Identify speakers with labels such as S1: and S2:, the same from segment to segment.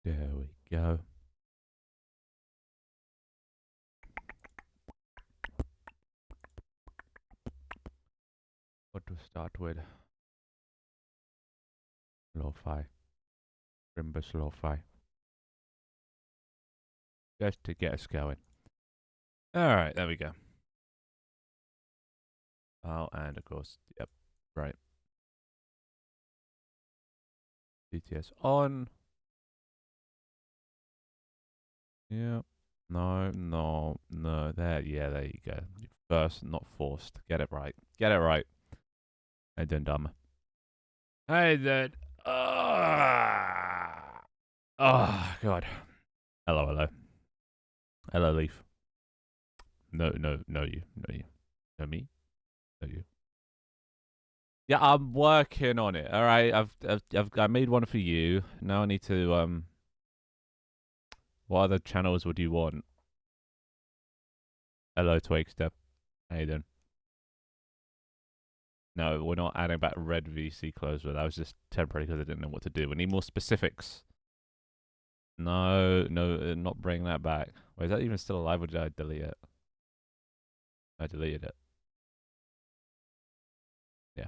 S1: There we go. What to start with? Lo-fi. Rimbus lo-fi. Just to get us going. Alright, there we go. Oh, and of course, yep, right. DTS on. Yep. No, no, no. There, yeah, there you go. First, not forced. Get it right. Get it right. I done dumb. I did. Oh, God. Hello, hello. Hello, Leaf. No, no, no, you. No, you. No, me. No, you. Yeah, I'm working on it. All right, I made one for you. Now I need to What other channels would you want? Hello, Twigstep. How you doing? No, we're not adding back red VC closer. That was just temporary because I didn't know what to do. We need more specifics. No, no, not bringing that back. Wait, is that even still alive or did I delete it? I deleted it. Yeah.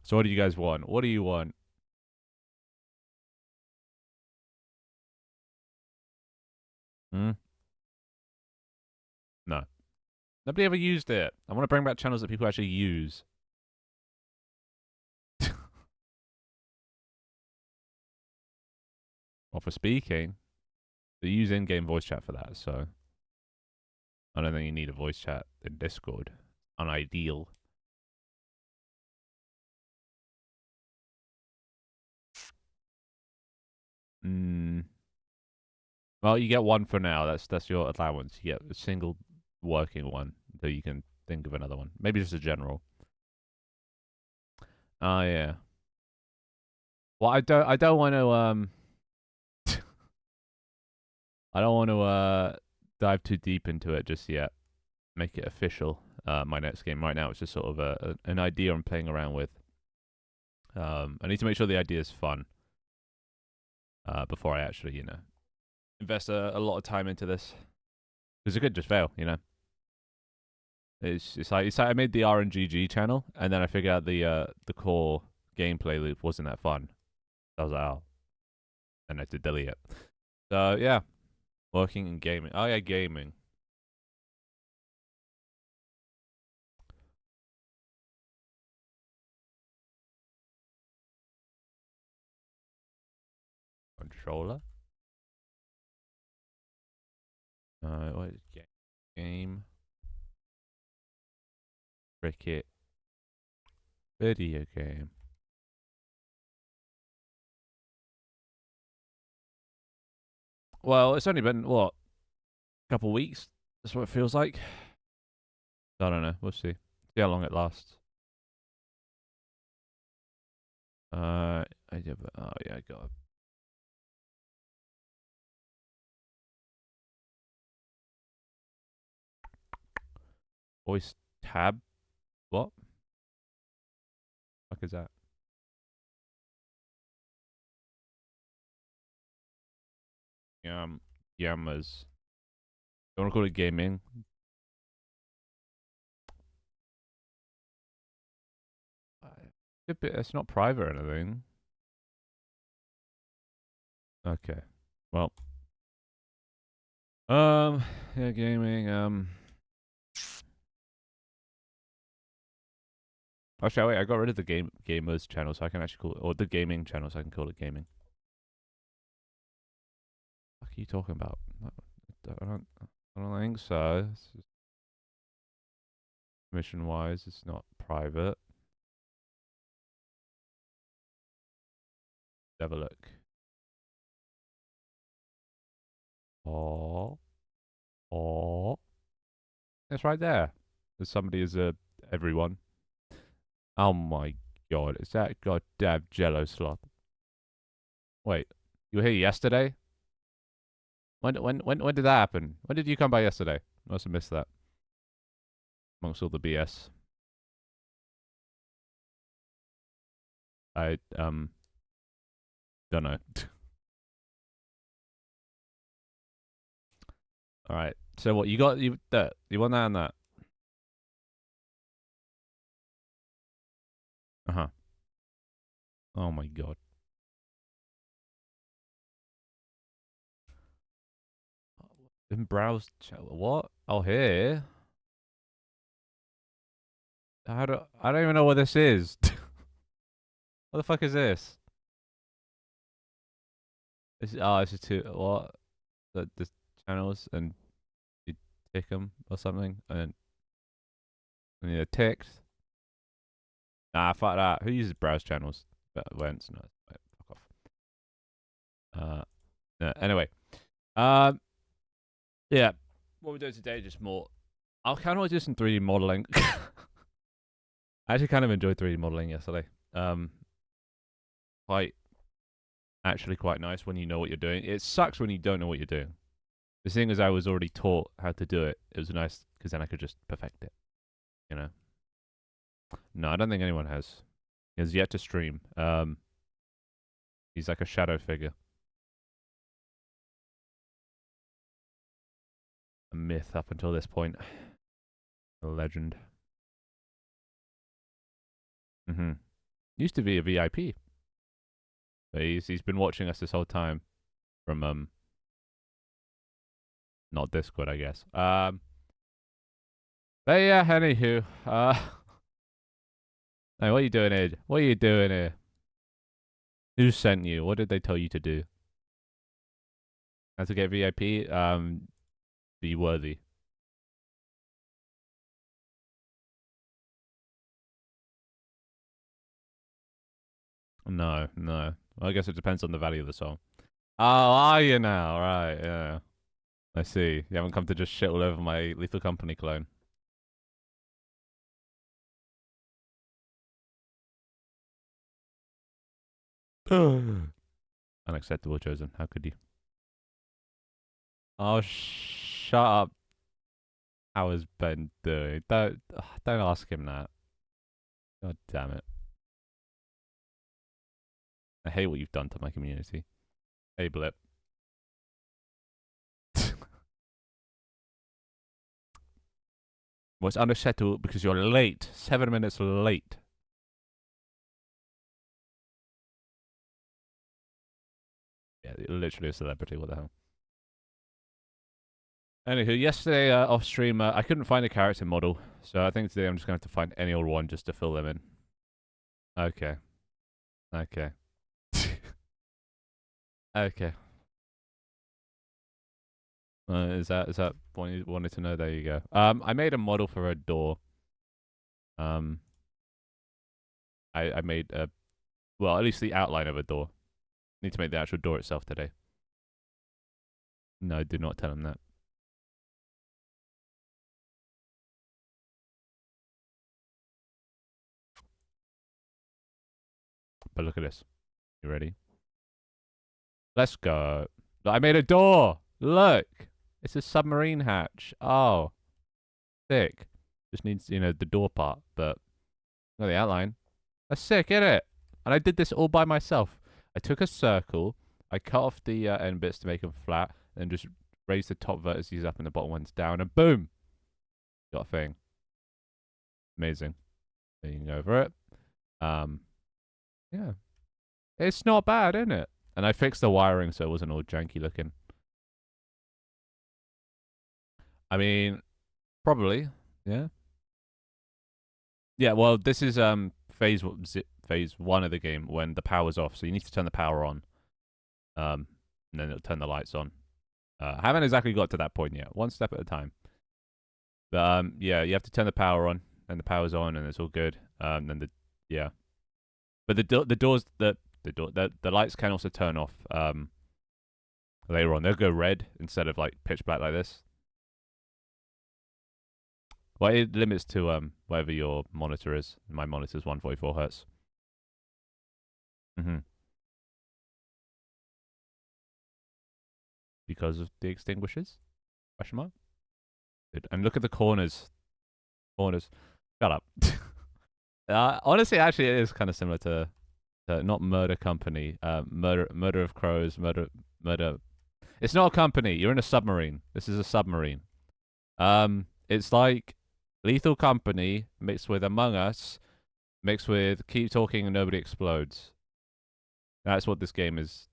S1: So what do you guys want? What do you want? Hmm? No. Nobody ever used it. I want to bring back channels that people actually use. Well, for speaking, they use in-game voice chat for that, so I don't think you need a voice chat in Discord. Unideal. Hmm. Well, you get one for now. That's your allowance. You get a single working one until you can think of another one. Maybe just a general. Oh yeah. Well, I don't want to I don't want to dive too deep into it just yet. Make it official. My next game right now it's just sort of an idea I'm playing around with. I need to make sure the idea is fun before I actually invest a lot of time into this because it could just fail. It's like I made the RNGG channel and then I figured out the core gameplay loop wasn't that fun. So I was like, oh, and I had to delete it. So yeah, working in gaming. Oh yeah, gaming. Controller. What is game? Cricket. Video game. Well, it's only been what, a couple weeks. That's what it feels like. I don't know. We'll see. See how long it lasts. Oh yeah, I got voice tab. What? Fuck is that? Yamas. You want to call it gaming? It's not private or anything. Okay. Well. Yeah, gaming. Actually, wait. I got rid of the gamers channel, so I can actually call it, or the gaming channel, so I can call it gaming. What are you talking about? I don't think so. Mission wise, it's not private. Have a look. Oh, oh, it's right there. There's somebody as a everyone. Oh my god, is that goddamn Jello slot? Wait, you were here yesterday? When did that happen? When did you come by yesterday? I must have missed that amongst all the BS. I don't know. All right. So what you got? You that you want that and that? Uh huh. Oh my god. In browse what? Oh here. I don't even know what this is. What the fuck is this? This is two what? The channels and you tick them or something and you ticked. Nah, fuck that. Who uses browse channels? But went no, fuck off. No, anyway. Um, yeah. What we're doing today just more. I kind of want to do some 3D modeling. I actually kind of enjoyed 3D modeling yesterday. Quite actually quite nice when you know what you're doing. It sucks when you don't know what you're doing. The thing is, I was already taught how to do it. It was nice because then I could just perfect it. You know. No, I don't think anyone has. He has yet to stream. He's like a shadow figure, a myth up until this point, a legend. Mm-hmm. Used to be a VIP, but he's been watching us this whole time from not Discord, I guess. But yeah, anywho, hey, what are you doing here? What are you doing here? Who sent you? What did they tell you to do? How to get VIP? Be worthy. No, no. Well, I guess it depends on the value of the song. Oh, are you now? Right, yeah. I see. You haven't come to just shit all over my Lethal Company clone. Unacceptable, Chosen. How could you? Oh, shut up. How is Ben doing? Don't ask him that. God damn it. I hate what you've done to my community. Hey, Blip. Was unacceptable because you're late. 7 minutes late. Yeah, literally a celebrity. What the hell? Anywho, yesterday off stream, I couldn't find a character model, so I think today I'm just going to have to find any old one just to fill them in. Okay. Okay. Okay. Is that what you wanted to know? There you go. I made a model for a door. Um, I made a well, at least the outline of a door. Need to make the actual door itself today. No, do not tell him that. But look at this. You ready? Let's go. I made a door. Look, it's a submarine hatch. Oh, sick. Just needs the door part, but no, the outline. That's sick, isn't it? And I did this all by myself. I took a circle, I cut off the end bits to make them flat, and just raised the top vertices up and the bottom ones down, and boom, got a thing. Amazing. Leaning over it. Yeah, it's not bad, isn't it? And I fixed the wiring so it wasn't all janky looking. I mean, probably, yeah. Yeah, well, this is phase one of the game when the power's off, so you need to turn the power on, and then it'll turn the lights on. I haven't exactly got to that point yet. One step at a time. But yeah, you have to turn the power on, and the power's on, and it's all good. Then yeah, but the doors the lights can also turn off later on. They'll go red instead of like pitch black like this. Well, it limits to whatever your monitor is. My monitor's 144 hertz. Mm-hmm. Because of the extinguishers? Question mark. Good. And look at the corners. Corners. Shut up. Honestly, actually, it is kind of similar to not murder company. Murder of crows. Murder. It's not a company. You're in a submarine. This is a submarine. It's like Lethal Company mixed with Among Us, mixed with Keep Talking and Nobody Explodes. That's what this game is.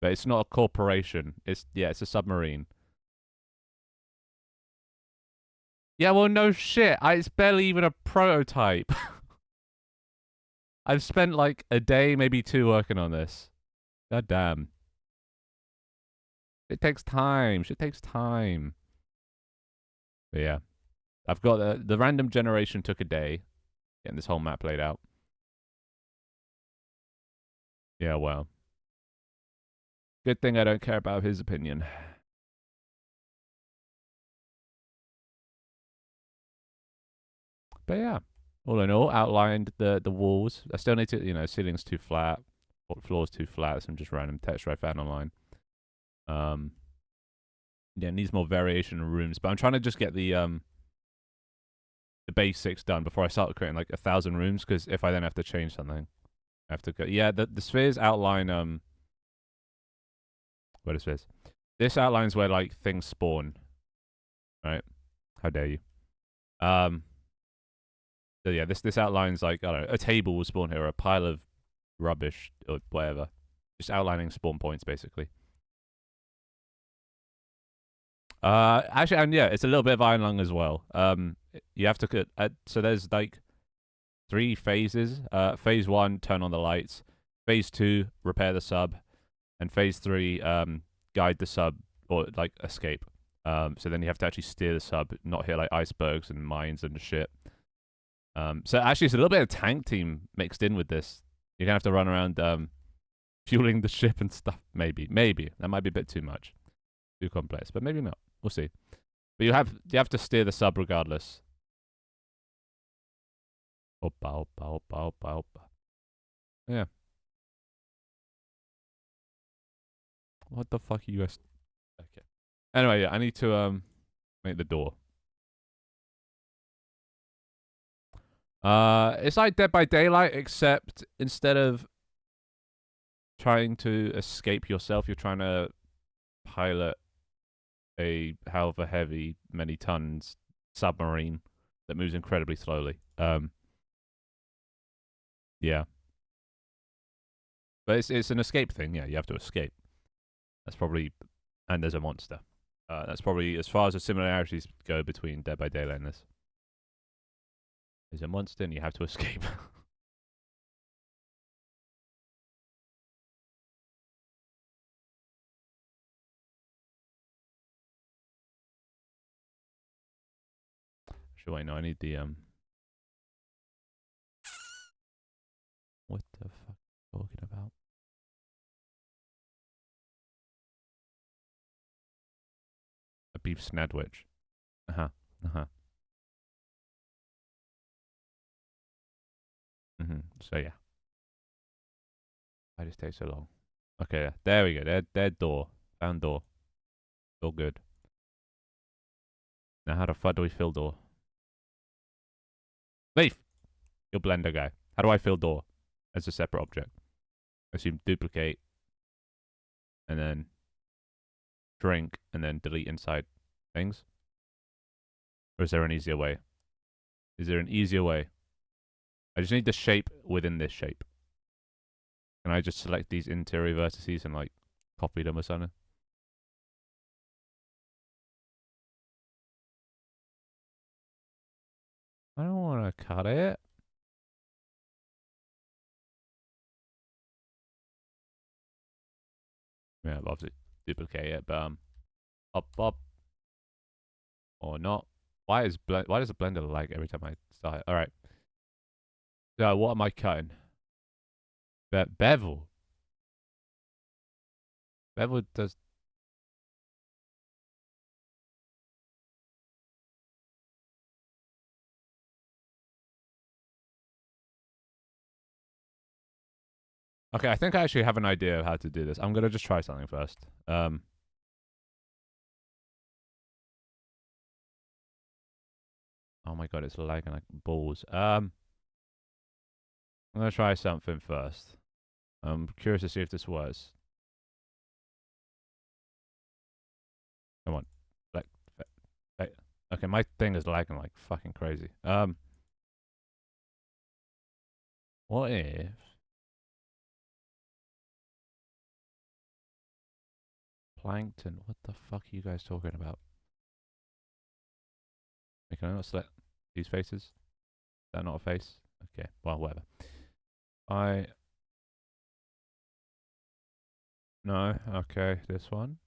S1: But it's not a corporation. It's a submarine. Yeah, well, no shit. It's barely even a prototype. I've spent like a day, maybe two, working on this. God damn. It takes time. Shit takes time. But yeah. I've got the random generation took a day getting this whole map laid out. Yeah, well. Good thing I don't care about his opinion. But yeah. All in all, outlined the walls. I still need to, ceiling's too flat, floor's too flat, some just random texture I found online. Yeah, it needs more variation in rooms, but I'm trying to just get the basics done before I start creating like 1,000 rooms, because if I then have to change something, I have to go. Yeah, the spheres outline what are spheres? This outlines where like things spawn. Right? How dare you? So yeah, this outlines like, I don't know, a table will spawn here, or a pile of rubbish or whatever. Just outlining spawn points basically. Actually, and yeah, it's a little bit of Iron Lung as well. You have to so there's like 3 phases. Phase 1, turn on the lights. Phase 2, repair the sub, and phase 3, guide the sub or like escape. So then you have to actually steer the sub, not hit like icebergs and mines and shit. So actually, it's a little bit of tank team mixed in with this. You're gonna have to run around fueling the ship and stuff. Maybe that might be a bit too much, too complex, but maybe not. We'll see. But you have to steer the sub regardless. Opa, opa, opa, opa, opa. Yeah. What the fuck are you guys? Okay. Anyway, yeah, I need to make the door. It's like Dead by Daylight, except instead of trying to escape yourself, you're trying to pilot a however heavy, many tons submarine that moves incredibly slowly. Yeah. But it's an escape thing, yeah, you have to escape. That's probably, and there's a monster. That's probably as far as the similarities go between Dead by Daylight and this. There's a monster and you have to escape. Sure, wait, no, I need the what the fuck are you talking about? A beef snadwich. Uh-huh. Uh-huh. So yeah. I just take so long. Okay, there we go. There door. Found door. All good. Now how the fuck do we fill door? Leaf! You're blender guy. How do I fill door as a separate object? Assume duplicate and then shrink and then delete inside things? Or is there an easier way? Is there an easier way? I just need the shape within this shape. Can I just select these interior vertices and like copy them or something? I don't want to cut it. Yeah, obviously duplicate it, but up or not. Why does the blender lag every time I start it? All right. So what am I cutting? Bevel. Bevel does. Okay, I think I actually have an idea of how to do this. I'm gonna just try something first. Oh my god, it's lagging like balls. I'm gonna try something first. I'm curious to see if this works. Come on. Like, okay, my thing is lagging like fucking crazy. What if... Plankton? What the fuck are you guys talking about? Can I not select these faces? Is that not a face? Okay, well, whatever. No, okay, this one.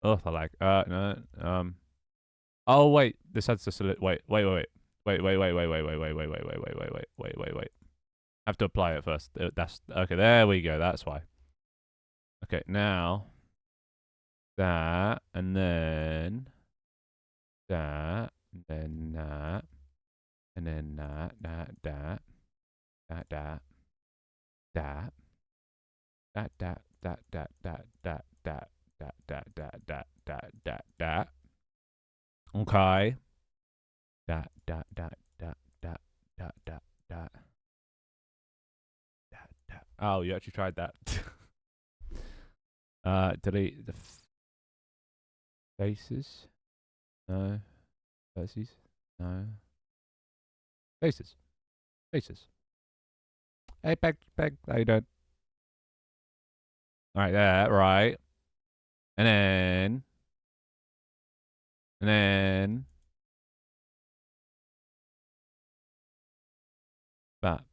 S1: Oh, I like, no, oh, wait, this has to select, wait. I have to apply it first. That's, okay, there we go, that's why. Okay, now, that, and then, that, and then that, and then that, that, that, that, that, that, that, that, that, that, that, that, that, that, that, that, that, that, that, that. Okay. That, that, that, that, that, that, that, that, that, that. Oh, you actually tried that. Delete the faces. No. Faces. No. Faces. Faces. Hey, Peg, how you doing? All right, there, right. And then. And then. Bat.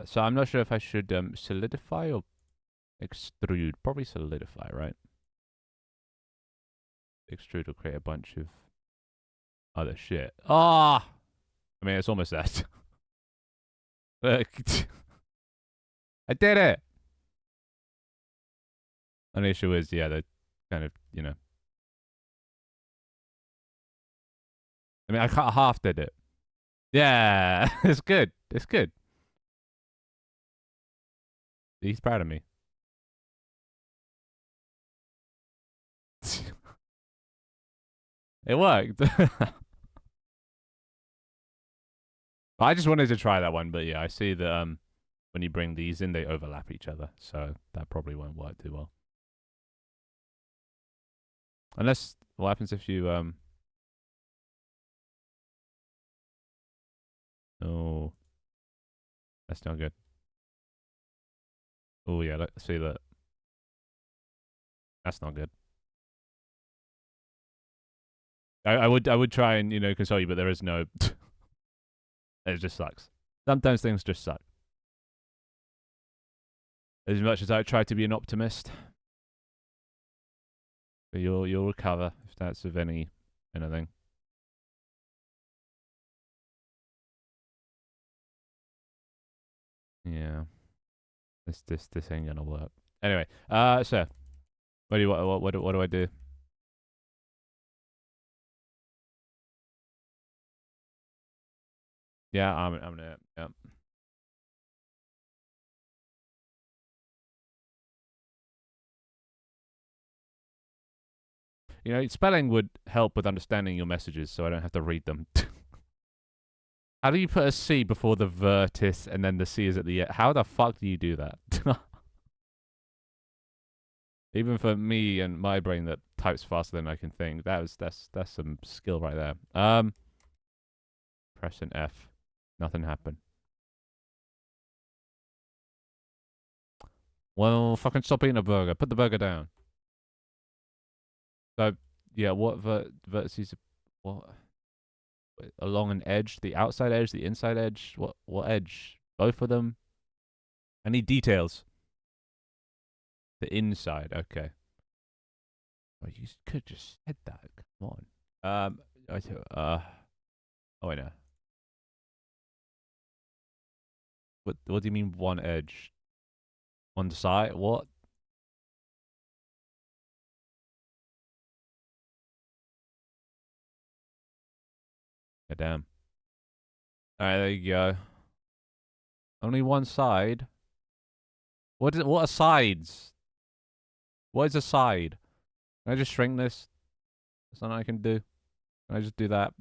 S1: So I'm not sure if I should solidify or extrude. Probably solidify, right? Extrude will create a bunch of other shit. Ah! Oh! I mean, it's almost that. I did it! And the issue is, yeah, the kind of, you know. I mean, I half did it. Yeah, it's good. It's good. He's proud of me. It worked. I just wanted to try that one, but yeah, I see that when you bring these in, they overlap each other, so that probably won't work too well. Unless, what happens if you oh, that's not good. Oh yeah, let's see that. That's not good. I would try and, you know, console you, but there is no. It just sucks. Sometimes things just suck. As much as I try to be an optimist, but you'll recover if that's of anything. Yeah, this ain't gonna work. Anyway, so what do I do? Yeah, I'm gonna, yeah. You know, spelling would help with understanding your messages, so I don't have to read them. How do you put a C before the vertice and then the C is at the end? How the fuck do you do that? Even for me and my brain that types faster than I can think, that's some skill right there. Press an F. Nothing happened. Well, fucking stop eating a burger. Put the burger down. So, yeah, what vertices? What? Along an edge? The outside edge? The inside edge? What edge? Both of them? I need details. The inside. Okay. Well, you could just said that. Come on. Oh, I know. What do you mean one edge? On the side? What? Oh, damn. Alright, there you go. Only one side. What are sides? What is a side? Can I just shrink this? That's something I can do. Can I just do that?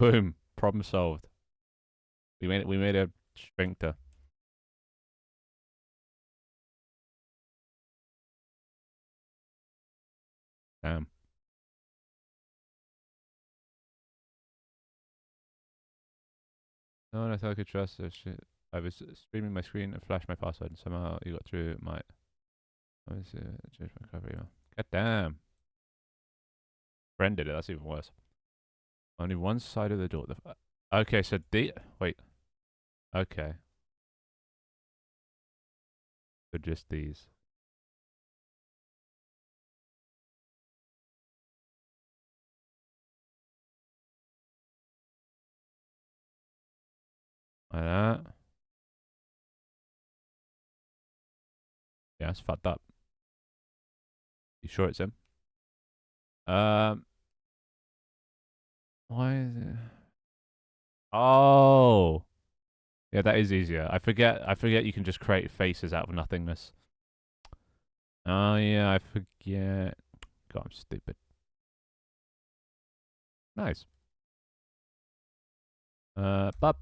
S1: Boom. Problem solved. We made a sphincter. Damn. No one I thought I could trust this shit. I was streaming my screen and flashed my password, and somehow you got through my. I was change my cover email. God damn. Friend did it. That's even worse. Only one side of the door. Okay, so wait. Okay, so just these. Like that. Yeah, it's fucked up. You sure it's him? Um, why is it? Oh, yeah, that is easier. I forget. I forget you can just create faces out of nothingness. Oh yeah, I forget. God, I'm stupid. Nice. But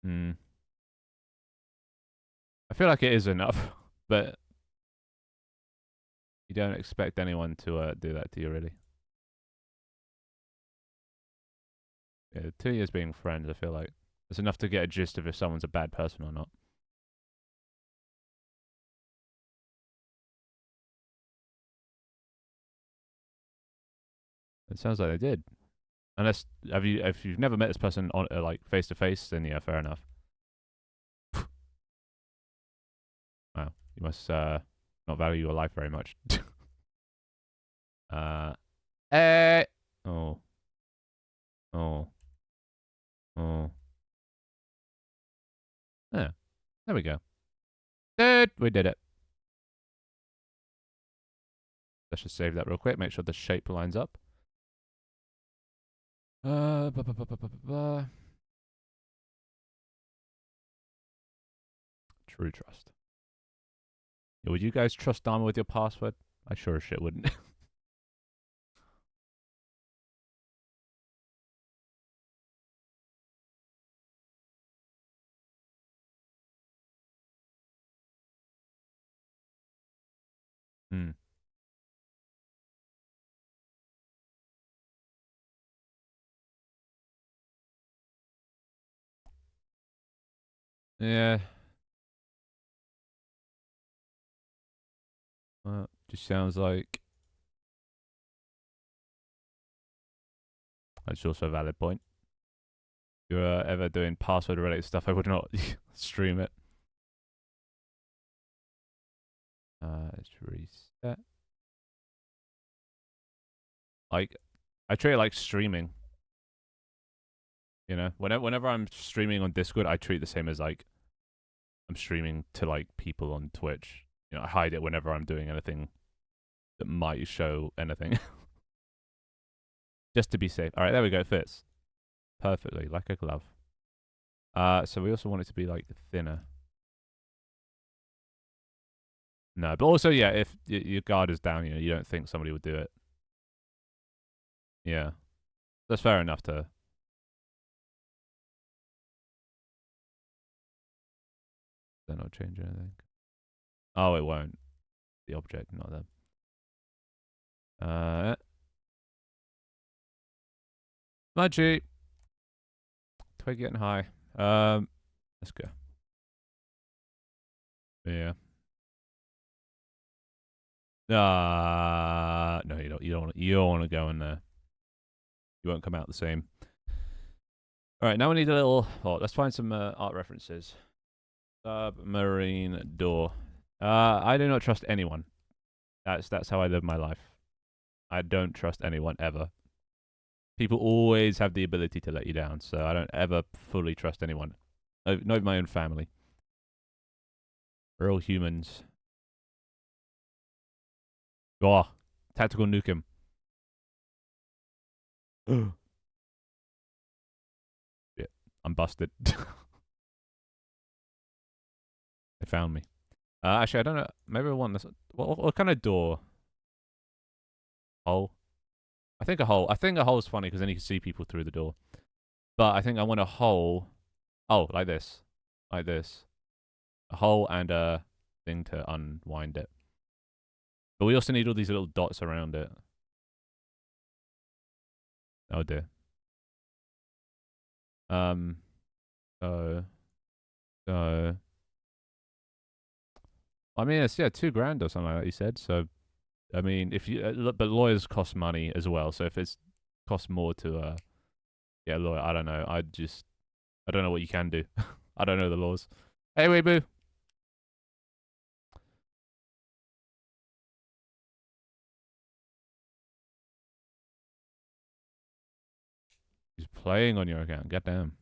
S1: hmm, I feel like it is enough, but you don't expect anyone to do that to you, really. Yeah, 2 years being friends, I feel like it's enough to get a gist of if someone's a bad person or not. It sounds like they did. Unless if you've never met this person on like face to face, then yeah, fair enough. Wow, you must not value your life very much. uh, eh. Oh, oh, oh. Yeah, there we go. Dude, we did it. Let's just save that real quick. Make sure the shape lines up. Ba, ba, ba, ba, ba, ba, ba. True trust. Yeah, would you guys trust Dharma with your password? I sure as shit wouldn't. Hmm. Yeah. Well, just sounds like that's also a valid point. If you're ever doing password related stuff, I would not stream it. Let's reset. Like, I treat it like streaming. You know, whenever I'm streaming on Discord, I treat it the same as like I'm streaming to like people on Twitch. You know, I hide it whenever I'm doing anything that might show anything, just to be safe. All right, there we go. It fits perfectly, like a glove. So we also want it to be like thinner. No, but also yeah, if your guard is down, you know, you don't think somebody would do it. Yeah, that's fair enough to. They're not change anything. Oh, it won't. The object, not them. Mudgy. Twig getting high. Let's go. Yeah. No, you don't. You don't. You don't want to go in there. You won't come out the same. All right, now we need a little. Oh, let's find some art references. Submarine door. I do not trust anyone. That's how I live my life. I don't trust anyone ever. People always have the ability to let you down, so I don't ever fully trust anyone. Not my own family. We're all humans. Oh, tactical nuke him. Shit, I'm busted. They found me. Actually, I don't know. Maybe I want this. What kind of door? Hole. I think a hole's funny because then you can see people through the door. But I think I want a hole. Oh, like this, like this. A hole and a thing to unwind it. But we also need all these little dots around it. Oh dear. Um. So. So. I mean, it's 2 grand or something like that. You said so. I mean, if you but lawyers cost money as well. So if it's costs more to get a lawyer, I don't know. I don't know what you can do. I don't know the laws. Anyway, boo. He's playing on your account. Goddamn.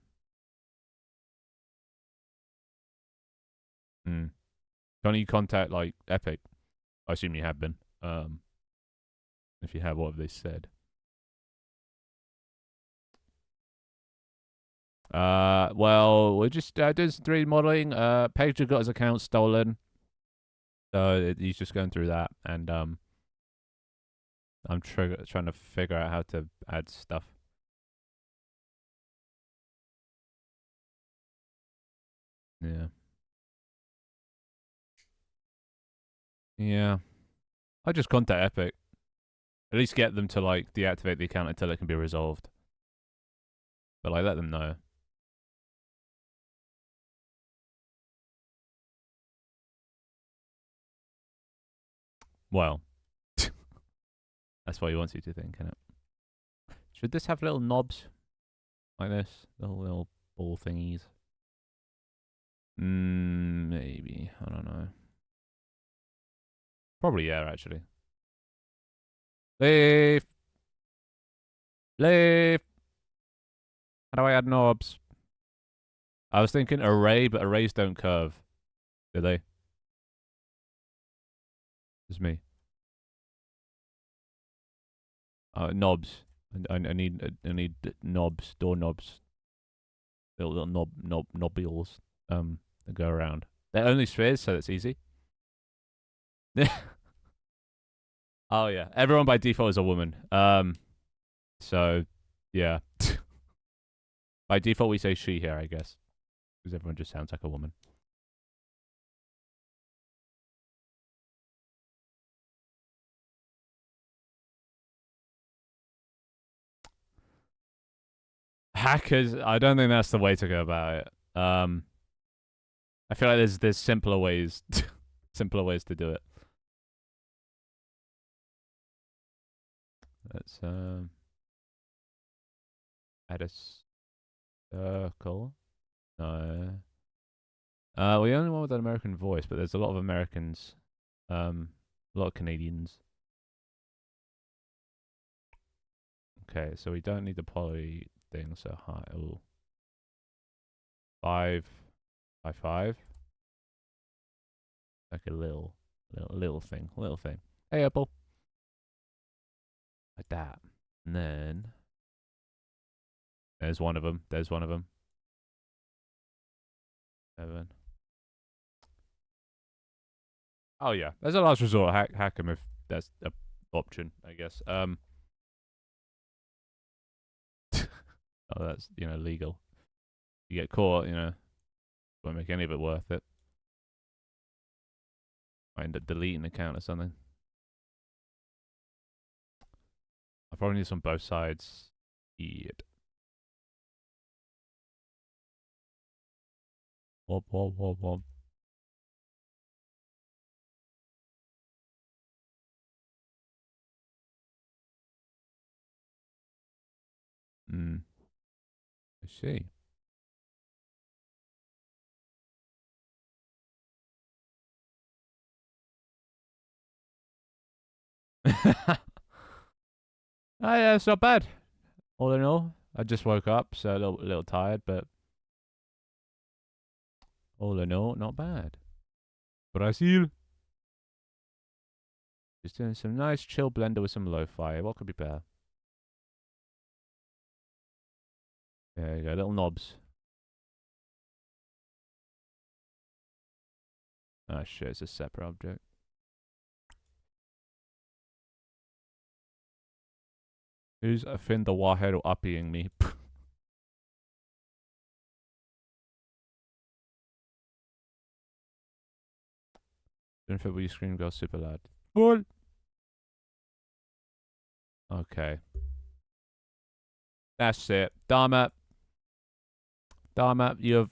S1: Hmm. Can't you contact like Epic? I assume you have been. If you have, what have they said? Well, we're just doing some 3D modeling. Pedro got his account stolen, so he's just going through that, and I'm trying to figure out how to add stuff. Yeah, yeah. I just contact Epic. At least get them to like deactivate the account until it can be resolved. But like, let them know. Well, that's what he wants you to think, innit? Should this have little knobs like this? Little ball thingies? Maybe. I don't know. Probably, yeah, actually. Leave! Leave! How do I add knobs? I was thinking array, but arrays don't curve. Do they? It's me. Knobs. I need knobs, door knobs, little nobules, that go around. They're only spheres, so it's easy. Oh yeah, everyone by default is a woman. So yeah, by default we say she here, I guess, because everyone just sounds like a woman. Hackers, I don't think that's the way to go about it. I feel like there's simpler ways, simpler ways to do it. Let's add a circle. No. We only one with an American voice, but there's a lot of Americans, a lot of Canadians. Okay, so we don't need the poly thing. So high. Ooh. 5 by 5. Like a little thing, little thing. Hey, Apple. Like that. And then there's one of them. There's one of them. 7. Oh yeah, there's a last resort. Hack them if that's an option, I guess. Oh, that's legal. You get caught, won't make any of it worth it. I end up deleting the account or something. I probably need this on both sides. Yep. Wop wop wop wop. I see. Oh yeah, it's not bad. All in all, I just woke up, so a little tired, but all in all, not bad. Brazil. Just doing some nice chill blender with some lo-fi. What could be better? There you go, little knobs. Ah shit, it's a separate object. Who's Finn the Warhead upping me? Don't fit with your screen goes super loud. What? Okay. That's it. Dharma. Dharma, you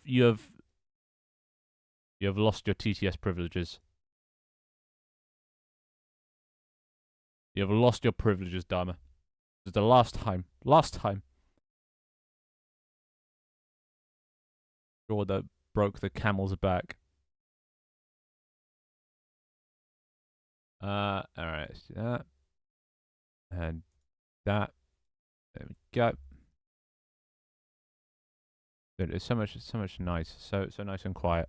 S1: have lost your TTS privileges. You have lost your privileges, Dharma. This is the last time. Last time. Straw that broke the camel's back. Alright, let's do that. And that. There we go. Dude, it's so much nice. So nice and quiet.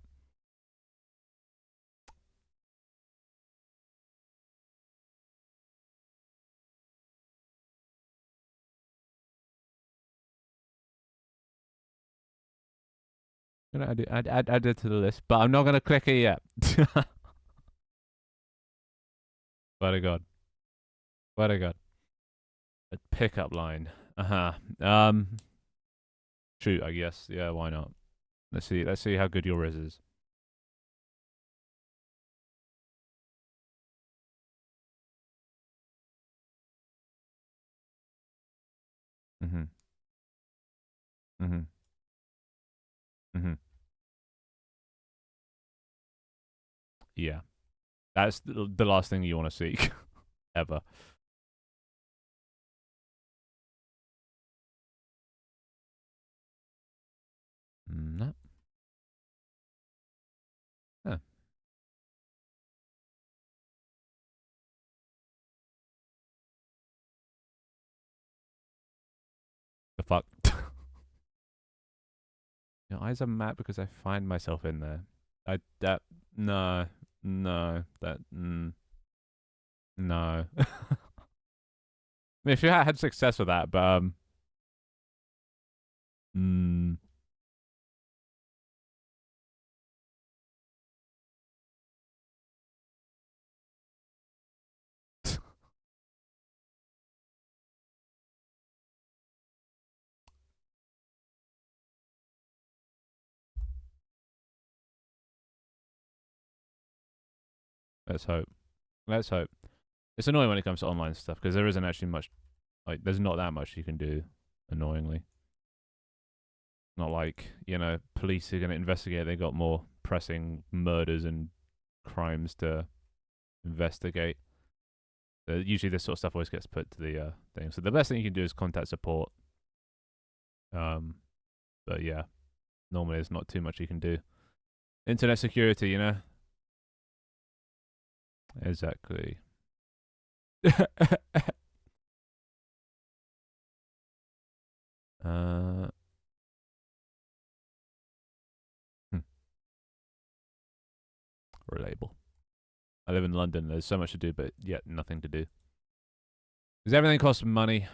S1: I'm gonna add it to the list, but I'm not gonna click it yet. Swear to God. Swear to God. A pickup line. Shoot, I guess. Yeah, why not? Let's see how good your Riz is. Mm-hmm. Mm-hmm. Mm-hmm. Yeah. That's the last thing you want to seek. Ever. No. Huh. The fuck? Your eyes are matte because I find myself in there. No. No. No. I mean, if you had success with that, but, mm, let's hope. Let's hope. It's annoying when it comes to online stuff because there isn't actually much, like, there's not that much you can do, annoyingly. Not like, police are going to investigate. They got more pressing murders and crimes to investigate. So usually this sort of stuff always gets put to the thing. So the best thing you can do is contact support. But yeah, normally there's not too much you can do. Internet security, Exactly. uh, hmm, relatable. I live in London. There's so much to do, but yet nothing to do. Because everything costs money.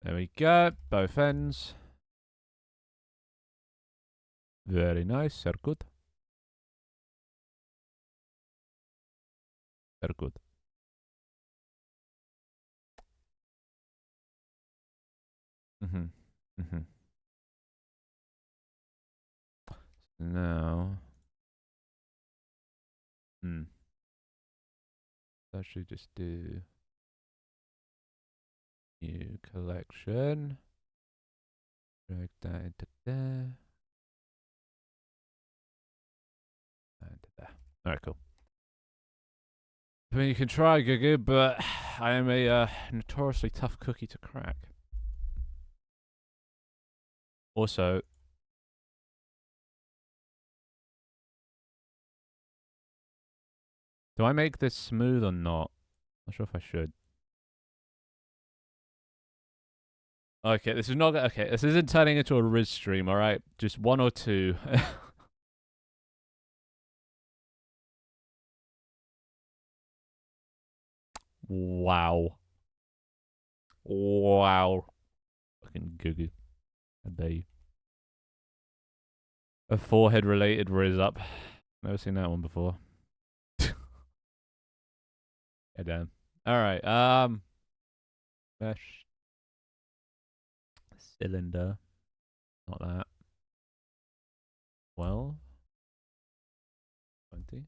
S1: There we go. Both ends. Very nice. Very good. Very good. Mm-hmm. Mm-hmm. Now, I should just do new collection. Drag that into there. And there. Alright, cool. I mean, you can try, Gugu, but I am a notoriously tough cookie to crack. Also, do I make this smooth or not? Not sure if I should. Okay, this is not okay. This isn't turning into a Riz stream, all right? Just one or two. Wow. Wow. Fucking Gugu. How dare you? A forehead related riz up. Never seen that one before. Yeah, damn. Alright, mesh cylinder. Not that. 12. 20.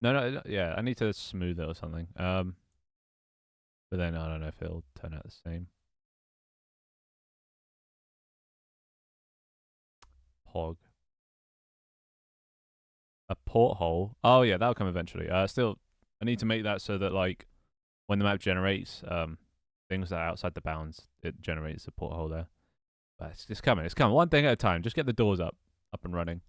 S1: No, yeah, I need to smooth it or something. But then I don't know if it'll turn out the same. Pog. A porthole. Oh yeah, that'll come eventually. Still, I need to make that so that like when the map generates things that are outside the bounds, it generates a porthole there. But it's coming. It's coming. One thing at a time. Just get the doors up and running.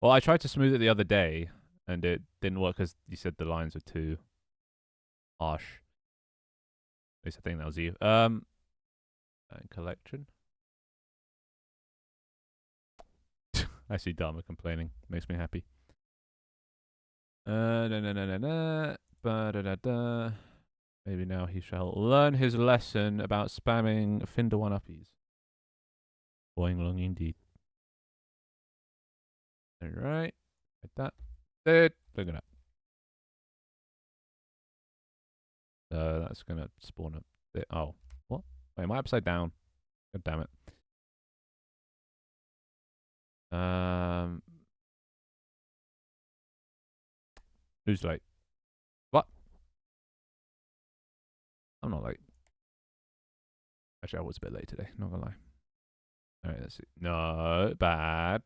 S1: Well, I tried to smooth it the other day, and it didn't work because you said the lines were too harsh. At least I think that was you. Collection. I see Dharma complaining. Makes me happy. Ba-da-da-da-da-da. Maybe now he shall learn his lesson about spamming Finder 1-uppies. Boing long indeed. Alright. Like that. Look at that. So that's going to spawn a... Oh. What? Wait, am I upside down? God damn it. Who's late? What? I'm not late. Actually, I was a bit late today. Not gonna lie. Alright, let's see. No, bad.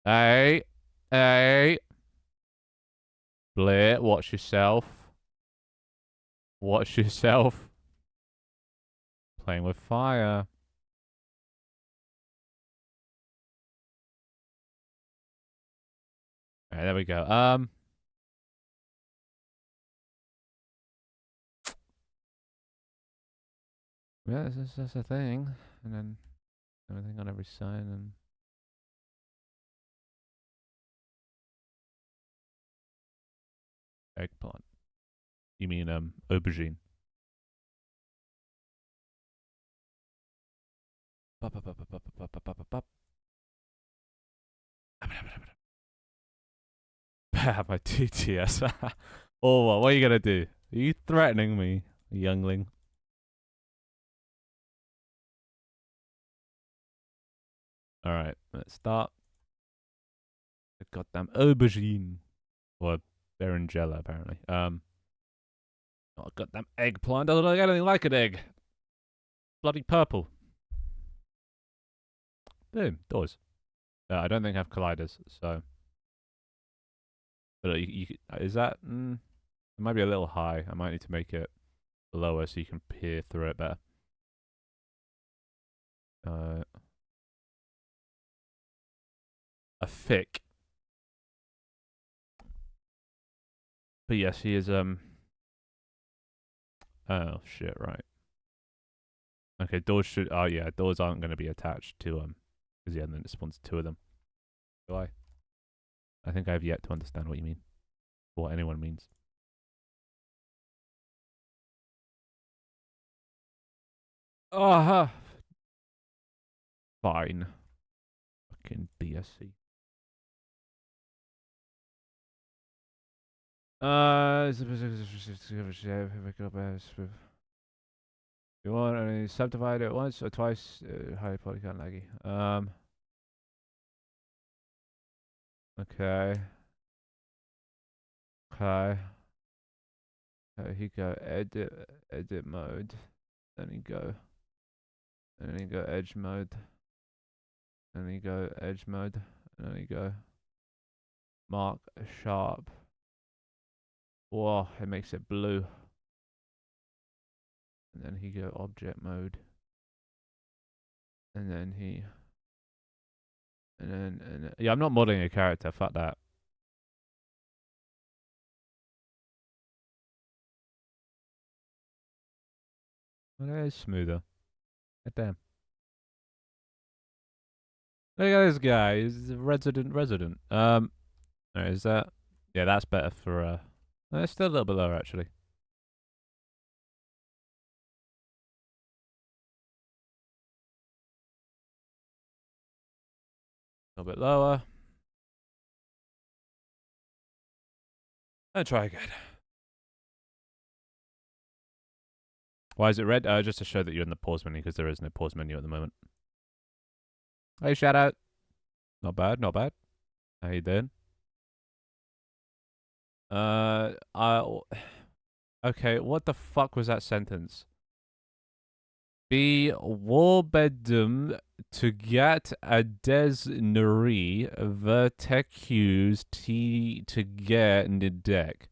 S1: Hey. Hey. Blair, watch yourself. Watch yourself. Playing with fire. Alright, there we go. Yeah, that's a thing. And then everything on every side and... Eggplant. You mean, aubergine. My TTS. Oh, what are you gonna do? Are you threatening me, youngling? Alright, let's start. The goddamn aubergine. Or berinjela, apparently. Oh, goddamn eggplant. Doesn't look anything like an egg. Bloody purple. Boom, doors. I don't think I have colliders, so... But is that... it might be a little high. I might need to make it lower so you can peer through it better. A thick. But yes, he is, Oh, shit, right. Okay, doors should... Oh, yeah, doors aren't going to be attached to, because, yeah, then it spawns two of them. Do I? I think I have yet to understand what you mean. Or what anyone means. Fine. Fucking BSC. You want to subdivide it once or twice? High polygon laggy. Okay. Okay. He go edit mode. Then he go. And then he go edge mode. And then he go edge mode. And then he go mark sharp. Whoa, it makes it blue. And then he go object mode. And then he... And then... yeah, I'm not modeling a character. Fuck that. Well, that is smoother. God damn. Look at this guy. He's a resident. Is that... Yeah, that's better for... it's still a little bit lower, actually. A little bit lower. And try again. Why is it red? Just to show that you're in the pause menu, because there is no pause menu at the moment. Hey, shout out. Not bad, not bad. How you doing? Okay, what the fuck was that sentence? Be warbedum to get a desneri vertecus to get in the deck.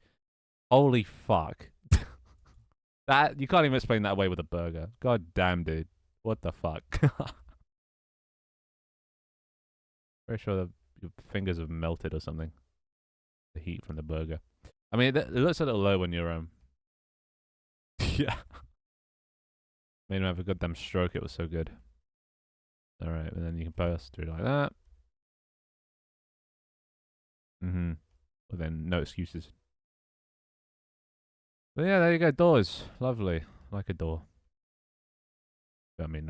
S1: Holy fuck. That you can't even explain that away with a burger. God damn, dude. What the fuck? Pretty sure your fingers have melted or something. The heat from the burger. I mean, it looks a little low when you're yeah. Made him have a goddamn stroke. It was so good. All right, and then you can pass through like that. Well, then no excuses. But yeah, there you go. Doors, lovely. Like a door. I mean,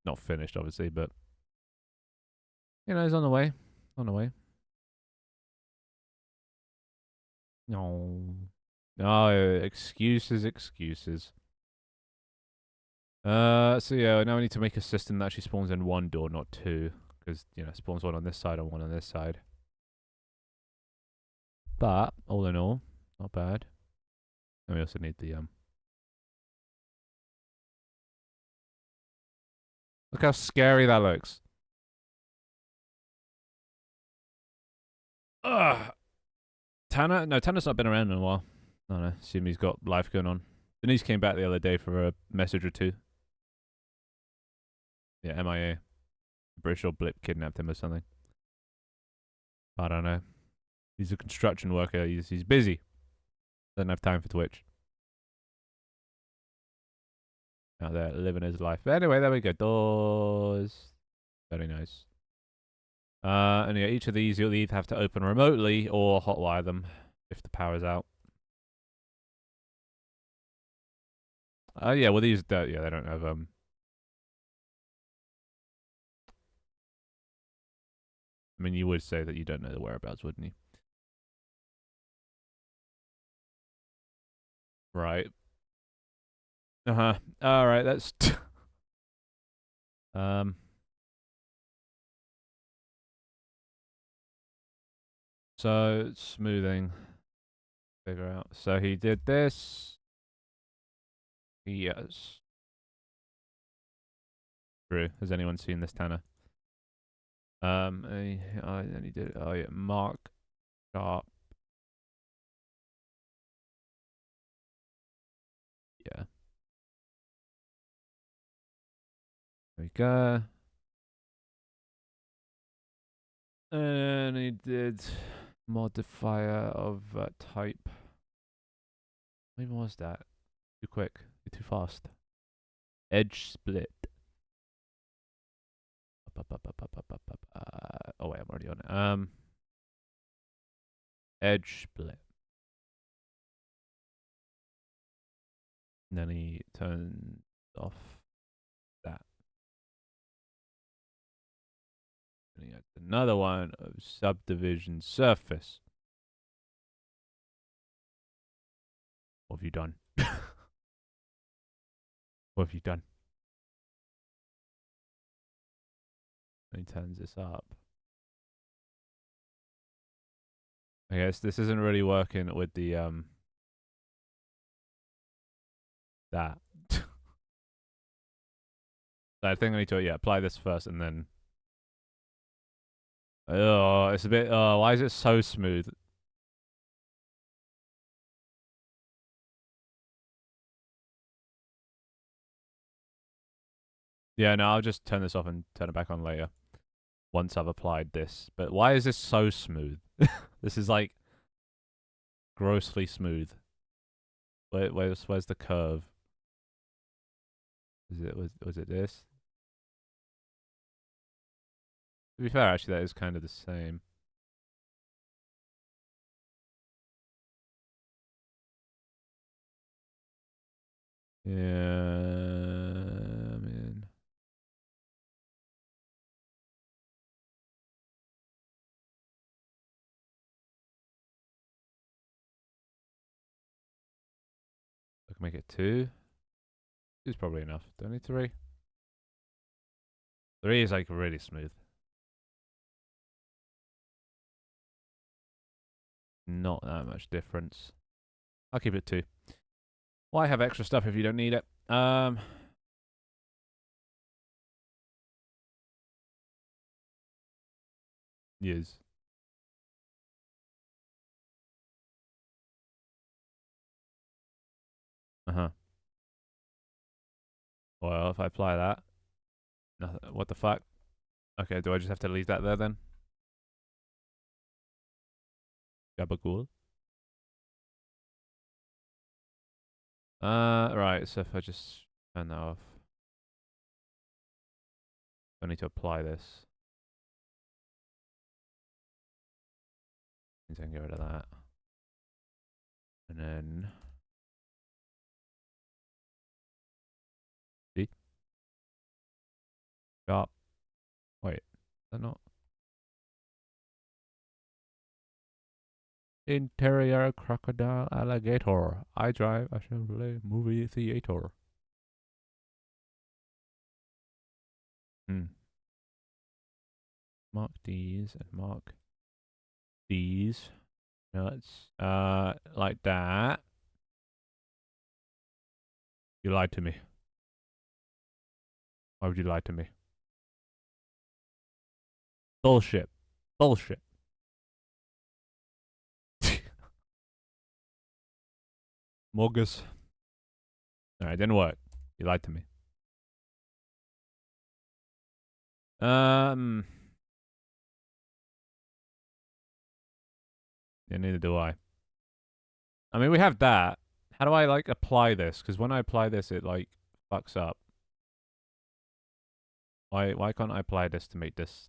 S1: not finished, obviously, but you know, it's on the way. On the way. No. No, excuses, excuses. So yeah, now we need to make a system that actually spawns in one door, not two. Because, you know, spawns one on this side and one on this side. But, all in all, not bad. And we also need the, Look how scary that looks. Ugh. Tanner? No, Tanner's not been around in a while. I don't know. Assume he's got life going on. Denise came back the other day for a message or two. Yeah, MIA. British or Blip kidnapped him or something. I don't know. He's a construction worker. He's busy. Doesn't have time for Twitch. Out there living his life. But anyway, there we go. Doors. Very nice. And yeah, each of these you'll either have to open remotely or hotwire them if the power's out. Yeah, well these don't, yeah, they don't have I mean, you would say that you don't know the whereabouts, wouldn't you? Right. Uh-huh. Alright, that's so smoothing. Figure out. So he did this. Yes. True. Has anyone seen this, Tanner? And he did. Oh yeah, Mark Sharp. Yeah. There we go. And he did modifier of type. When was that? Too quick. Too fast. Edge split. Oh wait, I'm already on it. Edge split. And then he turned off that. And he had another one of subdivision surface. What have you done? What have you done? And he turns this up. I guess this isn't really working with the that. So I think I need to apply this first and then oh, it's a bit why is it so smooth? Yeah, no, I'll just turn this off and turn it back on later. Once I've applied this. But why is this so smooth? This is like grossly smooth. Where's the curve? Was it this? To be fair, actually, that is kind of the same. Yeah, man. can make it 2. 2 is probably enough. Do I need 3? 3 is like really smooth. Not that much difference. I'll keep it 2. Why have extra stuff if you don't need it? Yes. Uh-huh. Well, if I apply that, nothing, what the fuck? Okay, do I just have to leave that there then? Gabagool. Right, so if I just turn that off. I need to apply this. Means I can get rid of that. And then... See? Sharp. Wait, is that not... Interior crocodile alligator. I drive a Chevrolet movie theater. Mark these and mark these. Nuts. Like that. You lied to me. Why would you lie to me? Bullshit. Bullshit. Morgus. Alright, didn't work. You lied to me. Yeah, neither do I. I mean, we have that. How do I, like, apply this? Because when I apply this, it, like, fucks up. Why can't I apply this to make this?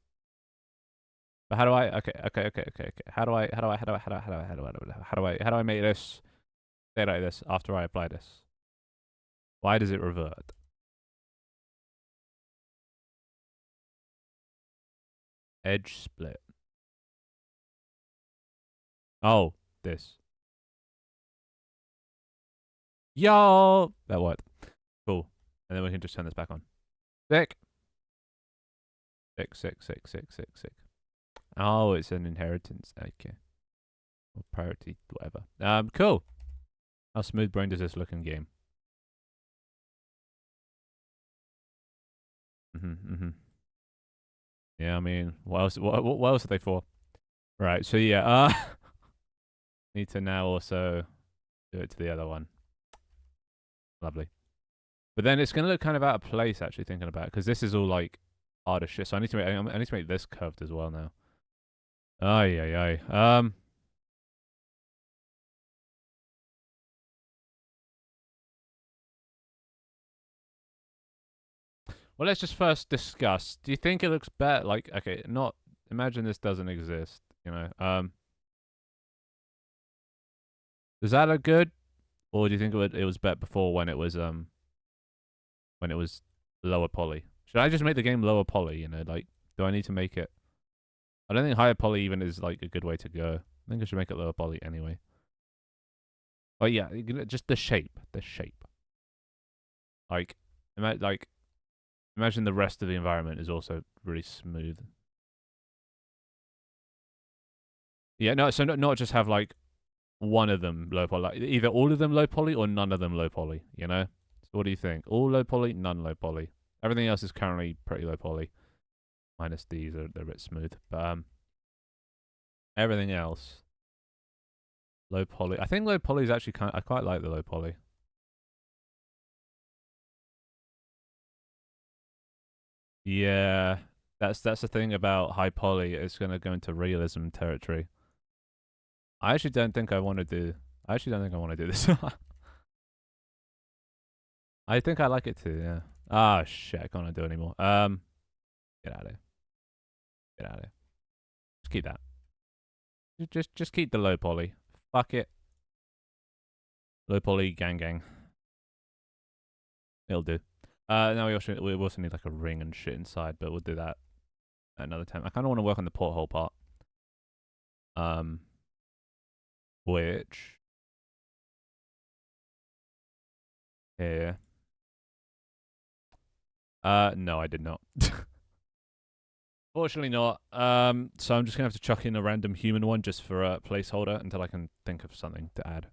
S1: But how do I, okay. How do I make this stay like this after I apply this? Why does it revert? Edge split. Oh, this. Yo! That worked. Cool. And then we can just turn this back on. Sick. Sick. Oh, it's an inheritance. Okay. Or priority, whatever. Cool. How smooth brain does this look in game? Yeah, I mean, what else? What else are they for? Right. So yeah. Need to now also do it to the other one. Lovely. But then it's gonna look kind of out of place actually thinking about it because this is all like harder shit. So I need to make this curved as well now. Ay. Well, let's just first discuss. Do you think it looks better? Like, okay, not imagine this doesn't exist. You know, does that look good, or do you think it was better before when it was lower poly? Should I just make the game lower poly? You know, like, do I need to make it? I don't think higher poly even is like a good way to go. I think I should make it lower poly anyway. Oh yeah, just the shape. Like, imagine the rest of the environment is also really smooth. Yeah, no, so not just have like one of them low poly, like either all of them low poly or none of them low poly. You know. So what do you think? All low poly, none low poly. Everything else is currently pretty low poly, minus these they're a bit smooth, but everything else low poly. I think low poly is actually I quite like the low poly. Yeah, that's the thing about high poly. It's gonna go into realism territory. I actually don't think I want to do. I actually don't think I want to do this. I think I like it too. Yeah. Ah, shit. I can't do it anymore. Get out of here. Get out of here. Just keep that. Just keep the low poly. Fuck it. Low poly gang. It'll do. Now we also need like a ring and shit inside, but we'll do that at another time. I kind of want to work on the porthole part. Which here. No, I did not. Fortunately not. So I'm just gonna have to chuck in a random human one just for a placeholder until I can think of something to add.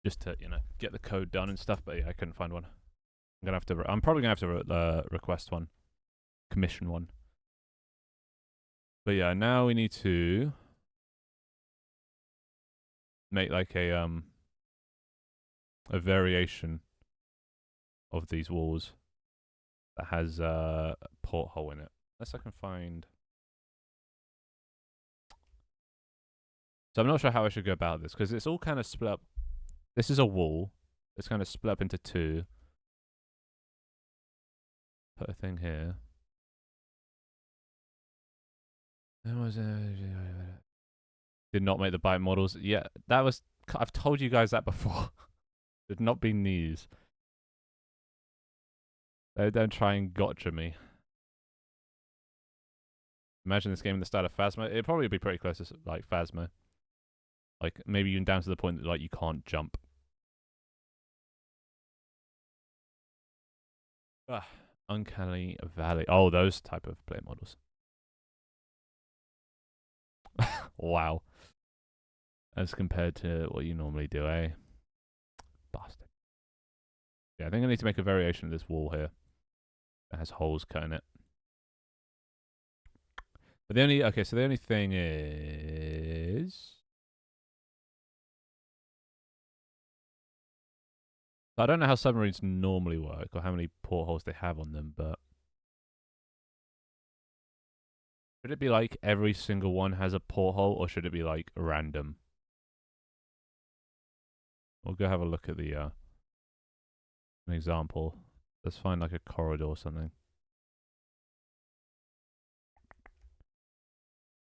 S1: Just to get the code done and stuff. But yeah, I couldn't find one. I'm probably gonna have to request one, commission one. But yeah, now we need to make like a variation of these walls that has a porthole in it. Unless I can find. So I'm not sure how I should go about this because it's all kind of split up. This is a wall. It's kind of split up into two. Put a thing here. Did not make the bite models. Yeah, that was. I've told you guys that before. Did not be news. They don't try and gotcha me. Imagine this game in the style of Phasma. It'd probably be pretty close to like Phasma. Like maybe even down to the point that like you can't jump. Uncanny Valley. Oh, those type of play models. Wow. As compared to what you normally do, eh? Bastard. Yeah, I think I need to make a variation of this wall here. That has holes cut in it. But the only thing is I don't know how submarines normally work or how many portholes they have on them, but should it be like every single one has a porthole or should it be like random? We'll go have a look at the an example. Let's find like a corridor or something.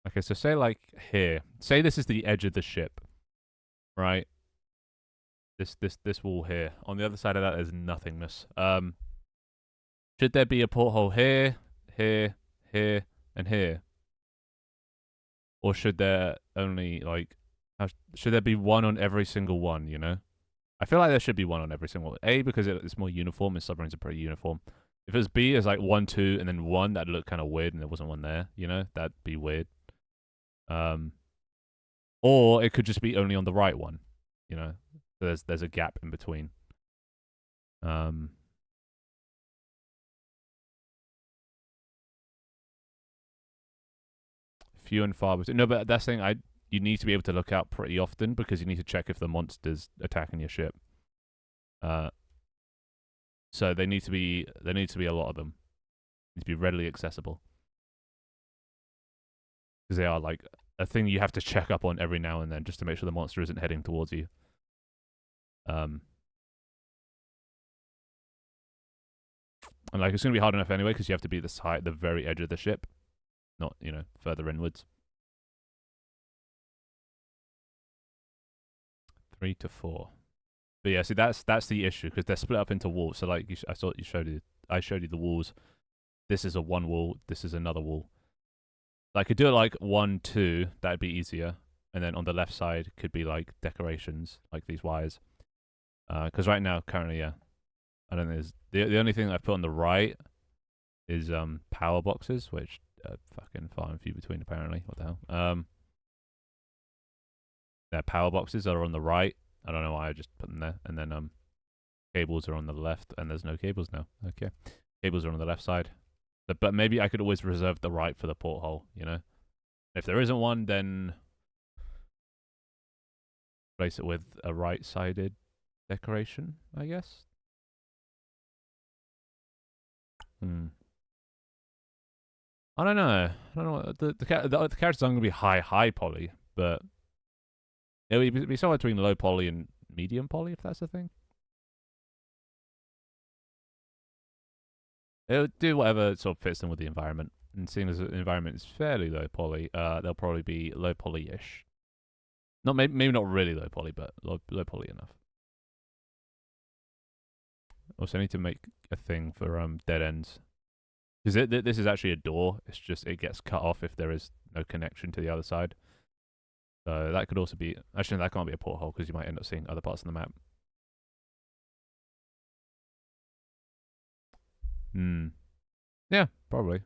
S1: Okay, so say like here. Say this is the edge of the ship, right? This wall here. On the other side of that, there's nothingness. Should there be a porthole here, here, here, and here, or should there only like? Should there be one on every single one? You know, I feel like there should be one on every single one. A, because it's more uniform, and submarines are pretty uniform. If it was B, it's like 1, 2, and then 1, that'd look kind of weird, and there wasn't one there. You know, that'd be weird. Or it could just be only on the right one. You know, so there's a gap in between. Few and far between. No, but that's the thing. You need to be able to look out pretty often because you need to check if the monster's attacking your ship. So there needs to be a lot of them. They need to be readily accessible because they are like a thing you have to check up on every now and then just to make sure the monster isn't heading towards you. And like it's gonna be hard enough anyway because you have to be at the very edge of the ship, not further inwards. 3 to 4. But yeah, see that's the issue because they're split up into walls. So like I showed you the walls. This is a one wall. This is another wall. I could do it like 1, 2. That'd be easier. And then on the left side could be like decorations, like these wires. Because right now, currently, yeah, I don't think the only thing I've put on the right is power boxes, which are fucking far and few between apparently. What the hell? Their power boxes are on the right. I don't know why I just put them there. And then cables are on the left, and there's no cables now. Okay, cables are on the left side. But maybe I could always reserve the right for the porthole. If there isn't one, then replace it with a right-sided decoration, I guess. I don't know. The characters aren't going to be high poly, but it would be somewhere between low poly and medium poly, if that's the thing. It would do whatever sort of fits in with the environment. And seeing as the environment is fairly low poly, they'll probably be low poly-ish. Not maybe not really low poly, but low poly enough. Also, I need to make a thing for dead ends. Because this is actually a door. It's just it gets cut off if there is no connection to the other side. So that could also be... Actually, that can't be a porthole because you might end up seeing other parts of the map. Hmm. Yeah, probably.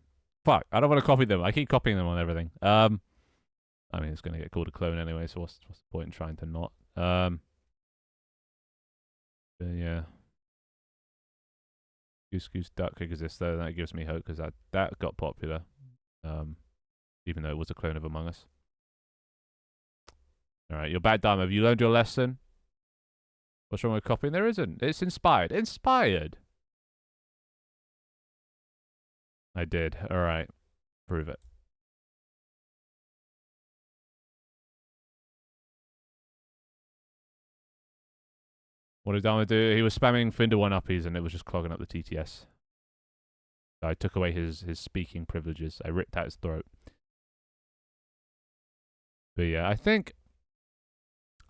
S1: Fuck, I don't want to copy them. I keep copying them on everything. I mean, it's going to get called a clone anyway, so what's the point in trying to not? But yeah. Goose Goose Duck exists, though. That gives me hope, because that got popular. Even though it was a clone of Among Us. Alright, you're bad, dumb. Have you learned your lesson? What's wrong with copying? There isn't. It's inspired. Inspired! I did. Alright. Prove it. What did Dharma do? He was spamming Finder 1-uppies and it was just clogging up the TTS. So I took away his speaking privileges. I ripped out his throat. But yeah, I think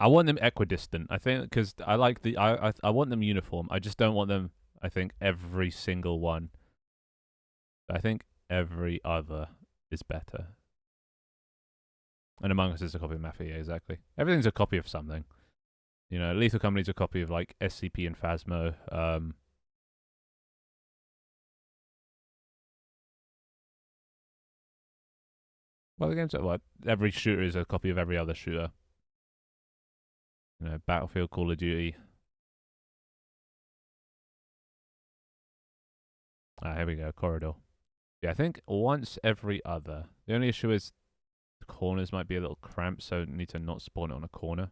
S1: I want them equidistant. I think because I like the I want them uniform. I just don't want them. I think every single one. I think every other is better. And Among Us is a copy of Mafia, yeah, exactly. Everything's a copy of something. You know, Lethal Company's a copy of like SCP and Phasmo. Well, the game's what every shooter is a copy of every other shooter. You know, Battlefield, Call of Duty. Here we go, Corridor. Yeah, I think once every other. The only issue is the corners might be a little cramped, so need to not spawn it on a corner.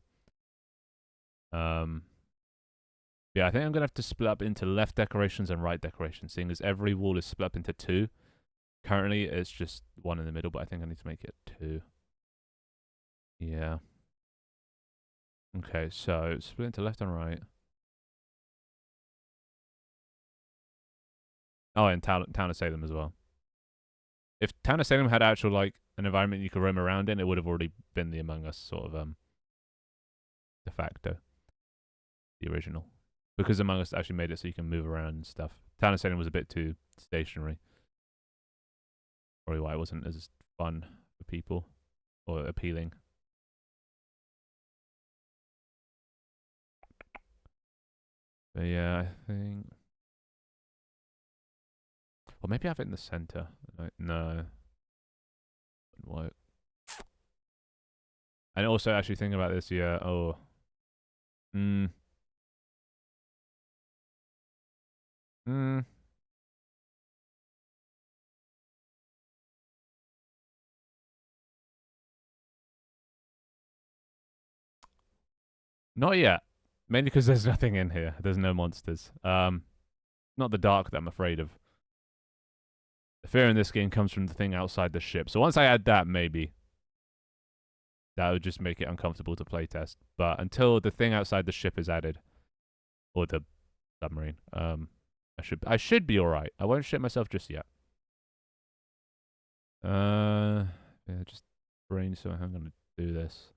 S1: Yeah, I think I'm gonna have to split up into left decorations and right decorations, seeing as every wall is split up into 2. Currently, it's just 1 in the middle, but I think I need to make it 2. Yeah. Okay, so split into left and right. Oh, and Town of Salem as well. If Town of Salem had actual like an environment you could roam around in, it would have already been the Among Us sort of de facto, the original, because Among Us actually made it so you can move around and stuff. Town of Salem was a bit too stationary. Probably why it wasn't as fun for people or appealing. But yeah, I think. Or maybe have it in the center. No. Wouldn't work. And also, actually thinking about this, yeah. Oh. Hmm. Hmm. Not yet. Mainly because there's nothing in here. There's no monsters. Not the dark that I'm afraid of. The fear in this game comes from the thing outside the ship. So once I add that, maybe. That would just make it uncomfortable to playtest. But until the thing outside the ship is added, or the submarine, I should be alright. I won't shit myself just yet. Yeah, just brainstorm how I'm gonna do this.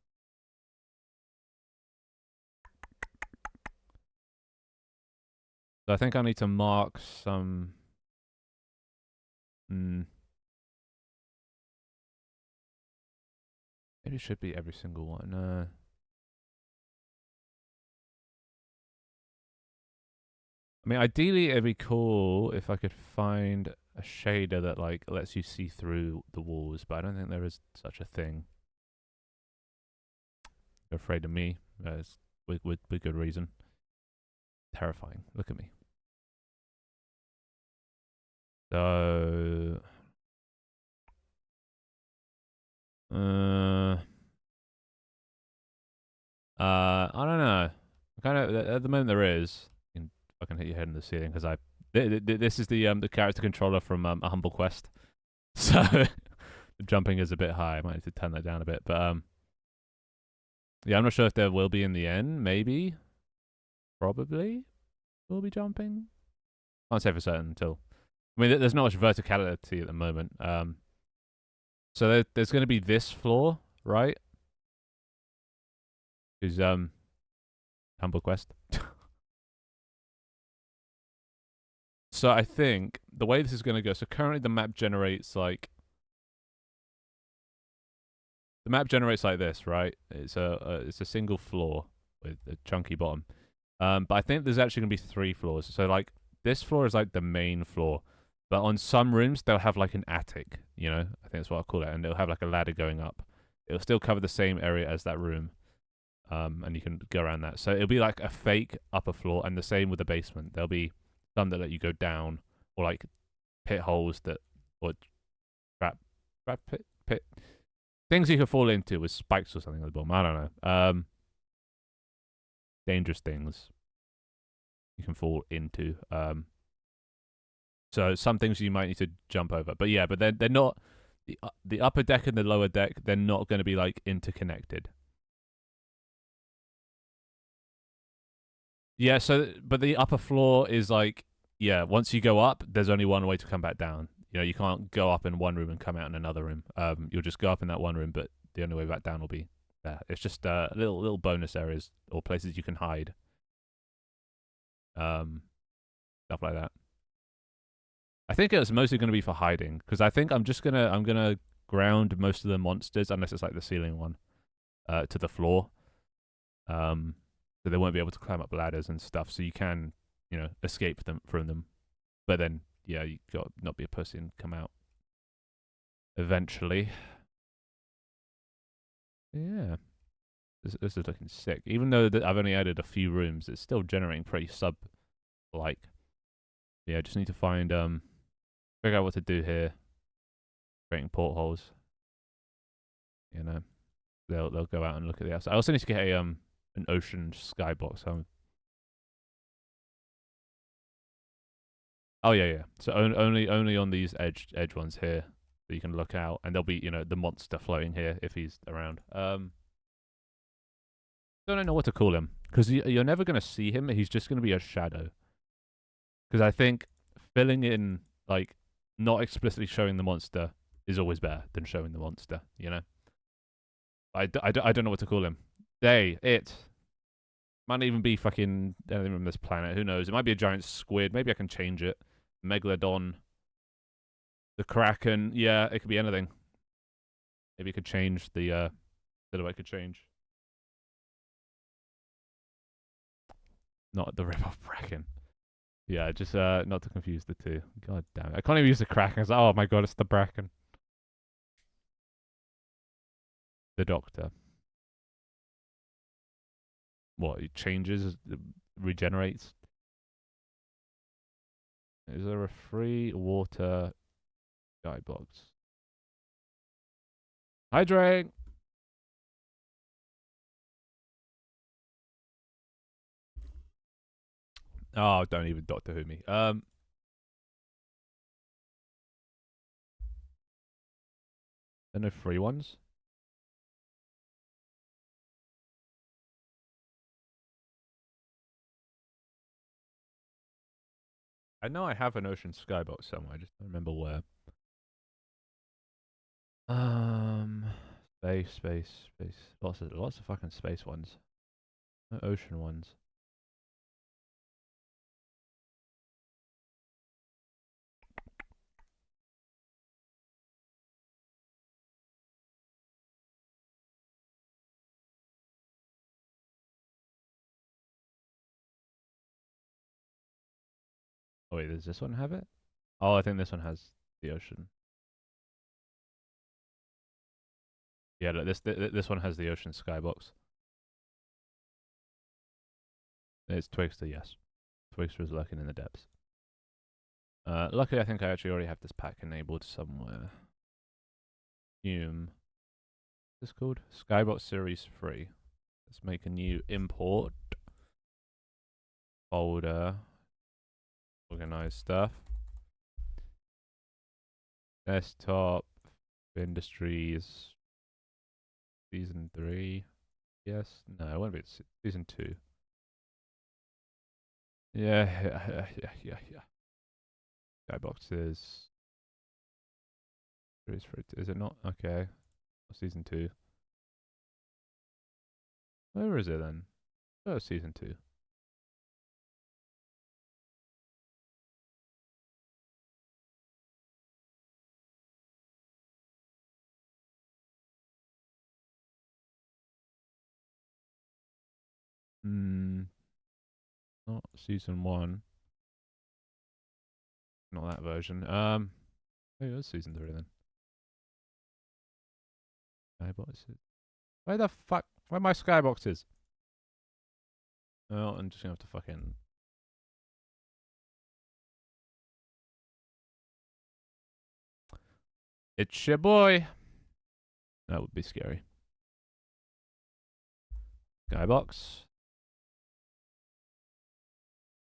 S1: So I think I need to mark some. Maybe it should be every single one. I mean, ideally, it'd be cool if I could find a shader that like lets you see through the walls, but I don't think there is such a thing. You're afraid of me, with good reason. Terrifying. Look at me. So, I don't know. Kind of at the moment there is. You can fucking hit your head in the ceiling because this is the character controller from A Humble Quest. So the jumping is a bit high. I might need to turn that down a bit, but yeah, I'm not sure if there will be in the end. Maybe, probably, will be jumping. Can't say for certain until. I mean, there's not much verticality at the moment. So there's going to be this floor, right? Is Humble Quest. So I think the way this is going to go. So currently the map generates like. The map generates like this, right? It's a single floor with a chunky bottom. But I think there's actually going to be 3 floors. So like this floor is like the main floor. But on some rooms, they'll have like an attic, you know? I think that's what I call it. And they'll have like a ladder going up. It'll still cover the same area as that room. And you can go around that. So it'll be like a fake upper floor, and the same with the basement. There'll be some that let you go down, or like pit holes that, or trap pit things you can fall into with spikes or something at the bottom. I don't know. Dangerous things you can fall into. So some things you might need to jump over. But yeah, but they're not the upper deck and the lower deck. They're not going to be like interconnected. Yeah. So but the upper floor is like, yeah. Once you go up, there's only one way to come back down. You know, you can't go up in one room and come out in another room. You'll just go up in that one room, but the only way back down will be there. It's just little bonus areas or places you can hide. Um, Stuff like that. I think it was mostly going to be for hiding because I think I'm gonna ground most of the monsters unless it's like the ceiling one to the floor. So they won't be able to climb up ladders and stuff. So you can escape them from them, but then yeah, you got not be a pussy and come out eventually. Yeah, this is looking sick. Even though I've only added a few rooms, it's still generating pretty sub like. Yeah, just need to find figure out what to do here. Creating portholes. You know, they'll go out and look at the outside. I also need to get a an ocean skybox home. Oh yeah. So only on these edge ones here that you can look out, and there'll be the monster floating here if he's around. Don't know what to call him because you're never gonna see him. He's just gonna be a shadow. Because I think filling in like not explicitly showing the monster is always better than showing the monster. You know. I don't know what to call him. It might even be fucking anything from this planet. Who knows? It might be a giant squid. Maybe I can change it. Megalodon, the Kraken. Yeah, it could be anything. Maybe it could change the silhouette. Could change. Not the rip-off Kraken. Yeah, just not to confuse the two. God damn it! I can't even use the Kraken. It's like, oh my god, it's the Bracken. The Doctor. What? It changes, regenerates. Is there a free water skybox? Hydrate. Oh, don't even Doctor Who me. There are no free ones. I know I have an ocean skybox somewhere. I just don't remember where. Um, space. Lots of fucking space ones. No ocean ones. Oh wait, does this one have it? Oh, I think this one has the ocean. Yeah, look, this one has the ocean skybox. It's Twixter, yes. Twixter is lurking in the depths. Luckily, I think I actually already have this pack enabled somewhere. Hume. What's this called? Skybox Series 3. Let's make a new import folder. Organize stuff. Desktop. Industries. Season 3. Yes? No, it won't be season 2. Yeah. Skyboxes. Is it not? Okay. Season 2. Where is it then? Oh, season 2. Not season 1. not that version. Maybe it was season 3 then. Skyboxes. Where the fuck? Where are my skyboxes? Oh, I'm just gonna have to fucking. It's your boy. That would be scary. Skybox.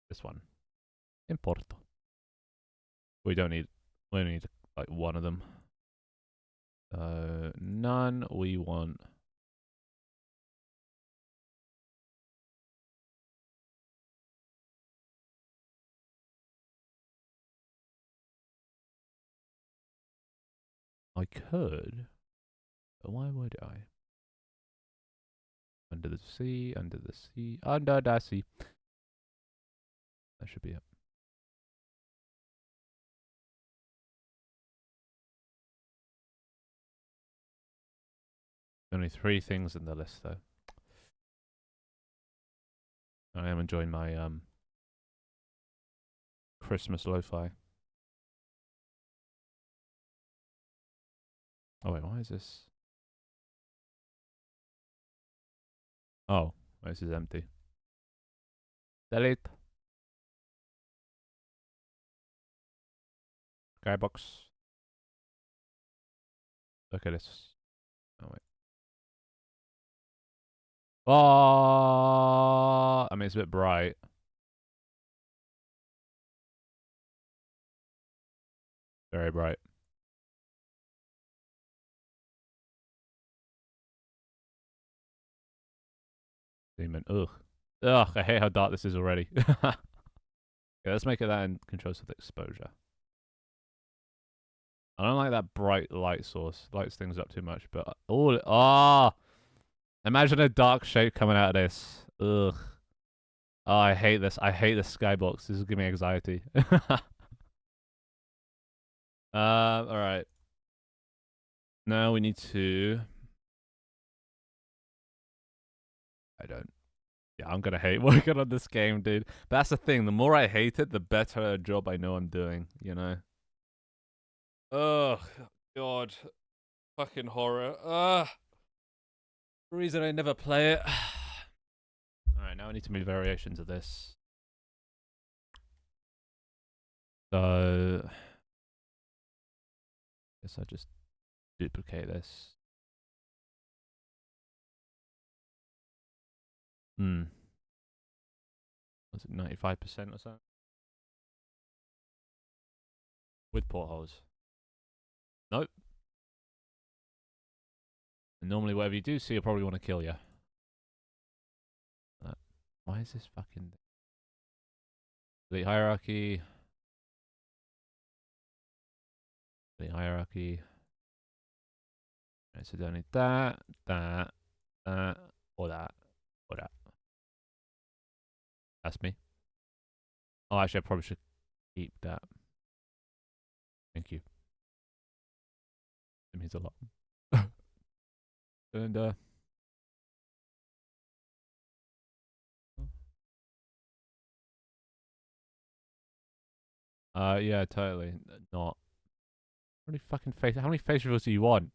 S1: This one. Import. We don't need. We only need like one of them. None. We want. I could, but why would I? Under the sea, under the sea, under the sea. That should be it. Only 3 things in the list though. I am enjoying my Christmas lo-fi. Oh wait, why is this? Oh, this is empty. Delete. Skybox. Look at this. Oh wait. Oh, I mean it's a bit bright. Very bright. Demon. Ugh. Ugh, I hate how dark this is already. Okay, let's make it that and controls with exposure. I don't like that bright light source. Lights things up too much, but imagine a dark shape coming out of this. Ugh. Oh, I hate this. I hate this skybox. This is giving me anxiety. Alright. Now we need to. I don't. Yeah, I'm gonna hate working on this game, dude. But that's the thing. The more I hate it, the better job I know I'm doing, you know? Ugh. God. Fucking horror. Ugh. The reason I never play it. Alright, now I need to make variations of this. So. I guess I just duplicate this. Was it 95% or something? With portholes. Nope. And normally, whatever you do see, you'll probably want to kill you. Why is this fucking. Delete hierarchy. Delete hierarchy. Right, so don't need that, that, that, or that, or that. That's me. Oh, actually, I probably should keep that. Thank you. It means a lot. And, yeah, totally. Not. How many face reveals do you want?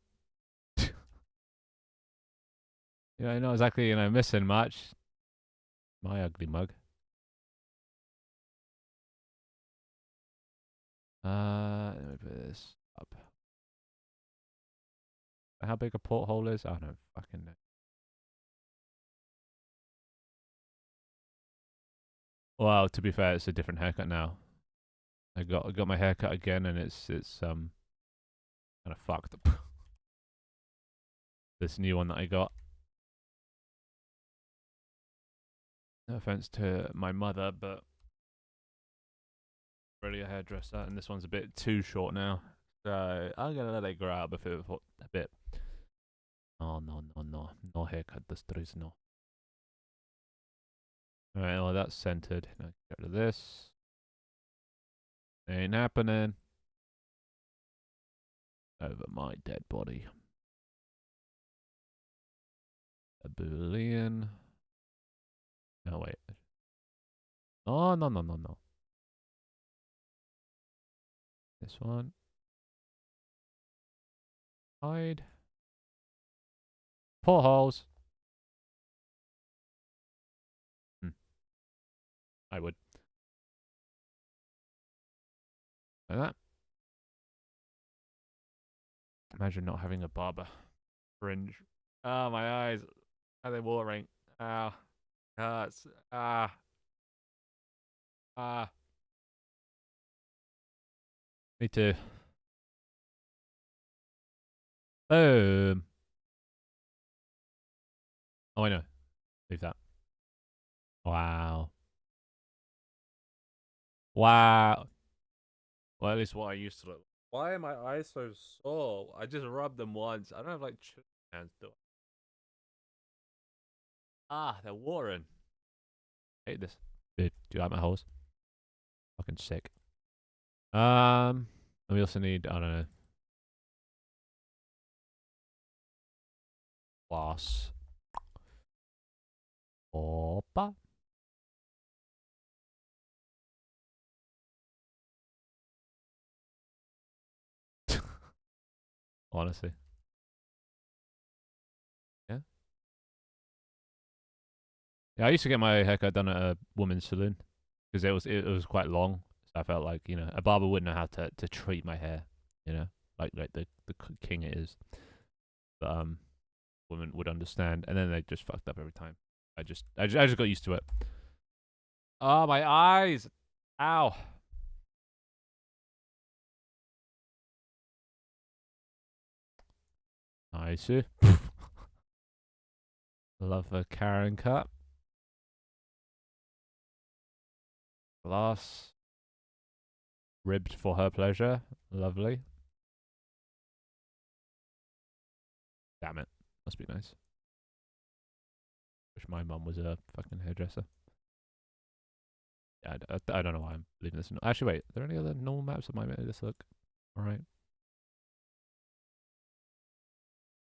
S1: Yeah, not exactly, missing much. My ugly mug. Let me put this up. How big a porthole is? I don't fucking know. Well, to be fair, it's a different haircut now. I got my haircut again, and it's kind of fucked up. This new one that I got. No offense to my mother, but really a hairdresser, and this one's a bit too short now. So I'm gonna let it grow out a bit. Oh no haircut destroys no. All right, well that's centered. Now get rid of this. Ain't happening. Over my dead body. A Boolean. No wait. Oh no. This one. Hide. Portholes. I would. Like that. Imagine not having a barber. Fringe. Ah, my eyes. Are they watering? Ah. Hurts. Ah. Ah. Me too. Boom. Oh, I know. Leave that. Wow. Wow. Well, at least what I used to look. Why are my eyes so sore? I just rubbed them once. I don't have like hands, do I? Ah, they're watering. I hate this. Dude, do you like my holes? Fucking sick. And we also need, I don't know, glass. Opa. Honestly. Yeah. Yeah, I used to get my haircut done at a woman's saloon because it was quite long. So I felt like, a barber wouldn't know how to treat my hair, like the king it is. But women would understand, and then they just fucked up every time. I just got used to it. Oh, my eyes! Ow! I see. Love a Karen cut. Glass. Ribbed for her pleasure. Lovely. Damn it. Must be nice. Wish my mum was a fucking hairdresser. Yeah, I don't know why I'm leaving this. Actually, wait. Are there any other normal maps that might make this look alright?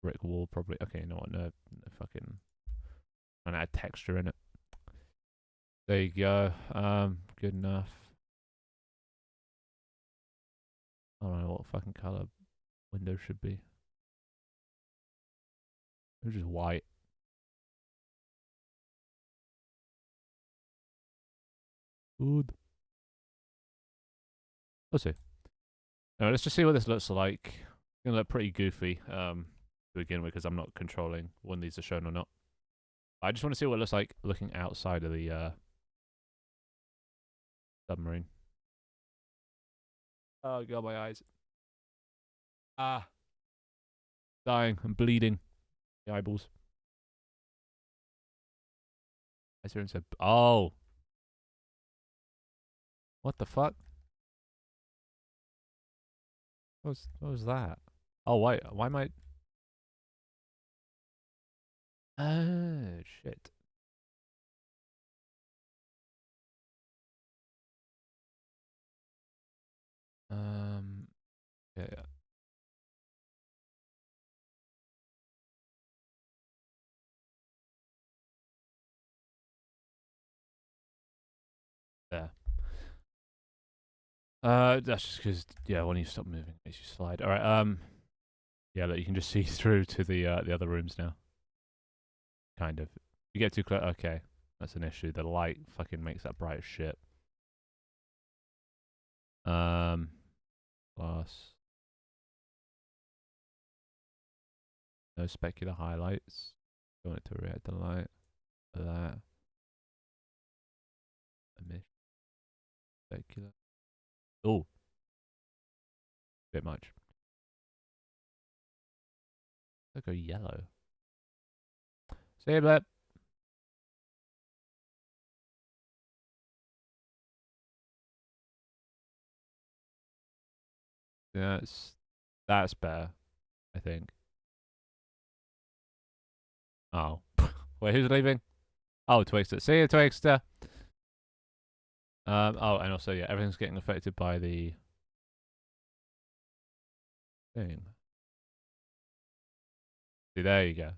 S1: Brick wall, probably. Okay, you know what? No fucking. And add texture in it. There you go. Good enough. I don't know what fucking color window should be. It's just white. Good. Let's see. Anyway, let's just see what this looks like. It's gonna look pretty goofy to begin with because I'm not controlling when these are shown or not. I just want to see what it looks like looking outside of the submarine. Oh god, my eyes. Ah, dying. I'm bleeding. The eyeballs. I see said, oh, what the fuck? What was that? Oh, why am I? Oh shit. Yeah, yeah. There. That's just because when you stop moving, it makes you slide. All right. Yeah, look, you can just see through to the other rooms now. Kind of. You get too close. Okay, that's an issue. The light fucking makes that bright as shit. Um, glass. No specular highlights. Don't want it to react to light. That. Emission. Specular. Oh, bit much. Let's go yellow. See you, blip. Yeah, that's better, I think. Oh. Wait, who's leaving? Oh, Twixter. See you, Twixter. Oh, and also, yeah, everything's getting affected by the thing. See, there you go.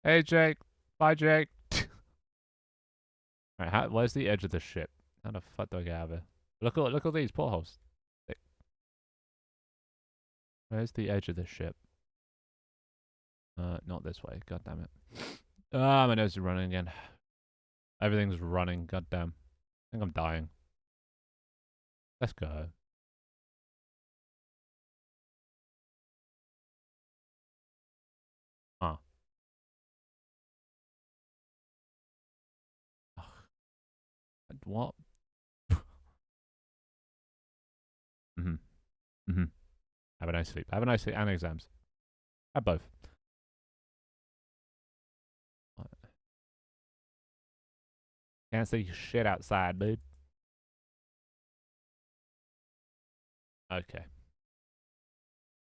S1: Hey, Jake. Bye, Jake. Alright, where's the edge of the ship? How the fuck do I get out of here? Look at these portholes. Where's the edge of this ship? Not this way. God damn it. Ah, my nose is running again. Everything's running. God damn. I think I'm dying. Let's go. Huh. Ugh. What? Mm-hmm. Mm-hmm. Have a nice sleep. Have a nice sleep and exams. Have both. Can't see shit outside, dude. Okay.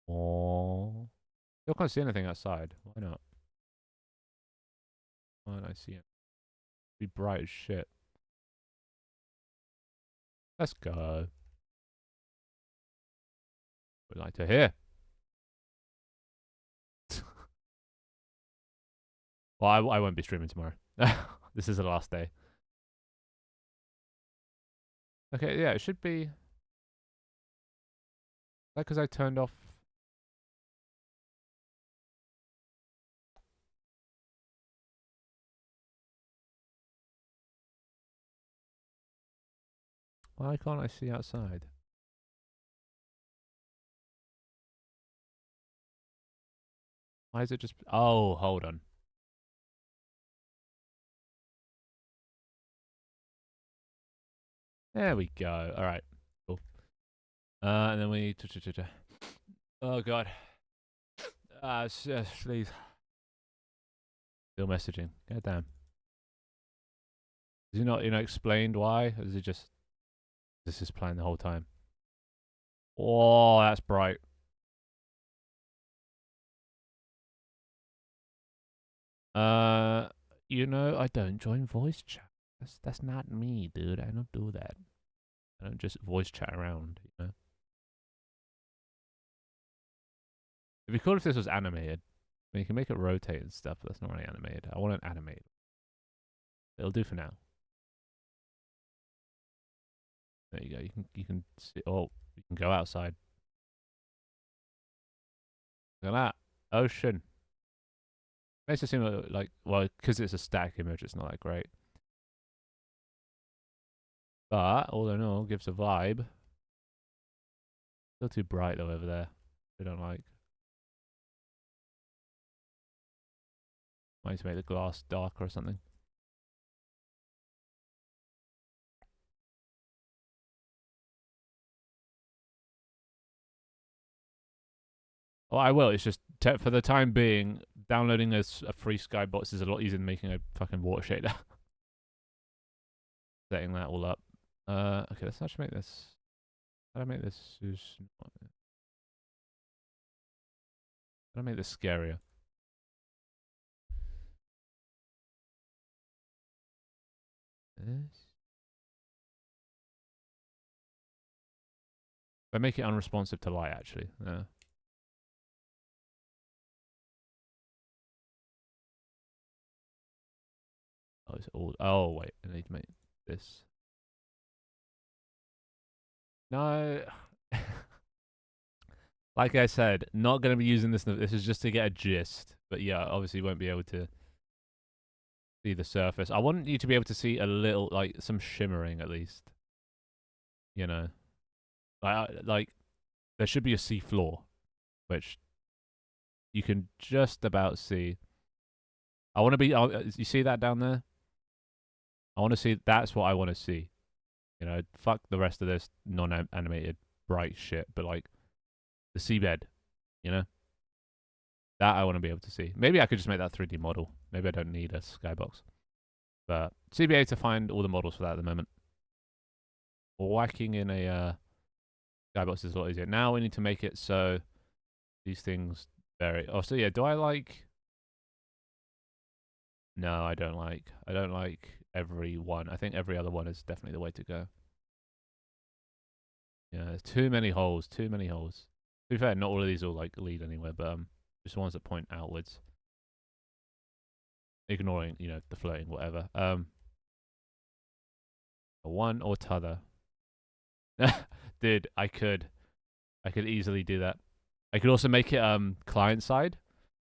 S1: Oh. Still can't see anything outside. Why not? Why don't I see it? Be bright as shit. Let's go. We'd like to hear. Well, I won't be streaming tomorrow. This is the last day. Okay, yeah, it should be. Like, because I turned off. Why can't I see outside? Why is it just. Oh, hold on. There we go. All right. Cool. And then we. Oh, God. Please. Still messaging. God damn. Is he not, explained why? Or is it just. This is playing the whole time? Oh, that's bright. I don't join voice chat. That's not me, dude. I don't do that. I don't just voice chat around, It'd be cool if this was animated. I mean, you can make it rotate and stuff, but that's not really animated. I want it animated. It'll do for now. There you go. You can see. Oh, you can go outside. Look at that ocean. Makes it seem like well, because it's a static image, it's not that great. But all in all, gives a vibe. Still too bright though over there. I don't like. Might need to make the glass darker or something. Oh, I will. It's just for the time being, downloading a free skybox is a lot easier than making a fucking water shader. Setting that all up. Okay, let's actually make this. How do I make this? How do I make this scarier? This. If I make it unresponsive to light, actually. Oh, it's all. Oh, wait. I need to make this. No. Like I said, not going to be using this. This is just to get a gist. But yeah, obviously you won't be able to see the surface. I want you to be able to see a little, like, some shimmering at least. Like there should be a sea floor, which you can just about see. I want to be. You see that down there? I want to see. That's what I want to see. Fuck the rest of this non-animated bright shit. But like the seabed, that I want to be able to see. Maybe I could just make that 3D model. Maybe I don't need a skybox. But CBA to find all the models for that at the moment. Whacking in a skybox is a lot easier. Now we need to make it so these things vary. Oh, so yeah, do I like... No, I don't like every one. I think every other one is definitely the way to go. Yeah, there's too many holes, too many holes. To be fair, not all of these will like lead anywhere, but just ones that point outwards. Ignoring, the floating, whatever. One or t'other. Dude, I could easily do that. I could also make it client side,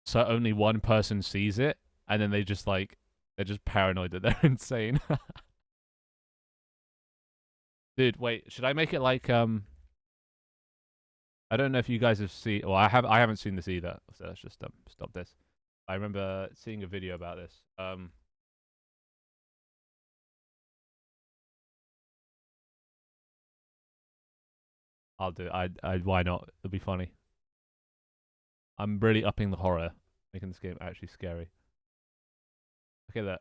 S1: so only one person sees it, and then they just like they're just paranoid that they're insane. Dude, wait, should I make it like I don't know if you guys have seen. Well, I haven't seen this either, so let's just stop this. I remember seeing a video about this. I'll do it. I why not? It'll be funny. I'm really upping the horror, making this game actually scary. Okay, look.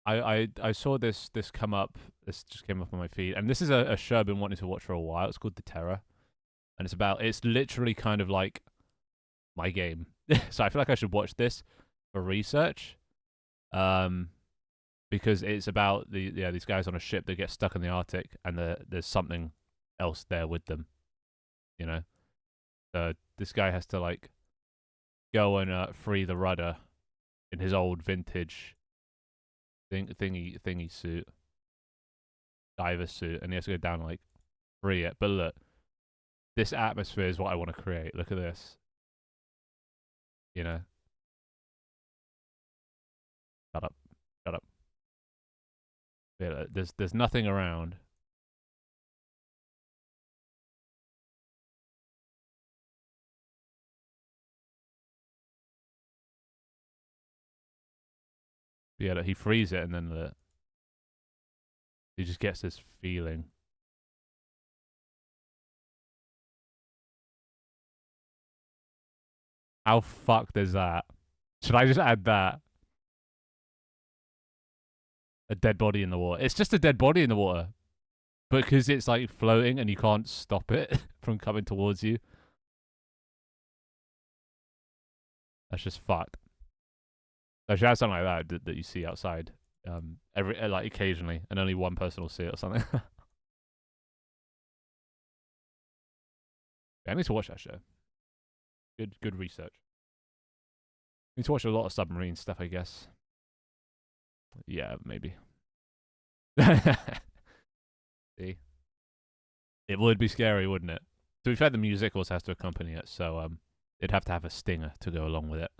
S1: I saw this come up. This just came up on my feed, and this is a show I've been wanting to watch for a while. It's called The Terror, and it's literally kind of like my game. So I feel like I should watch this for research, um, because it's about these guys on a ship that get stuck in the Arctic, and there's something else there with them. You know, this guy has to like go and free the rudder in his old vintage thingy suit, diver suit, and he has to go down and like free it. But look, this atmosphere is what I want to create. Look at this. You know, shut up, shut up. Yeah, there's nothing around. Yeah, look, he frees it, and then he just gets this feeling. How fucked is that? Should I just add that? A dead body in the water. It's just a dead body in the water. Because it's like floating and you can't stop it from coming towards you. That's just fucked. I should have something like that you see outside. Every like occasionally, and only one person will see it or something. I need to watch that show. Good research. I need to watch a lot of submarine stuff, I guess. Yeah, maybe. See, it would be scary, wouldn't it? To be fair, the music also has to accompany it, so it'd have to have a stinger to go along with it.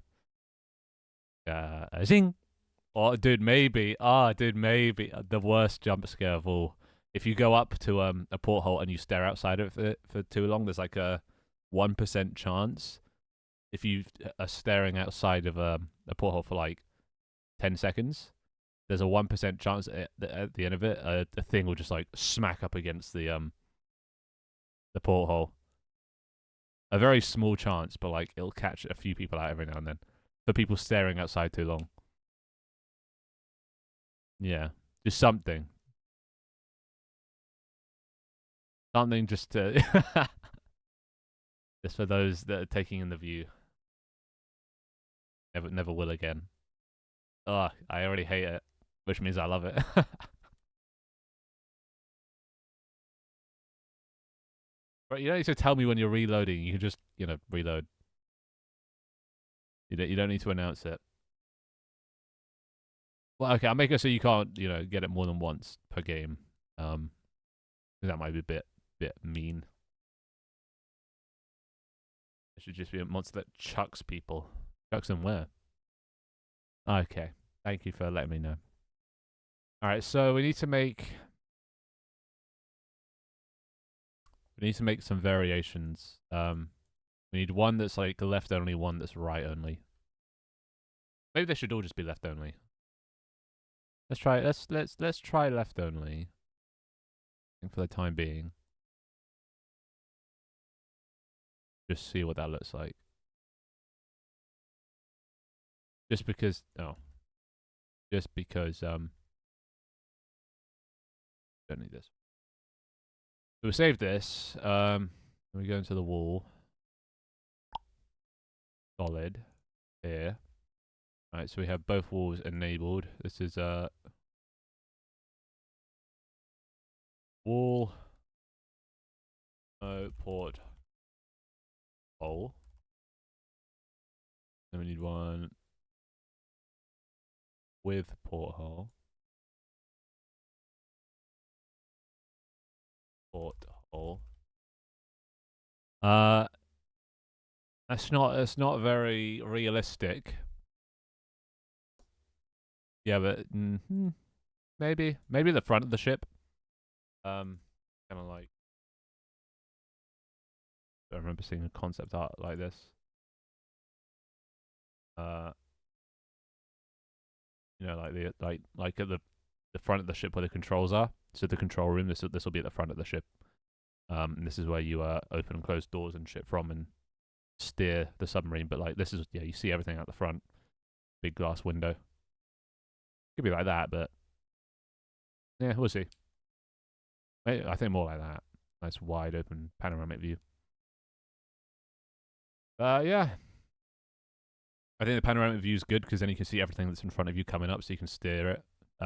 S1: Zing. Oh, dude, maybe. Dude, maybe the worst jump scare of all. If you go up to a porthole and you stare outside of it for too long, there's like a 1% chance. If you are staring outside of a porthole for like 10 seconds, there's a 1% chance at the end of it, a thing will just like smack up against the porthole. A very small chance, but like it'll catch a few people out every now and then. For people staring outside too long. Yeah, just something. Something just to just for those that are taking in the view. Never will again. Oh, I already hate it, which means I love it. But you don't need to tell me when you're reloading. You can just reload. You don't need to announce it. Well, okay, I'll make it so you can't get it more than once per game. Um, 'cause that might be a bit mean. It should just be a monster that chucks people. Chucks them where? Okay. Thank you for letting me know. Alright, so we need to make some variations. We need one that's like left only, one that's right only. Maybe they should all just be left only. Let's try left only. I think for the time being. Just see what that looks like. Just because don't need this. So we save this. We go into the wall. Solid. Here. Alright, so we have both walls enabled. This is wall port hole. Then we need one with porthole. Porthole. That's not very realistic. Yeah, but maybe the front of the ship. Kind of like I remember seeing a concept art like this. You know, like like at the front of the ship where the controls are. So the control room. This will be at the front of the ship. And this is where you open and close doors and shit from and steer the submarine. But like this is you see everything out the front. Big glass window. Could be like that, but yeah, we'll see. I think more like that. Nice wide open panoramic view. Yeah. I think the panoramic view is good because then you can see everything that's in front of you coming up, so you can steer it.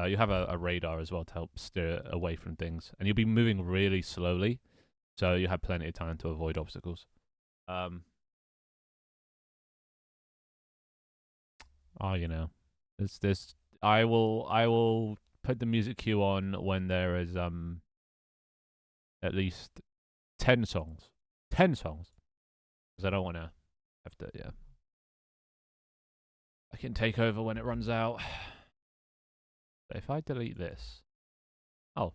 S1: You have a radar as well to help steer it away from things, and you'll be moving really slowly, so you have plenty of time to avoid obstacles. Oh, you know, there's this. I will put the music cue on when there is at least 10 songs, 10 songs, because I don't want to have to. Yeah, I can take over when it runs out. But if I delete this, oh,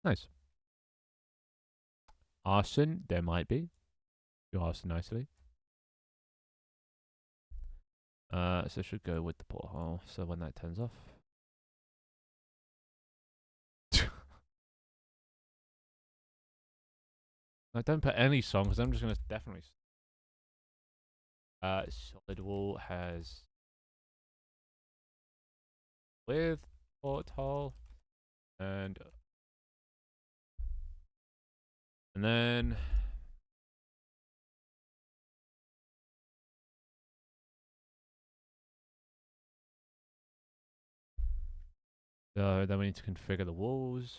S1: nice. Arson, there might be. You asked nicely. So I should go with the porthole. So when that turns off. I don't put any songs. I'm just gonna definitely. Solid wall has with porthole and then then we need to configure the walls.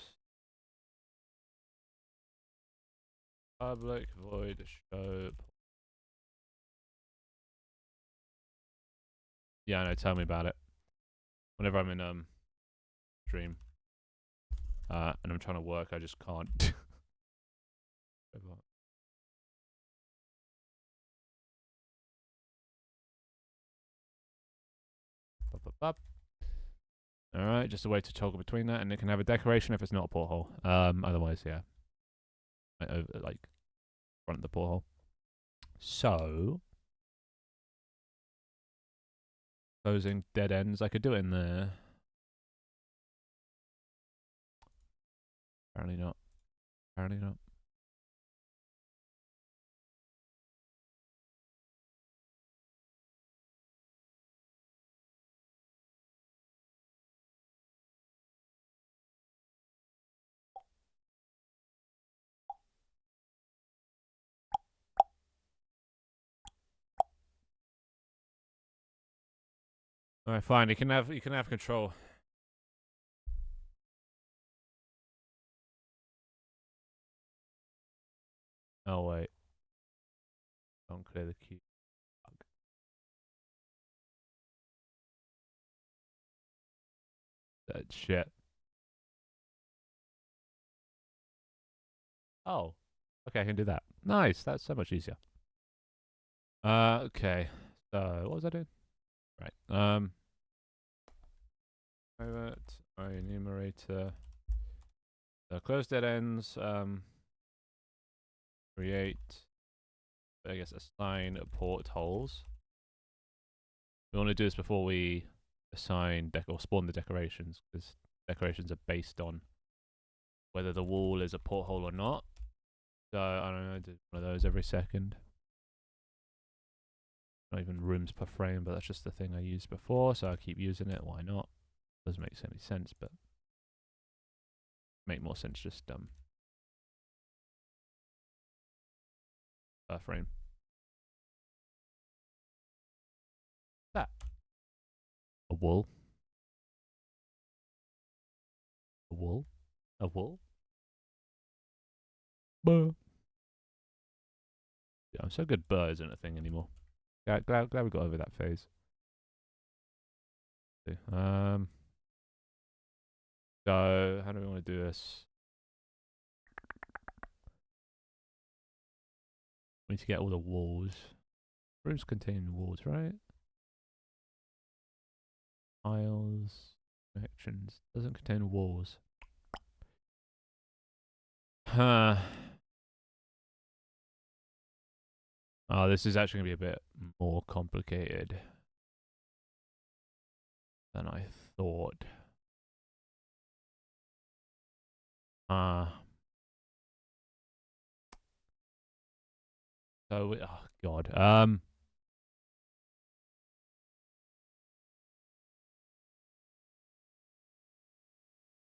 S1: Public void show. Yeah, I know. Tell me about it. Whenever I'm in stream, and I'm trying to work, I just can't. All right, just a way to toggle between that, and it can have a decoration if it's not a porthole. Otherwise, yeah, like front of the porthole. So closing dead ends. I could do it in there. Apparently not. Apparently not. All right, fine. You can have control. Oh wait, don't clear the queue. That shit. Oh, okay, I can do that. Nice. That's so much easier. Okay. So what was I doing? Right. Private enumerator. So close dead ends. Create. I guess assign portholes. We want to do this before we assign or spawn the decorations, because decorations are based on whether the wall is a porthole or not. So I don't know, do one of those every second. Not even rooms per frame, but that's just the thing I used before, so I keep using it. Why not? Doesn't make any sense, but make more sense just per frame. That a wool, a wool, a wool. Buh. Yeah, I'm so good. Burr isn't a thing anymore. Glad we got over that phase. So how do we want to do this? We need to get all the walls. Rooms contain walls, right? Tiles, connections. Doesn't contain walls. Huh. Oh, this is actually going to be a bit more complicated than I thought. Oh god.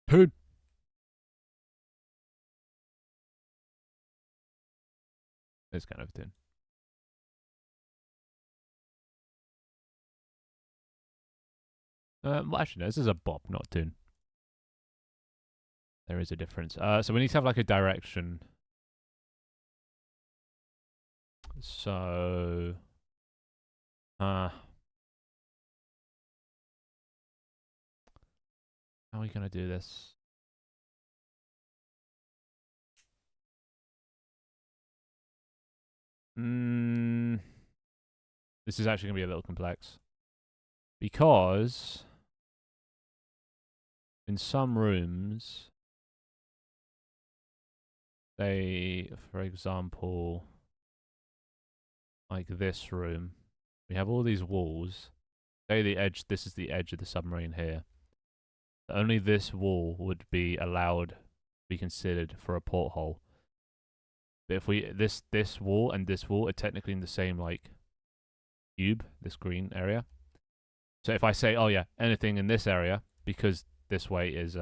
S1: Dude. It's kind of thin. Well, actually, no, this is a bop, not tune. There is a difference. So we need to have like a direction. So, how are we gonna do this? This is actually gonna be a little complex because in some rooms, say for example, like this room, we have all these walls. Say the edge. This is the edge of the submarine here. Only this wall would be allowed to be considered for a porthole. But if we this wall and this wall are technically in the same like cube, this green area. So if I say, oh yeah, anything in this area, because this way is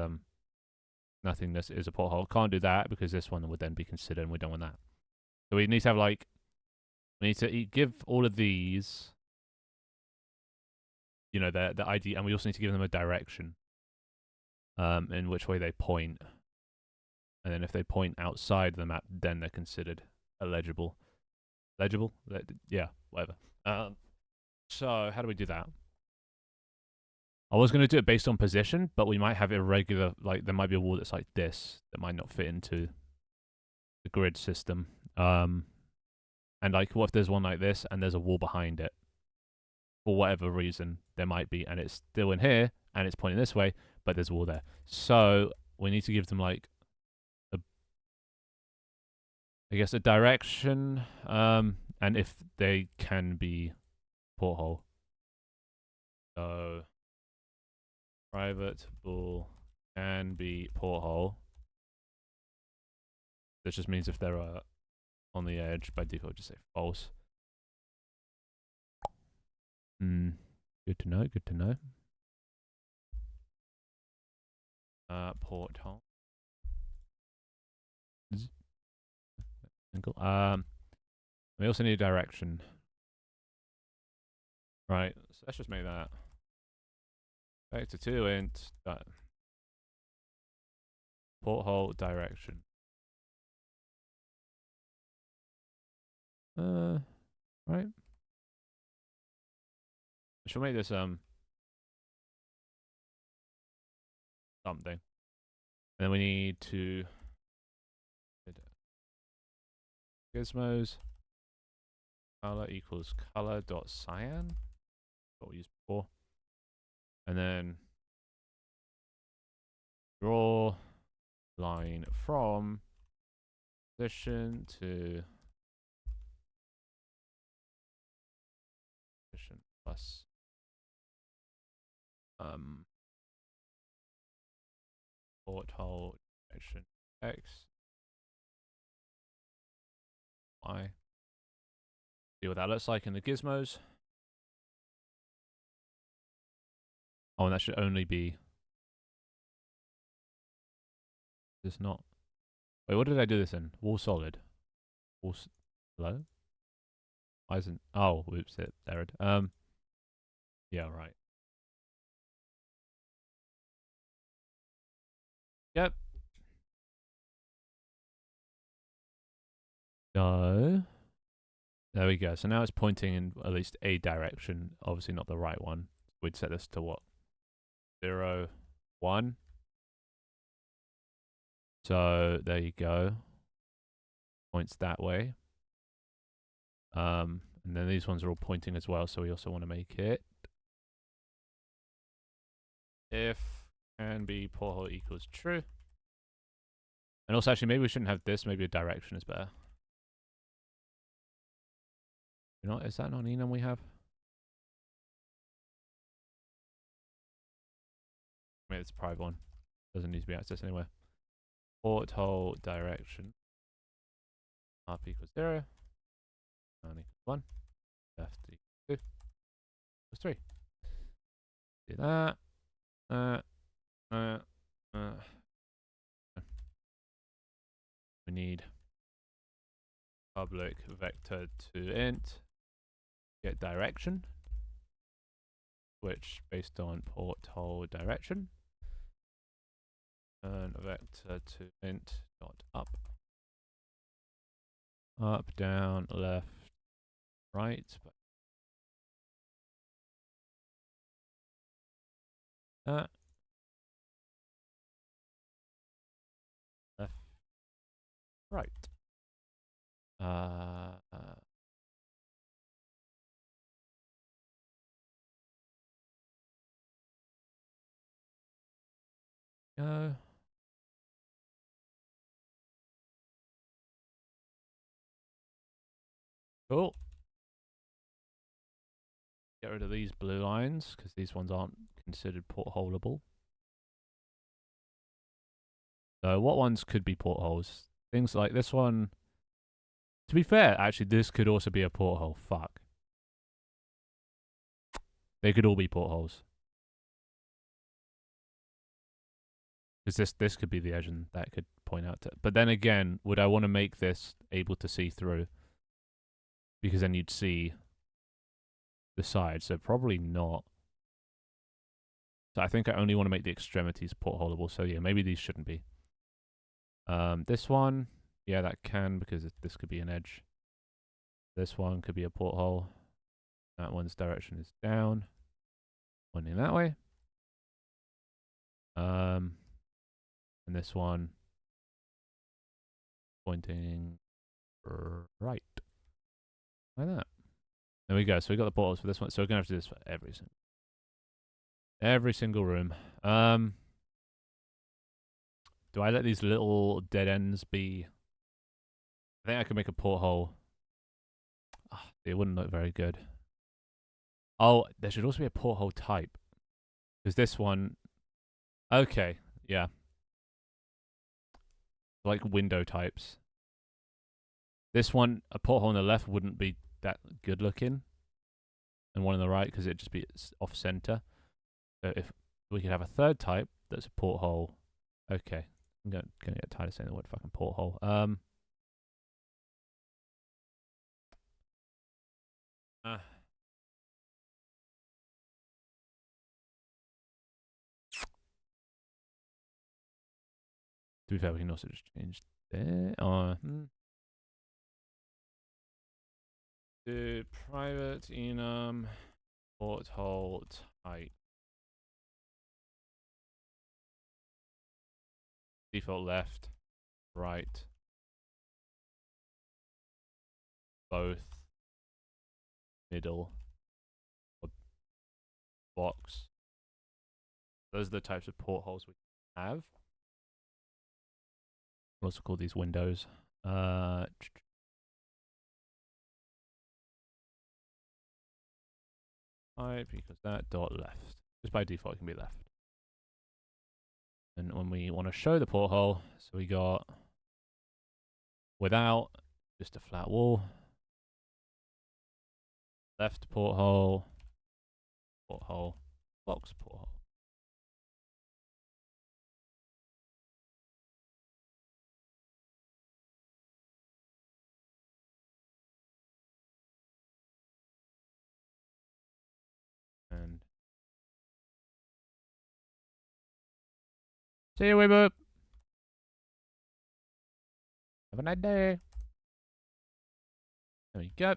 S1: nothingness is a porthole, can't do that because this one would then be considered, and we don't want that. So we need to have like we need to give all of these, you know, the ID, and we also need to give them a direction, in which way they point. And then if they point outside the map, then they're considered illegible. Legible? Yeah, whatever. So how do we do that? I was going to do it based on position, but we might have irregular, like there might be a wall that's like this that might not fit into the grid system. And like, what if there's one like this and there's a wall behind it? For whatever reason, there might be, and it's still in here, and it's pointing this way, but there's a wall there. So we need to give them like I guess a direction, and if they can be porthole. So private ball can be porthole. This just means if they're on the edge, by default, just say false. Good to know. Good to know. Porthole. We also need a direction. Right, so let's just make that vector 2 int porthole direction. Right. She'll make this something. And then we need to gizmos color equals color dot cyan. What we used before. And then draw line from position to position plus porthole direction x y. See what that looks like in the gizmos. Oh, and that should only be. This not. Wait, what did I do this in? Wall solid. Wall. Hello. Why isn't? Oh, whoops! It errored. Yeah, right. Yep. No. There we go. So now it's pointing in at least a direction. Obviously not the right one. We'd set this to what? 0, 1. So there you go. Points that way. And then these ones are all pointing as well, so we also want to make it if can be porthole equals true. And also, actually, maybe we shouldn't have this. Maybe a direction is better. You know, is that not an enum we have? Maybe it's a private one. Doesn't need to be accessed anywhere. Porthole direction. Up equals 0. Down equals 1. Left equals 2. Equals 3. Do that. We need public vector to int get direction, which based on porthole direction, and vector to int dot up, down, left, right. Left, right. Go. Cool. Get rid of these blue lines because these ones aren't considered portholeable. So what ones could be portholes? Things like this one. To be fair, actually, this could also be a porthole. Fuck. They could all be portholes. Because this could be the edge and that could point out to. But then again, would I want to make this able to see through? Because then you'd see the side. So probably not. So I think I only want to make the extremities portholeable. So yeah, maybe these shouldn't be. This one, yeah, that can because this could be an edge. This one could be a porthole. That one's direction is down. Pointing that way. And this one pointing right. Like that. There we go. So we got the portals for this one. So we're gonna have to do this for every single room. Do I let these little dead ends be? I think I can make a porthole. It wouldn't look very good. Oh, there should also be a porthole type. Because this one... Okay, yeah. Like window types. This one, a porthole on the left wouldn't be that good looking. And one on the right, because it'd just be off center. So if we could have a third type that's a porthole. Okay. I'm gonna get tired of saying the word fucking porthole. To be fair, we can also just change there. To private enum porthole type. Default left, right, both, middle, box. Those are the types of portholes we have. We'll also call these windows. Type equals that dot left. Just by default, it can be left. And when we want to show the porthole, so we got without, just a flat wall. Left porthole, porthole, box porthole. And see you, Weeble. Have a nice day. There we go.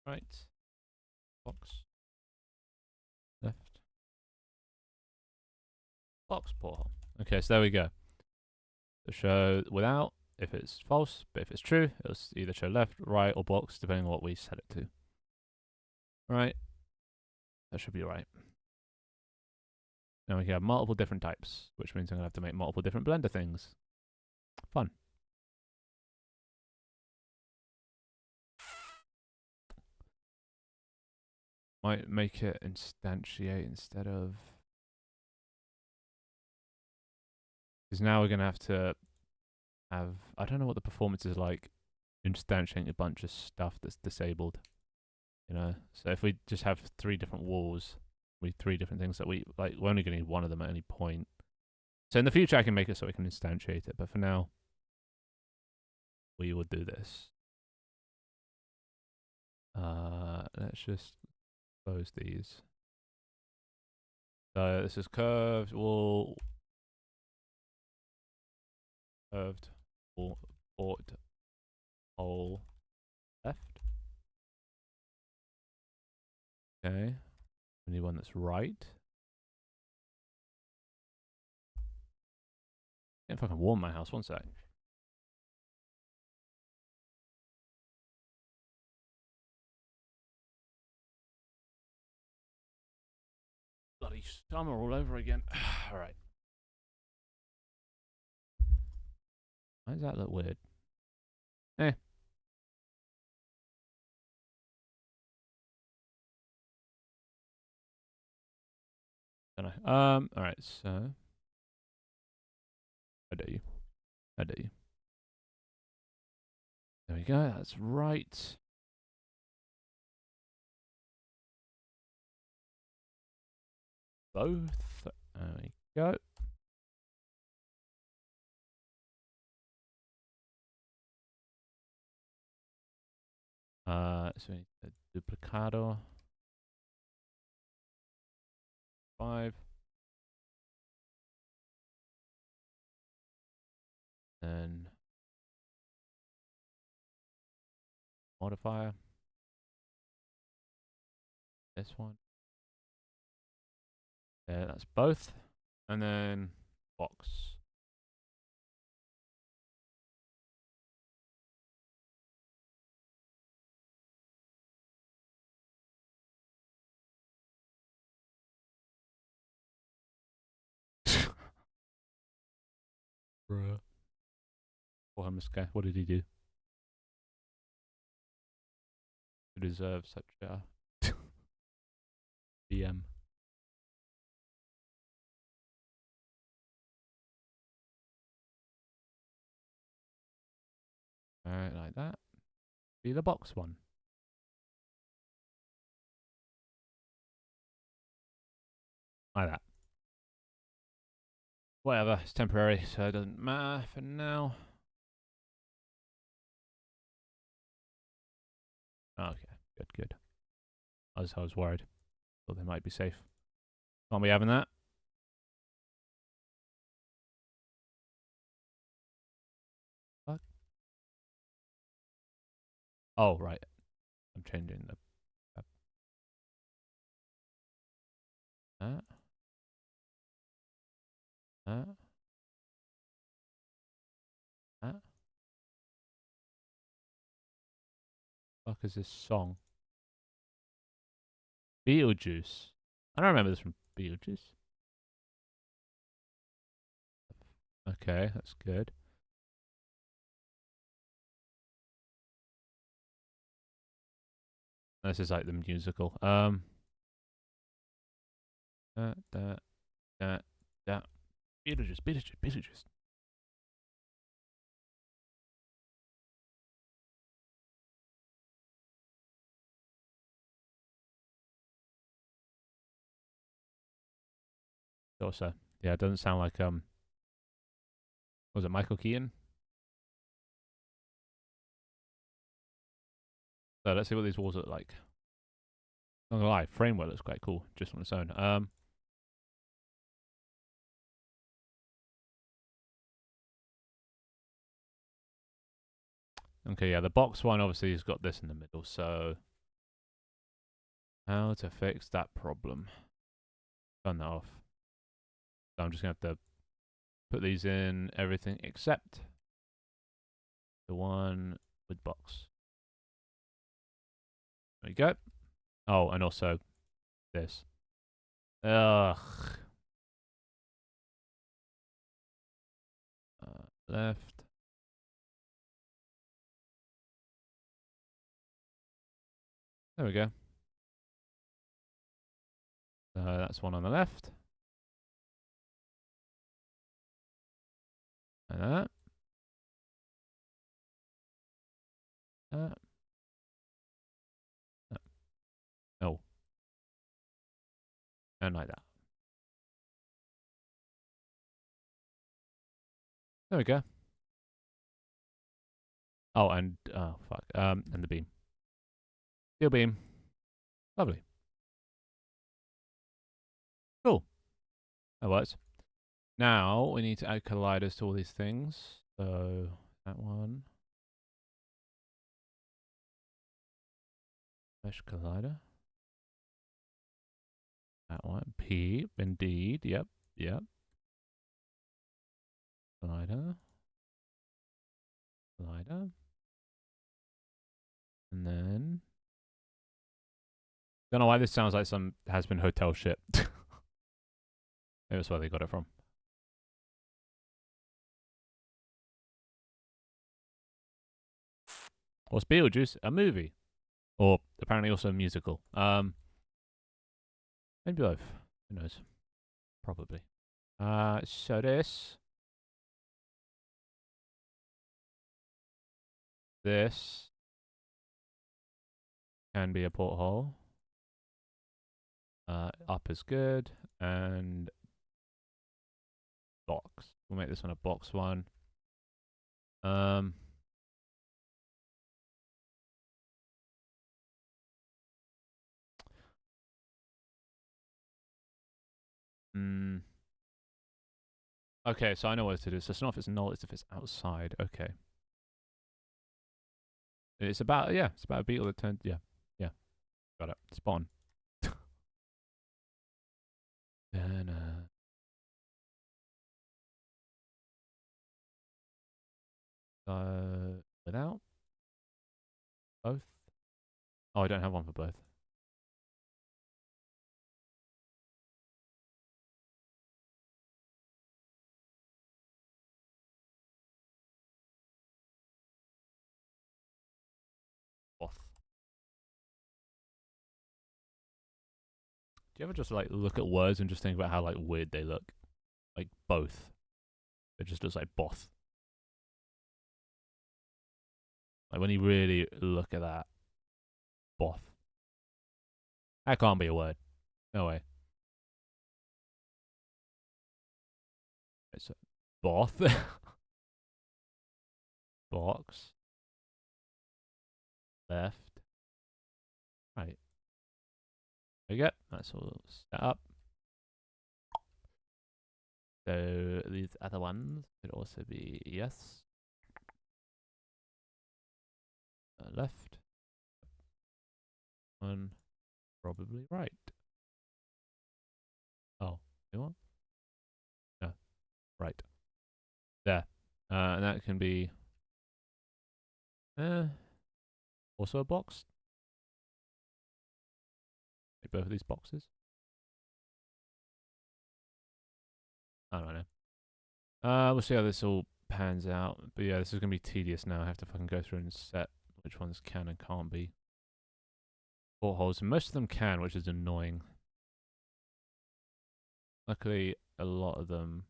S1: Right. Box. Left. Box porthole. Okay, so there we go. The show without if it's false, but if it's true, it'll either show left, right, or box, depending on what we set it to. Right. That should be right. Now we can have multiple different types, which means I'm going to have to make multiple different Blender things. Fun. Might make it instantiate instead of... Because now we're going to have... I don't know what the performance is like instantiating a bunch of stuff that's disabled. You know? So if we just have 3 different walls, with 3 different things that we're only going to need one of them at any point. So in the future I can make it so we can instantiate it, but for now, we would do this. Let's just close these. So this is curved wall, curved wall, port, hole, left. Okay. We need one that's right. If I can warm my house, one sec. Bloody summer all over again. Alright. Why does that look weird? Eh. Don't know. Alright, so. How dare you? How dare you? There we go, that's right. Both. There we go. So we need a duplicado. 5. Then modifier. This one. Yeah, that's both. And then box. Bruh. Poor homeless guy. What did he do? To deserve such a BM. Alright, like that. Be the box one. Like that. Whatever, it's temporary, so it doesn't matter for now. Okay, good, good. I was worried. Thought they might be safe. Can't be having that. Fuck. Oh, right. I'm changing the... Fuck is this song? Beetlejuice. I don't remember this from Beetlejuice. Okay, that's good. This is like the musical. Beetlejuice, Beetlejuice, Beetlejuice. Also, yeah, it doesn't sound like was it Michael Keaton? So let's see what these walls look like. Not gonna lie, framework looks quite cool just on its own. Okay, yeah, the box one obviously has got this in the middle, so how to fix that problem? Turn that off. So I'm just going to have to put these in everything except the one with box. There you go. Oh, and also this. Ugh. Left. There we go. That's one on the left. And that. That. That. Oh. And like that. There we go. Oh, and oh fuck. And the beam. Steel beam. Lovely. Cool. That works. Now we need to add colliders to all these things. So that one. Mesh collider. That one. P. Indeed. Yep. Yep. Collider. Collider. And then. Don't know why this sounds like some has-been hotel shit. Maybe that's where they got it from. What's Beetlejuice? A movie. Or apparently also a musical. Maybe both. Who knows? Probably. So this can be a porthole. Up is good. And box. We'll make this one a box one. Okay, so I know what to do. So it's not if it's null, it's if it's outside. Okay. It's about, yeah, it's about a beetle that turned, yeah. Yeah. Got it. Spawn. And, without both. Oh, I don't have one for both. Both. Do you ever just like look at words and just think about how like weird they look? Like both. It just looks like both. Like when you really look at that, both. That can't be a word. No way. It's both. Box. Left. Right. There you go. That's all set up. So these other ones could also be yes. Left. One. Probably right. Oh, you want? No. Right. There. And that can be also a box. Like both of these boxes. I don't know. We'll see how this all pans out. But yeah, this is going to be tedious now. I have to fucking go through and set which ones can and can't be portholes. And most of them can, which is annoying. Luckily, a lot of them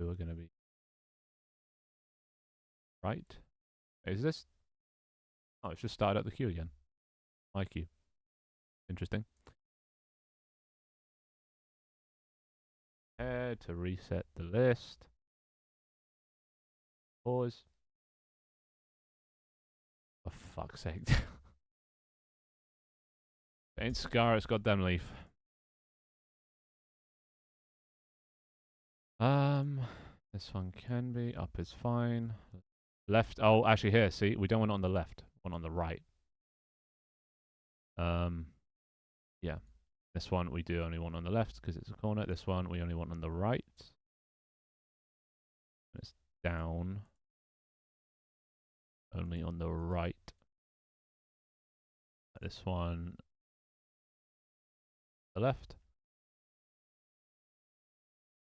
S1: who are going to be right. Is this? Oh, it's just started up the queue again. My queue. Interesting. To reset the list. Pause. For fuck's sake. Ain't Scar, it's goddamn leaf. This one can be. Up is fine. Left. Oh, actually, here. See, we don't want it on the left. We want it on the right. Yeah. This one we do only want on the left because it's a corner. This one we only want on the right. It's down. Only on the right. This one, the left.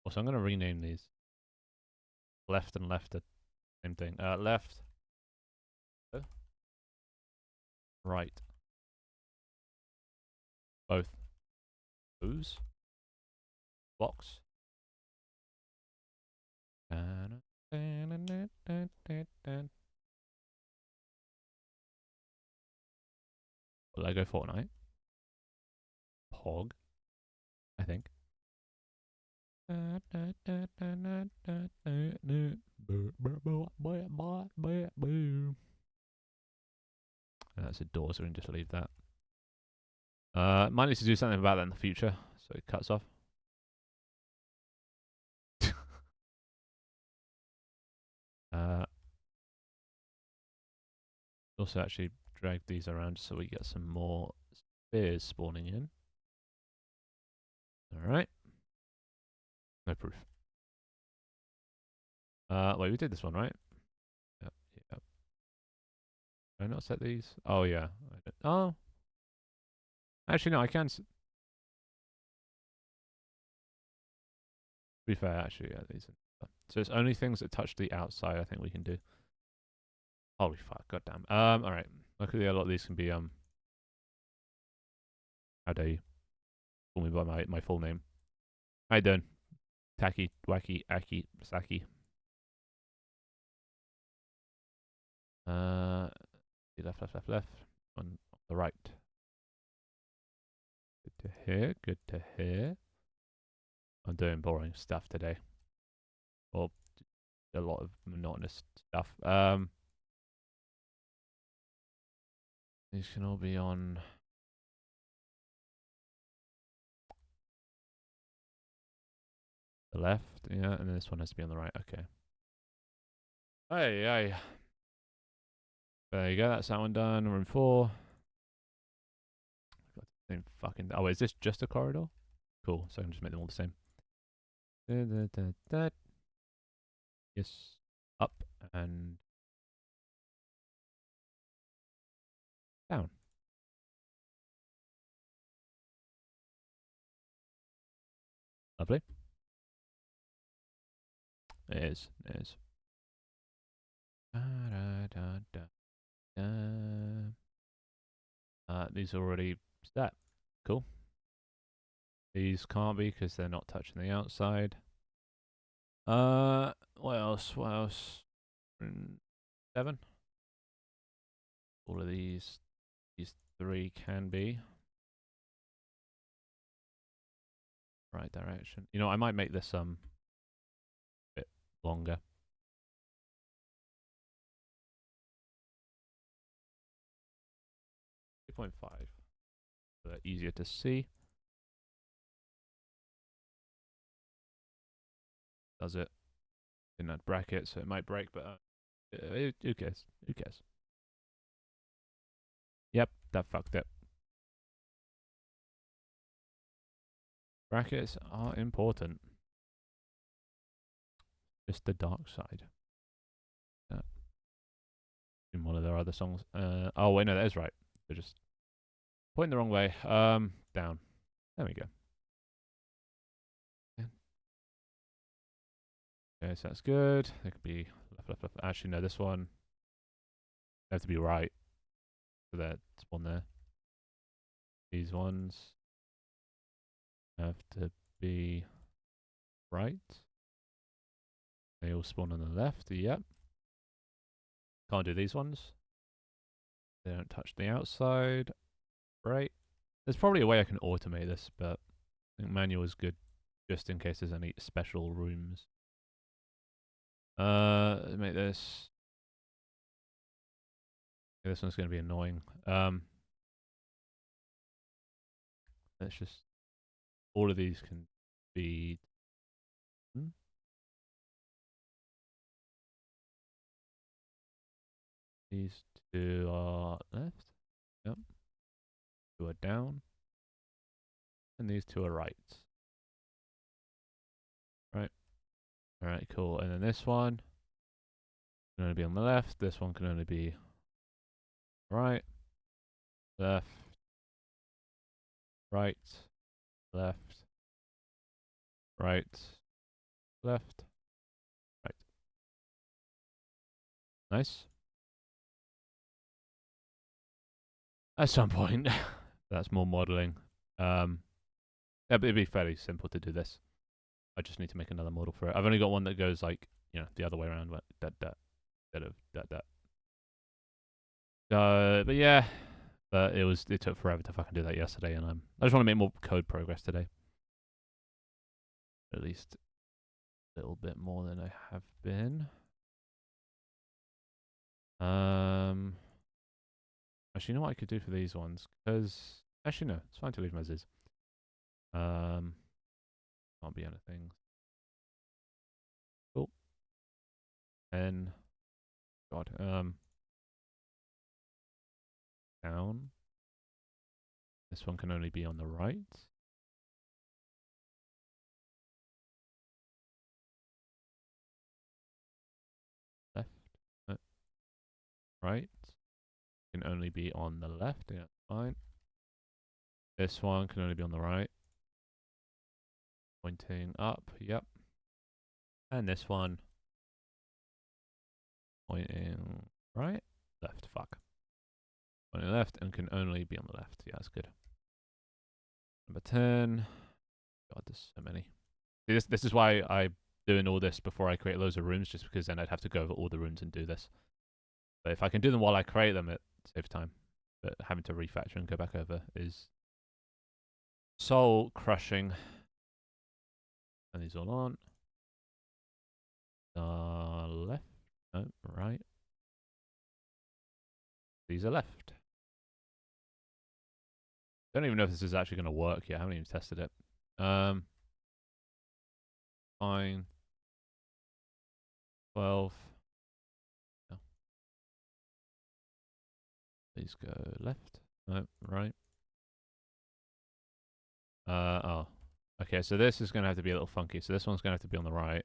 S1: Also, I'm going to rename these. Left and left are same thing. Left. Right. Both. Those. Box. Lego Fortnite. Pog, I think. That's a door, so we can just leave that. Might need to do something about that in the future, so it cuts off. Also, actually drag these around so we get some more spears spawning in. All right. No proof. Wait, we did this one, right? Yep. Yep. Did I not set these? Oh yeah. Oh. Actually, no. I can. To be fair, actually, yeah, these. So it's only things that touch the outside. I think we can do. Holy fuck! Goddamn. All right. Luckily, a lot of these can be How dare you call me by my full name? How you doing? Taki, Wacky, Aki, Saki. Left, left, left, left. On the right. Good to hear. Good to hear. I'm doing boring stuff today. Or a lot of monotonous stuff. These can all be on the left, yeah, and then this one has to be on the right. Okay. Hey, hey. There you go. That's that one done. Room 4. Got the same fucking. Oh, is this just a corridor? Cool. So I can just make them all the same. Yes. Up and down. Lovely. It is. It is. These are already set. Cool. These can't be because they're not touching the outside. What else? What else? 7. All of these 3 can be. Right direction. You know, I might make this bit longer. 2.5. So they're easier to see. Does it? In that bracket, so it might break, but who cares? Who cares? Yep, that fucked it. Brackets are important. Just the dark side. Yeah. In one of their other songs. Oh wait, no, that is right. They're just pointing the wrong way. Down. There we go. Okay, so that's good. They could be left, left, left. Actually, no, this one. They have to be right. So that spawn there. These ones have to be right. They all spawn on the left. Yep. Can't do these ones. They don't touch the outside. Right. There's probably a way I can automate this, but I think manual is good just in case there's any special rooms. Make this. Okay, this one's going to be annoying. Let's just. All of these can be. These 2 are left. Yep. two are down, and these two are right. Right. All right, cool. And then this one can only be on the left. This one can only be right, left, right, left, right, left, right. Nice. At some point, that's more modeling. Yeah, but it'd be fairly simple to do this. I just need to make another model for it. I've only got one that goes like, the other way around, like that, instead of that. But yeah, but it took forever to fucking do that yesterday, and I just want to make more code progress today. At least a little bit more than I have been. Actually, you know what I could do for these ones? Because actually, no, it's fine to leave them as is. Can't be anything. Cool. And God, down. This one can only be on the right. Left. Right. Can only be on the left. Yeah, fine. This one can only be on the right. Pointing up. Yep. And this one pointing right. Left. Fuck. Pointing left and can only be on the left. Yeah, that's good. Number 10. God, there's so many. See, this is why I'm doing all this before I create loads of rooms, just because then I'd have to go over all the rooms and do this. But if I can do them while I create them, it saves time. But having to refactor and go back over is soul crushing. And these all on. Left. No, right. These are left. Don't even know if this is actually going to work yet. I haven't even tested it. Fine. 12. No. These go left. No, right. Oh. Okay, so this is going to have to be a little funky. So this one's going to have to be on the right.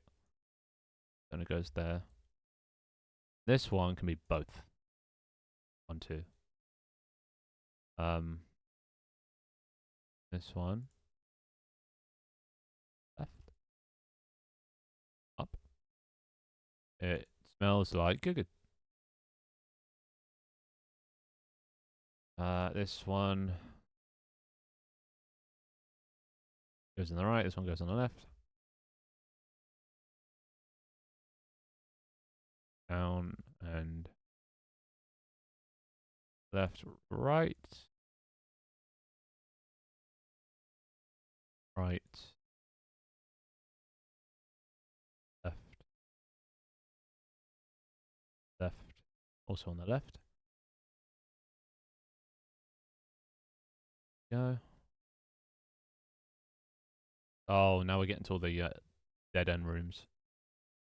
S1: Then it goes there. This one can be both. 1, 2. This one. Left. Up. It smells like good. This one goes on the right. This one goes on the left. Down and left, right. Right. Left. Left. Also on the left. Go. Oh, now we're getting to all the dead end rooms.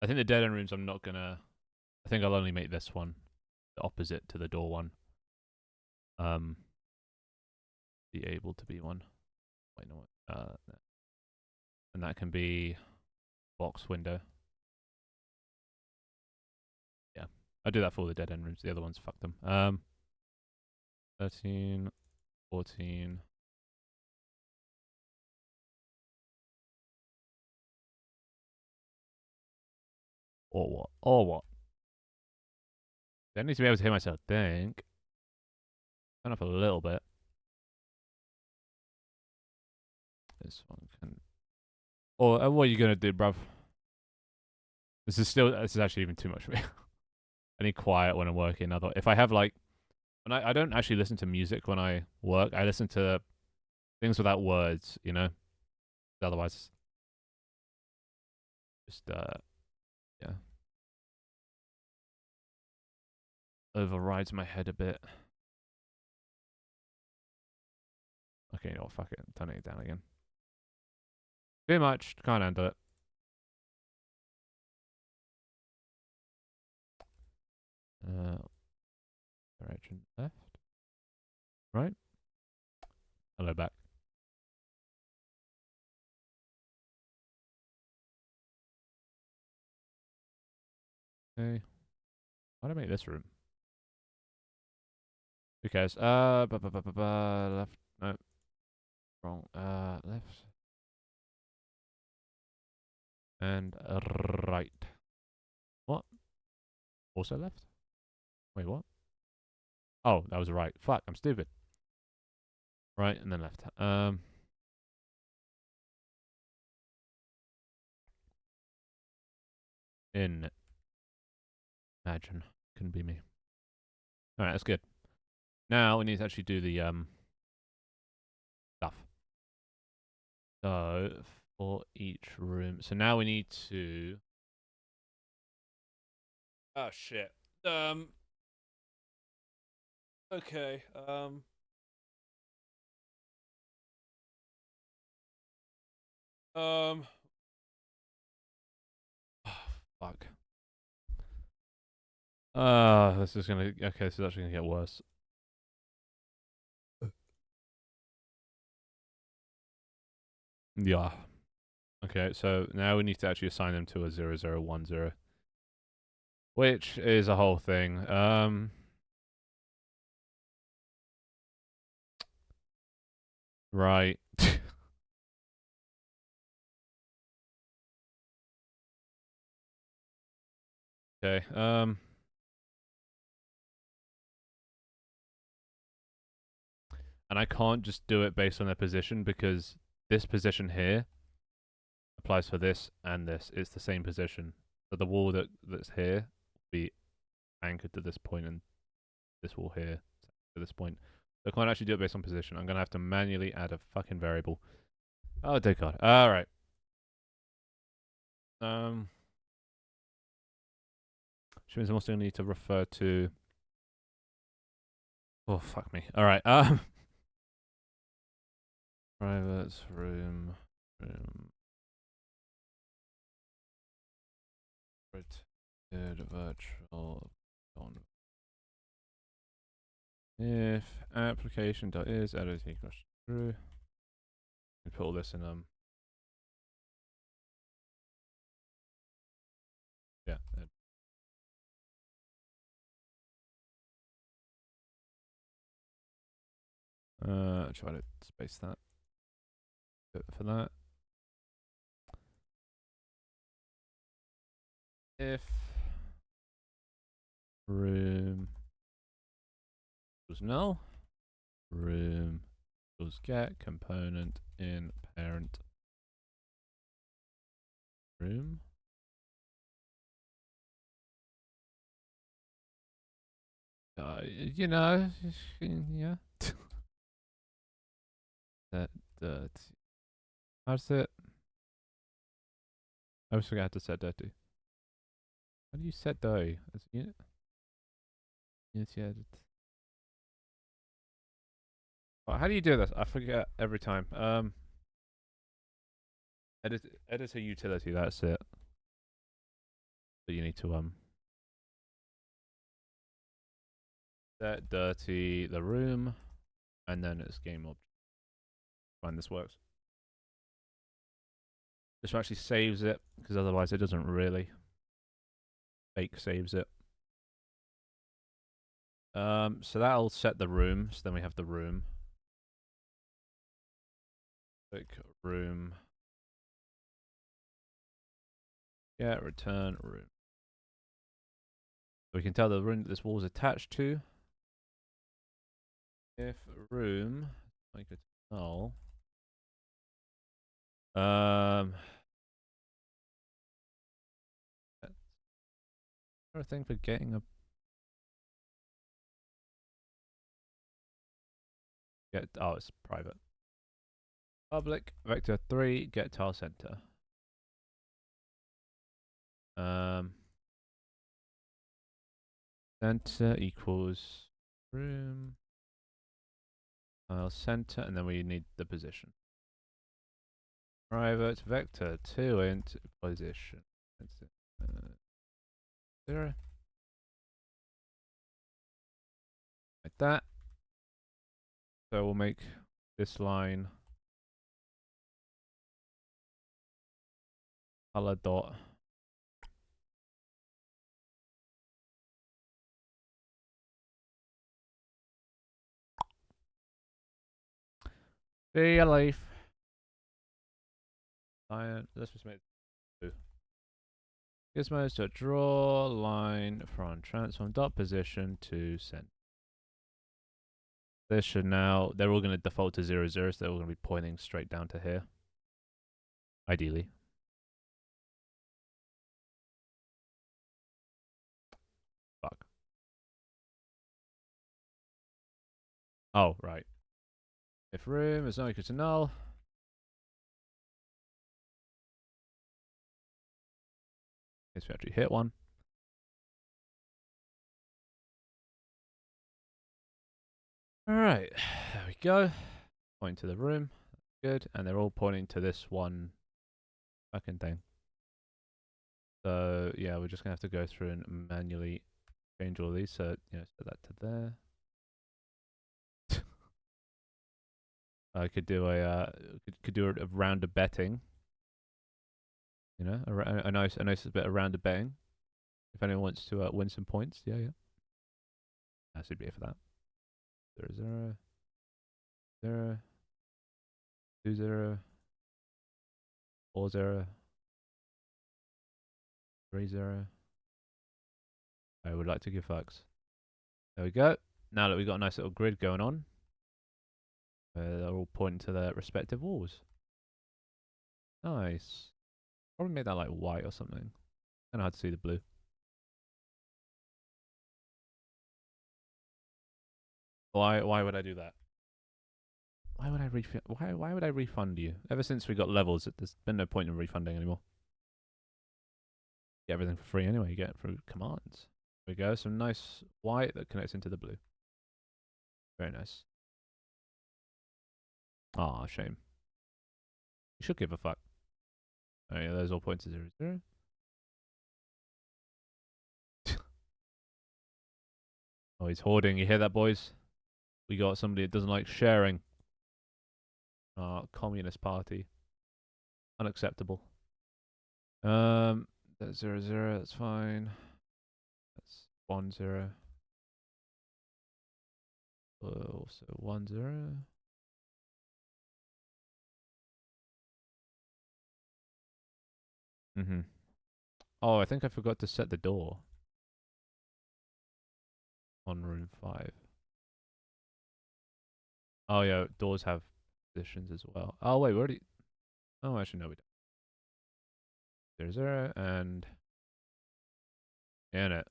S1: I think the dead end rooms I'm not gonna... I think I'll only make this one the opposite to the door one. Be able to be one. Wait, no. And that can be box window. Yeah, I'll do that for all the dead end rooms. The other ones, fuck them. 13, 14. Or what? Or what? I need to be able to hear myself think. Turn up a little bit. This one can... Or what are you gonna do, bruv? This is actually even too much for me. I need quiet when I'm working. If I have like... I don't actually listen to music when I work. I listen to things without words, you know? Otherwise... Just, yeah. Overrides my head a bit. Okay, you know what, fuck it. I'm turning it down again. Too much. Can't handle it. Direction left. Right. Hello back. Okay. Why did I make this room? Who cares? Left. No. Wrong. Left. And right. What? Also left? Wait, what? Oh, that was right. Fuck, I'm stupid. Right, and then left. In. Imagine. Couldn't be me. Alright, that's good. Now we need to actually do the, stuff. So, for each room. So now we need to... Oh, shit. Okay, oh, fuck. This is gonna... Okay, this is actually gonna get worse. Yeah. Okay, so now we need to actually assign them to a 0010. Which is a whole thing. Right. Okay, and I can't just do it based on their position because this position here applies for this and this. It's the same position. So the wall that's here will be anchored to this point and this wall here to this point. So I can't actually do it based on position. I'm going to have to manually add a fucking variable. Oh, dear God. All right. Which means I'm also going to need to refer to... Oh, fuck me. All right. Private room. Protected virtual. If application.is edit equals true. We put all this in yeah. Try to space that for that. If room was null, room was get component in parent room. You know, yeah. That how's it? I always forget to set dirty. How do you set dirty as a unit? Unity edit. Oh, how do you do this? I forget every time. Editor utility. That's it. So you need to set dirty the room, and then it's game object. Fine, this works. This actually saves it because otherwise it doesn't really. Fake saves it. So that'll set the room. So then we have the room. Click room. Yeah, return room. So we can tell the room that this wall is attached to. If room, make it null. Is there a thing for getting a get? Oh, it's private. Public vector 3 get tile center. Center equals room tile center, and then we need the position. Private vector 2 int position. 0. Like that. So we'll make this line. Color dot. See ya, Leaf. Let's just make it 2. Gizmo is to draw line from transform dot position to center. This should now, they're all going to default to 0, 0, so they're all going to be pointing straight down to here. Ideally. Fuck. Oh, right. If room is not equal to null. Guess we actually hit one. Alright, there we go. Point to the room. Good. And they're all pointing to this one fucking thing. So yeah, we're just gonna have to go through and manually change all these. So set that to there. I could do a round of betting. A nice bit of round of betting. If anyone wants to win some points, yeah. I should be here for that. 0, 0, 0, 2, 0, 4, 0, 3, 0. I would like to give fucks. There we go. Now that we've got a nice little grid going on, they're all pointing to their respective walls. Nice. Probably made that like white or something. I don't know how to see the blue. Why would I do that? Why would I refund you? Ever since we got levels, there's been no point in refunding anymore. Get everything for free anyway. You get it through commands. There we go. Some nice white that connects into the blue. Very nice. Ah, shame. You should give a fuck. Oh yeah, those all points to 0, 0. Oh, he's hoarding. You hear that, boys? We got somebody that doesn't like sharing. Communist Party. Unacceptable. That's 0, 0. That's fine. That's 1, 0. Also 1, 0. Oh, I think I forgot to set the door on room 5. Oh yeah, doors have positions as well. Oh wait, we already. Oh, actually no, we don't. 0, 0 and in it.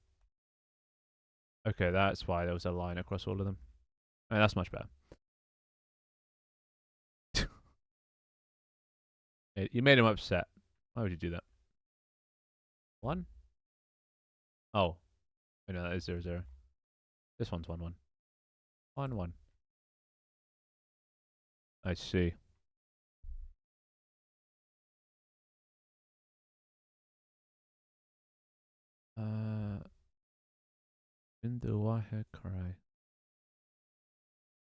S1: Okay, that's why there was a line across all of them. I mean, that's much better. You made him upset. Why would you do that? 1? Oh, no, that is 0, 0. This one's 1, 1. 1, 1. I see. Bindu Wahe Karai.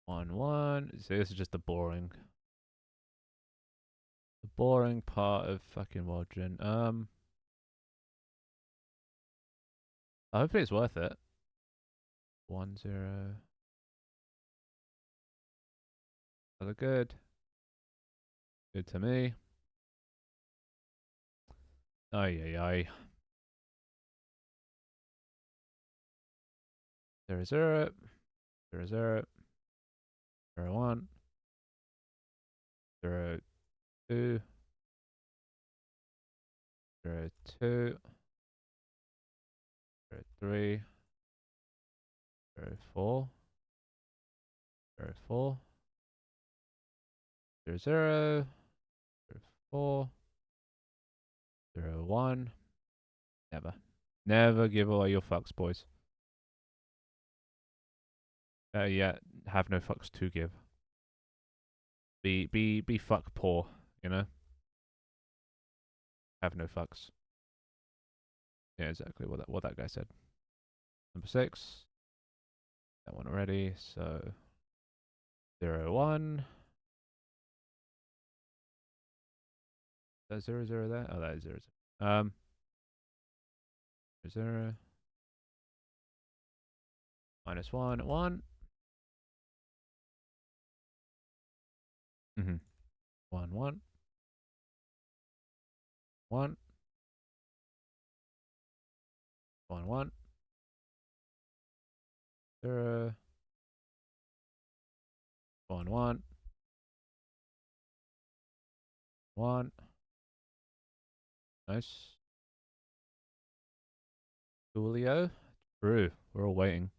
S1: 1, 1. See, this is just the boring part of fucking Wildgen. Hopefully it's worth it. 1, 0. Other good. Good to me. Ay. 0, 0. 0, 0. 0, 1. 0, 2. 0, 2. 0, 3. 0, 4. 0, 4. 0, 0. 0, 4. 0, 1. Never. Never give away your fucks, boys. Yeah, have no fucks to give. Be fuck poor, you know? Have no fucks. Yeah, exactly what that guy said. Number 6. That one already, so 0, 1. that 0, 0 there? Oh, that is 0, 0. 0, -1, 1. Mm-hmm. 1, 1, 1, 1, 1, 0, 1, 1, 1. Nice. Julio. True. We're all waiting.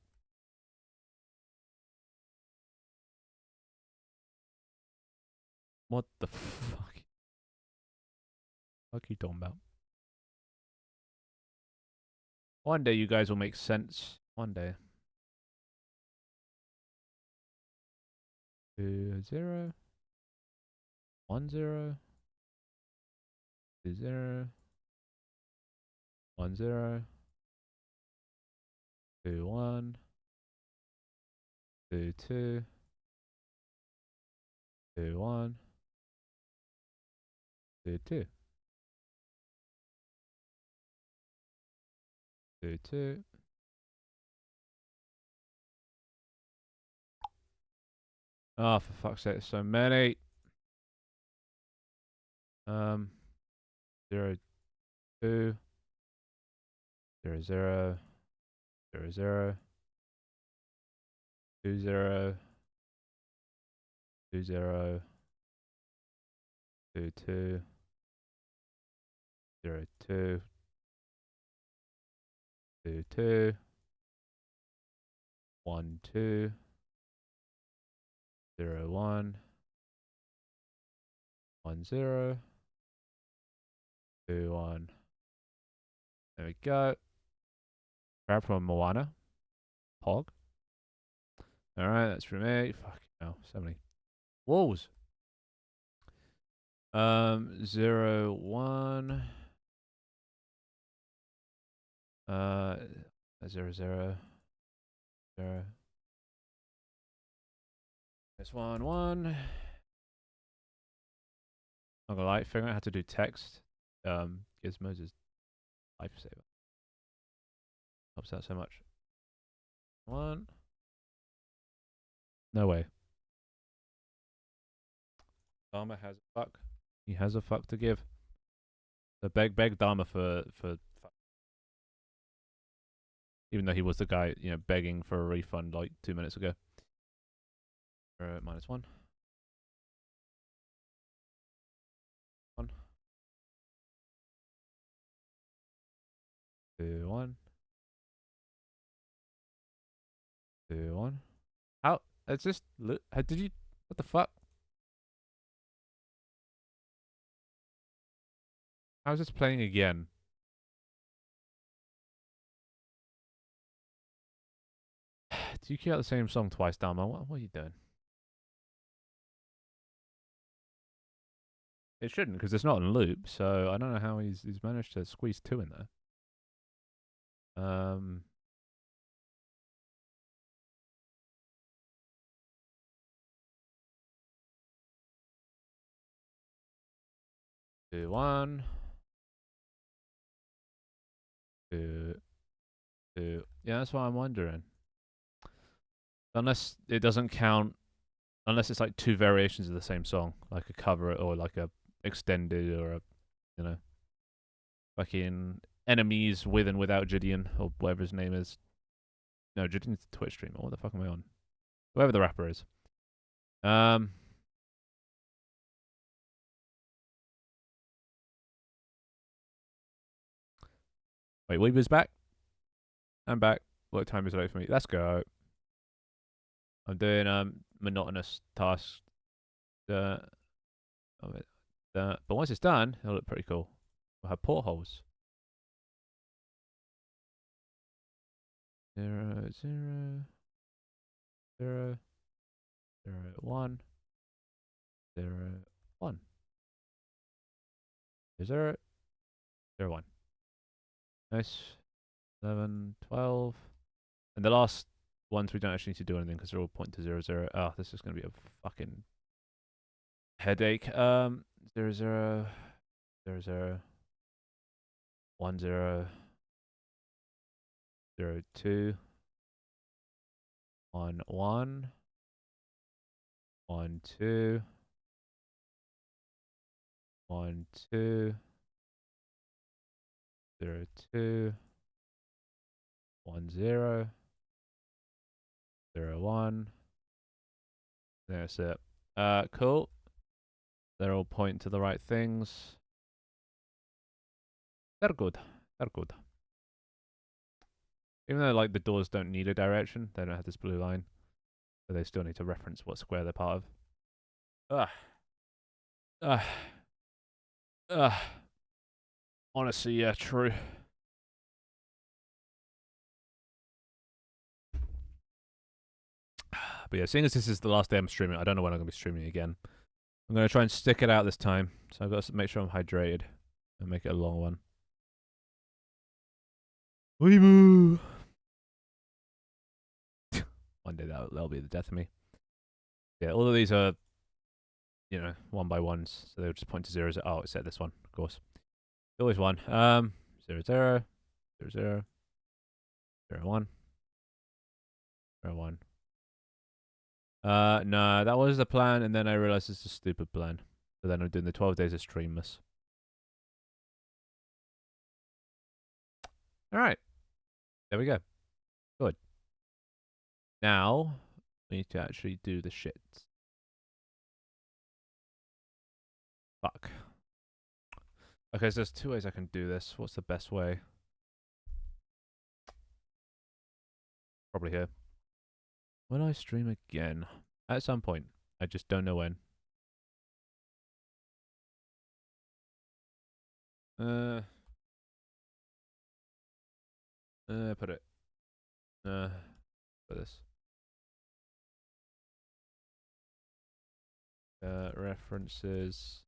S1: What the fuck? What are you talking about? One day you guys will make sense. One day. 2, 0, 1, 0, 2, 0, 1, 0, 2, 1, 2, 2, 2, 1, 2, 2, 2, 2. Oh, for fuck's sake, so many. 0, 2, 0, 0, 0, 0, 2, 0, 2, 0, 2, 2, 0, 2, 2, 2, 1, 2, 0, 1, 1, 0, 2, 1. There we go. Grab from Moana. Pog. Alright, that's from me. Fuck no, so many walls. 0, 1. 0, 0, 0. This 1, 1. Not gonna lie, figuring out how to do text gizmos is lifesaver. Helps out so much. 1. No way. Dharma has a fuck. He has a fuck to give. So beg Dharma for fuck. Even though he was the guy, begging for a refund like 2 minutes ago. -1. 1. 2, 1. 2, 1. How? It's just. How did you? What the fuck? How's this playing again? Do you keep out the same song twice, Dharma? What are you doing? It shouldn't, because it's not on loop, so I don't know how he's managed to squeeze 2 in there. 2, 1. 2, 2. Yeah, that's what I'm wondering. Unless it doesn't count, unless it's like 2 variations of the same song, like a cover or like a extended or a, fucking enemies with and without Gideon or whatever his name is. No, Gideon's a Twitch streamer. What the fuck am I on? Whoever the rapper is. Wait, Weaver's back? I'm back. What time is it for me? Let's go. I'm doing monotonous tasks. But once it's done, it'll look pretty cool. We'll have portholes. 0, 0, 0, 0, 1, 0, 1, 0, 0, 1. Nice. 11, 12. And the last ones we don't actually need to do anything because they're all point to 0, 0. Oh, this is going to be a fucking headache. 0, 0. 0 0 1 0 0 2 1 1 1 2 1 2 0 2 1 0 0 1. That's it. Cool. They're all pointing to the right things. They're good. They're good. Even though like the doors don't need a direction, they don't have this blue line, but they still need to reference what square they're part of. Ugh. Ugh. Ugh. Honestly, yeah, true. But yeah, seeing as this is the last day I'm streaming, I don't know when I'm going to be streaming again. I'm going to try and stick it out this time. So I've got to make sure I'm hydrated and make it a long one. Weemoo! One day that'll be the death of me. Yeah, all of these are, you know, 1 by 1s. So they'll just point to zeros. Oh, it's at this one, of course. Always 1. 0 0 0 0 0 1 0 1. No, that was the plan, and then I realized it's a stupid plan. So then I'm doing the 12 days of streamless. Alright. There we go. Good. Now, we need to actually do the shit. Fuck. Okay, so there's 2 ways I can do this. What's the best way? Probably here. Will I stream again? At some point. I just don't know when. Put it. Put this. References.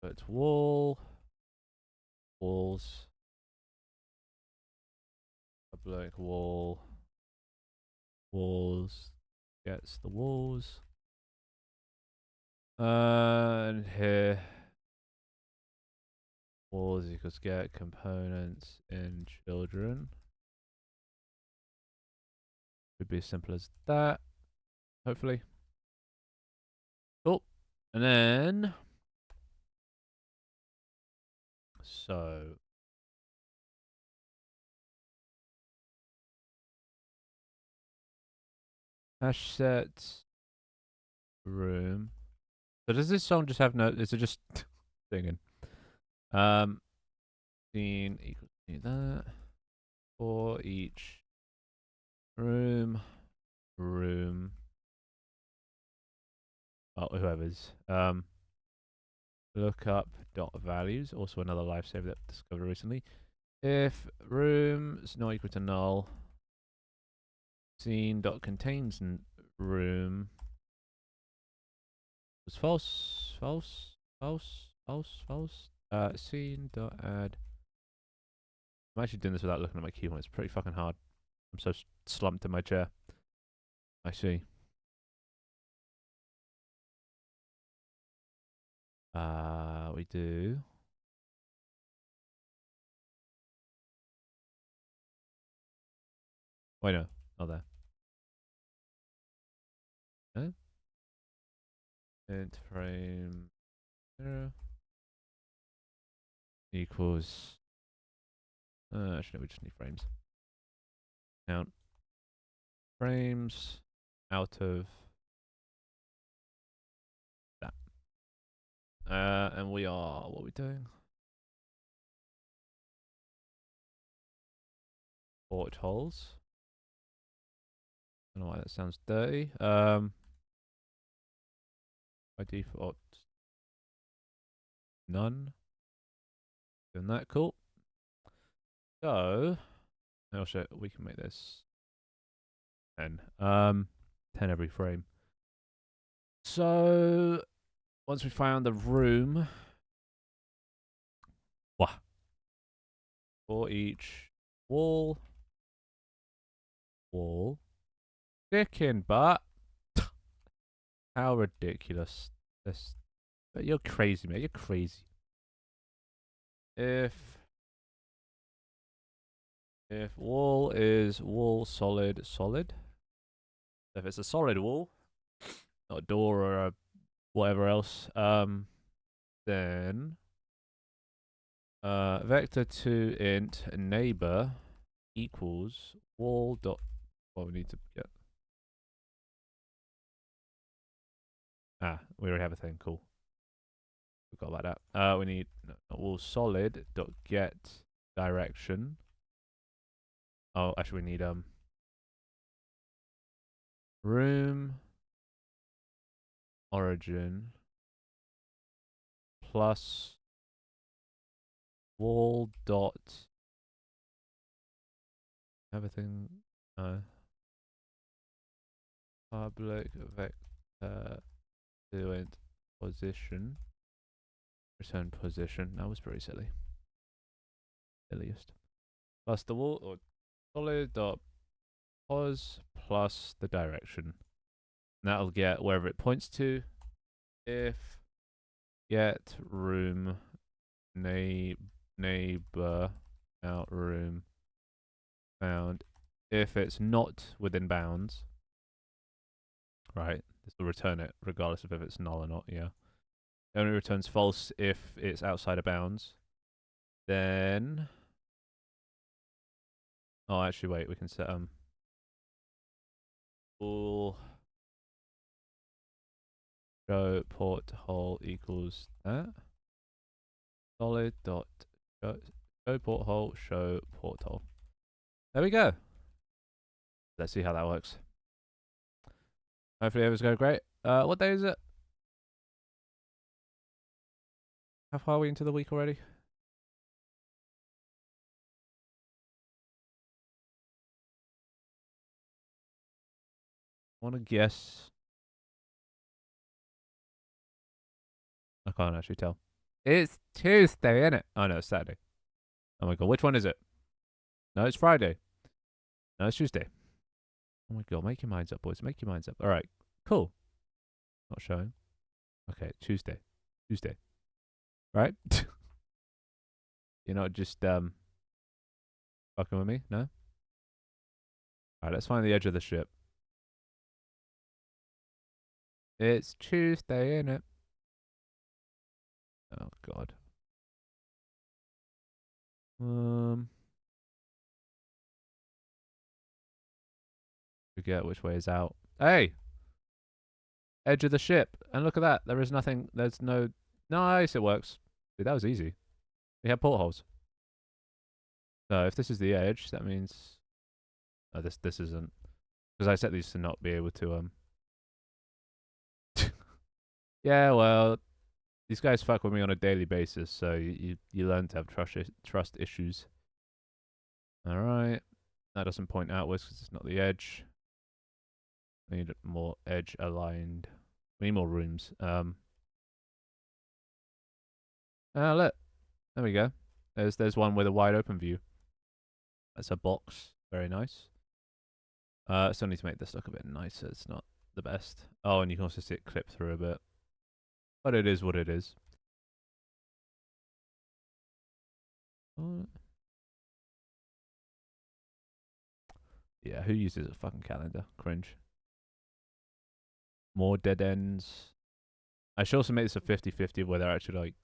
S1: Put wall. Walls. Public wall. Walls. Gets the walls. And here. Walls equals get components in children. Should be as simple as that. Hopefully. Cool. And then. So. Hash set. Room. So does this song just have no? Is it just singing? Scene equals to that for each room. Oh, whoever's. Look up dot values. Also another lifesaver that I discovered recently. If room's not equal to null, scene dot contains room was false. Scene dot add. I'm actually doing this without looking at my keyboard. It's pretty fucking hard. I'm so slumped in my chair. I see. We do. Wait, no, not there. No. Int frame 0 equals. Actually, no, we just need frames. Count frames out of that. And we are. What are we doing? Portholes. I don't know why that sounds dirty. By default, none. Doing that, cool. So, oh shit, we can make this 10. 10 every frame. So, once we found the room, for each wall, chicken butt. How ridiculous. This You're crazy, mate. You're crazy. If wall is wall solid. If it's a solid wall, not a door or a whatever else, then vector to int neighbor equals wall dot. Well, we need to get. We already have a thing. Cool. Forgot about that. We need wall solid dot get direction. Oh, actually, we need room origin plus wall dot everything public vector to int position return position. That was pretty silly. Silliest. Plus the wall or solid dot pos plus the direction. And that'll get wherever it points to. If get room neighbor out room found. If it's not within bounds, right, this will return it regardless of if it's null or not. Yeah, it only returns false if it's outside of bounds. Then, oh, actually, wait, we can set bool show porthole equals that solid dot show porthole show porthole. There we go. Let's see how that works. Hopefully everything's going great. What day is it? How far are we into the week already? I want to guess. I can't actually tell. It's Tuesday, isn't it? Oh no, it's Saturday. Oh my god, which one is it? No, it's Friday. No, it's Tuesday. Oh my god, make your minds up, boys. Make your minds up. Alright, cool. Not showing. Okay, Tuesday. Right? You're not just fucking with me? No? Alright, let's find the edge of the ship. It's Tuesday, innit? Oh god. Forget which way is out. Hey! Edge of the ship. And look at that. There is nothing. There's no. Nice, it works. Dude, that was easy. We have portholes. So if this is the edge, that means. Oh, this isn't. Because I set these to not be able to Yeah, well, these guys fuck with me on a daily basis, so you learn to have trust issues. All right, that doesn't point outwards because it's not the edge. We need more edge aligned. We need more rooms. Look, there we go. There's one with a wide open view. That's a box. Very nice. Still need to make this look a bit nicer. It's not the best. Oh, and you can also see it clip through a bit. But it is what it is. Yeah, who uses a fucking calendar? Cringe. More dead ends. I should also make this a 50-50 where they're actually like,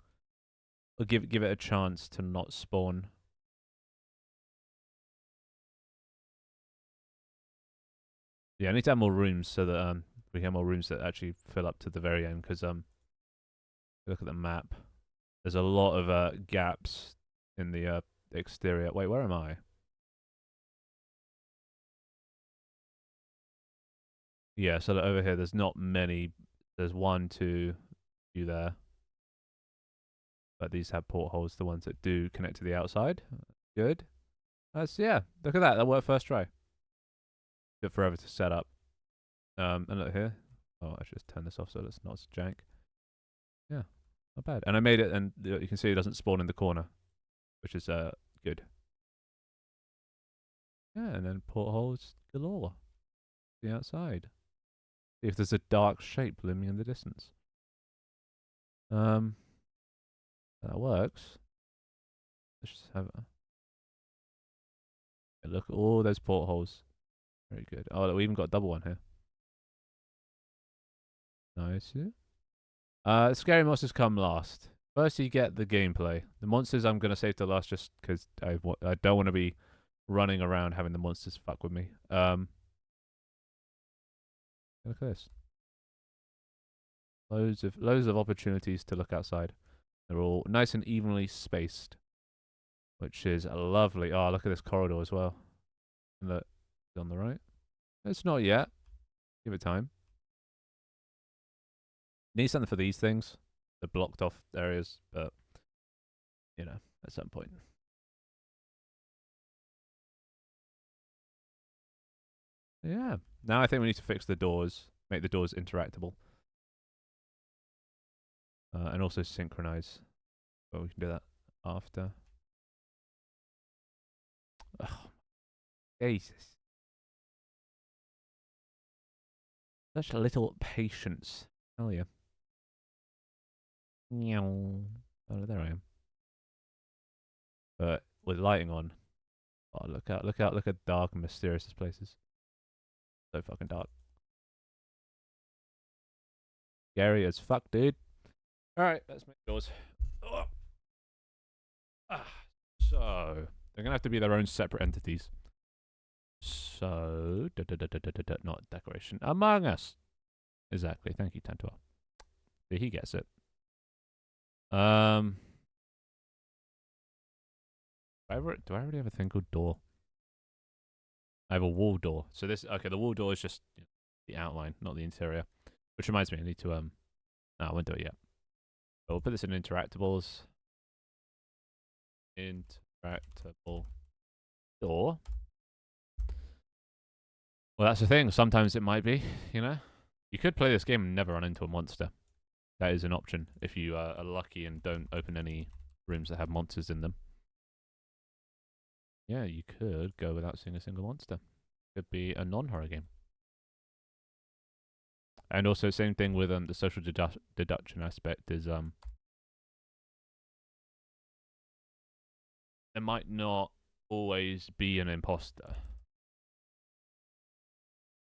S1: or give it a chance to not spawn. Yeah, I need to have more rooms so that we have more rooms that actually fill up to the very end. Because look at the map. There's a lot of gaps in the exterior. Wait, where am I? Yeah, so that over here there's not many. There's 1, 2, few there. But these have portholes, the ones that do connect to the outside. Good. Yeah, look at that. That worked first try. Took forever to set up. And look here. Oh, I should just turn this off so it's not jank. Yeah, not bad. And I made it, and you can see it doesn't spawn in the corner, which is good. Yeah, and then portholes galore. The outside. See if there's a dark shape looming in the distance. That works. Let's just have a look at all those portholes. Very good. Oh, we even got a double one here. Nice. Scary monsters come last. First, you get the gameplay. The monsters I'm gonna save to last just because I don't want to be running around having the monsters fuck with me. Look at this. Loads of opportunities to look outside. They're all nice and evenly spaced, which is lovely. Oh, look at this corridor as well. And look, on the right. It's not yet. Give it time. Need something for these things, the blocked off areas, but you know, at some point. Yeah. Now I think we need to fix the doors, make the doors interactable, and also synchronize. But we can do that after. Oh, Jesus. Such little patience. Hell yeah. Meow. Oh, there I am. But with lighting on, oh, look out, look out, look how dark and mysterious this place is. So fucking dark. Scary as fuck, dude. Alright, let's make doors. Oh. So, they're gonna have to be their own separate entities. So, not decoration. Among Us. Exactly. Thank you, Tantor. See, he gets it. Do I already have a thing called door? I have a wall door. So this, okay, the wall door is just the outline, not the interior. Which reminds me, I need to, no, I won't do it yet. So we'll put this in interactables. Interactable door. Well, that's the thing. Sometimes it might be, you know? You could play this game and never run into a monster. That is an option if you are lucky and don't open any rooms that have monsters in them. Yeah, you could go without seeing a single monster. Could be a non-horror game. And also, same thing with the social deduction aspect is there might not always be an imposter.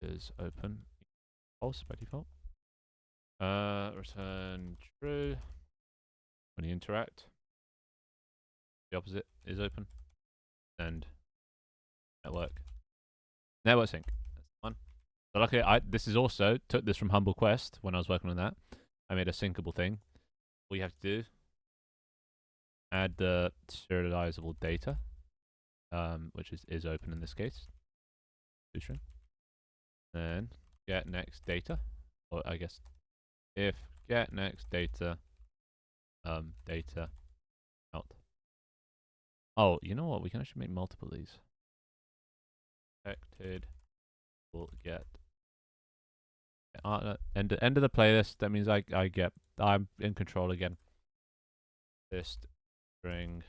S1: Is open false by default. Return true when you interact. The opposite is open. And network sync. That's the one. So luckily, this is also took this from Humble Quest when I was working on that. I made a syncable thing. All you have to do, add the serializable data, which is open in this case. Then get next data, or I guess if get next data, data out. Oh, you know what? We can actually make multiple of these. Expected will get end of the playlist. That means I'm in control again. This string.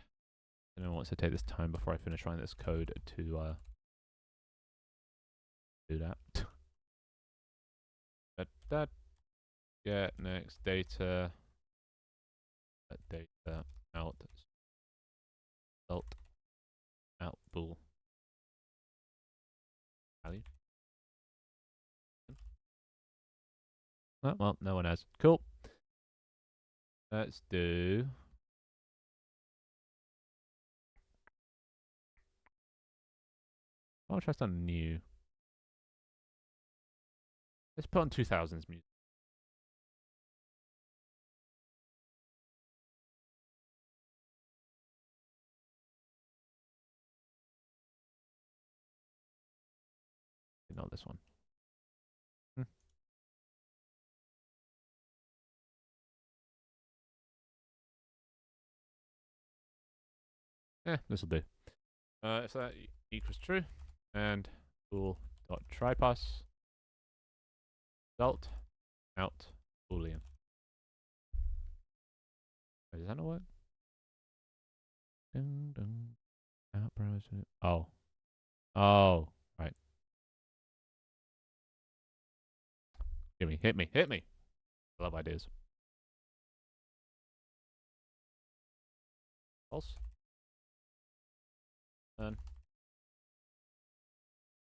S1: I don't know wants to take this time before I finish writing this code to do that. that get next data. Data out. Result out bool value. Oh, well, no one has. Cool. Let's do. I'll try something new. Let's put on 2000s music. Not this one. Yeah, this will do. If that equals true, and bool dot trypass result out boolean. Wait, does that not work? Dun, dun, out browser. Oh. Oh. Right. Hit me. I love ideas. False. Turn.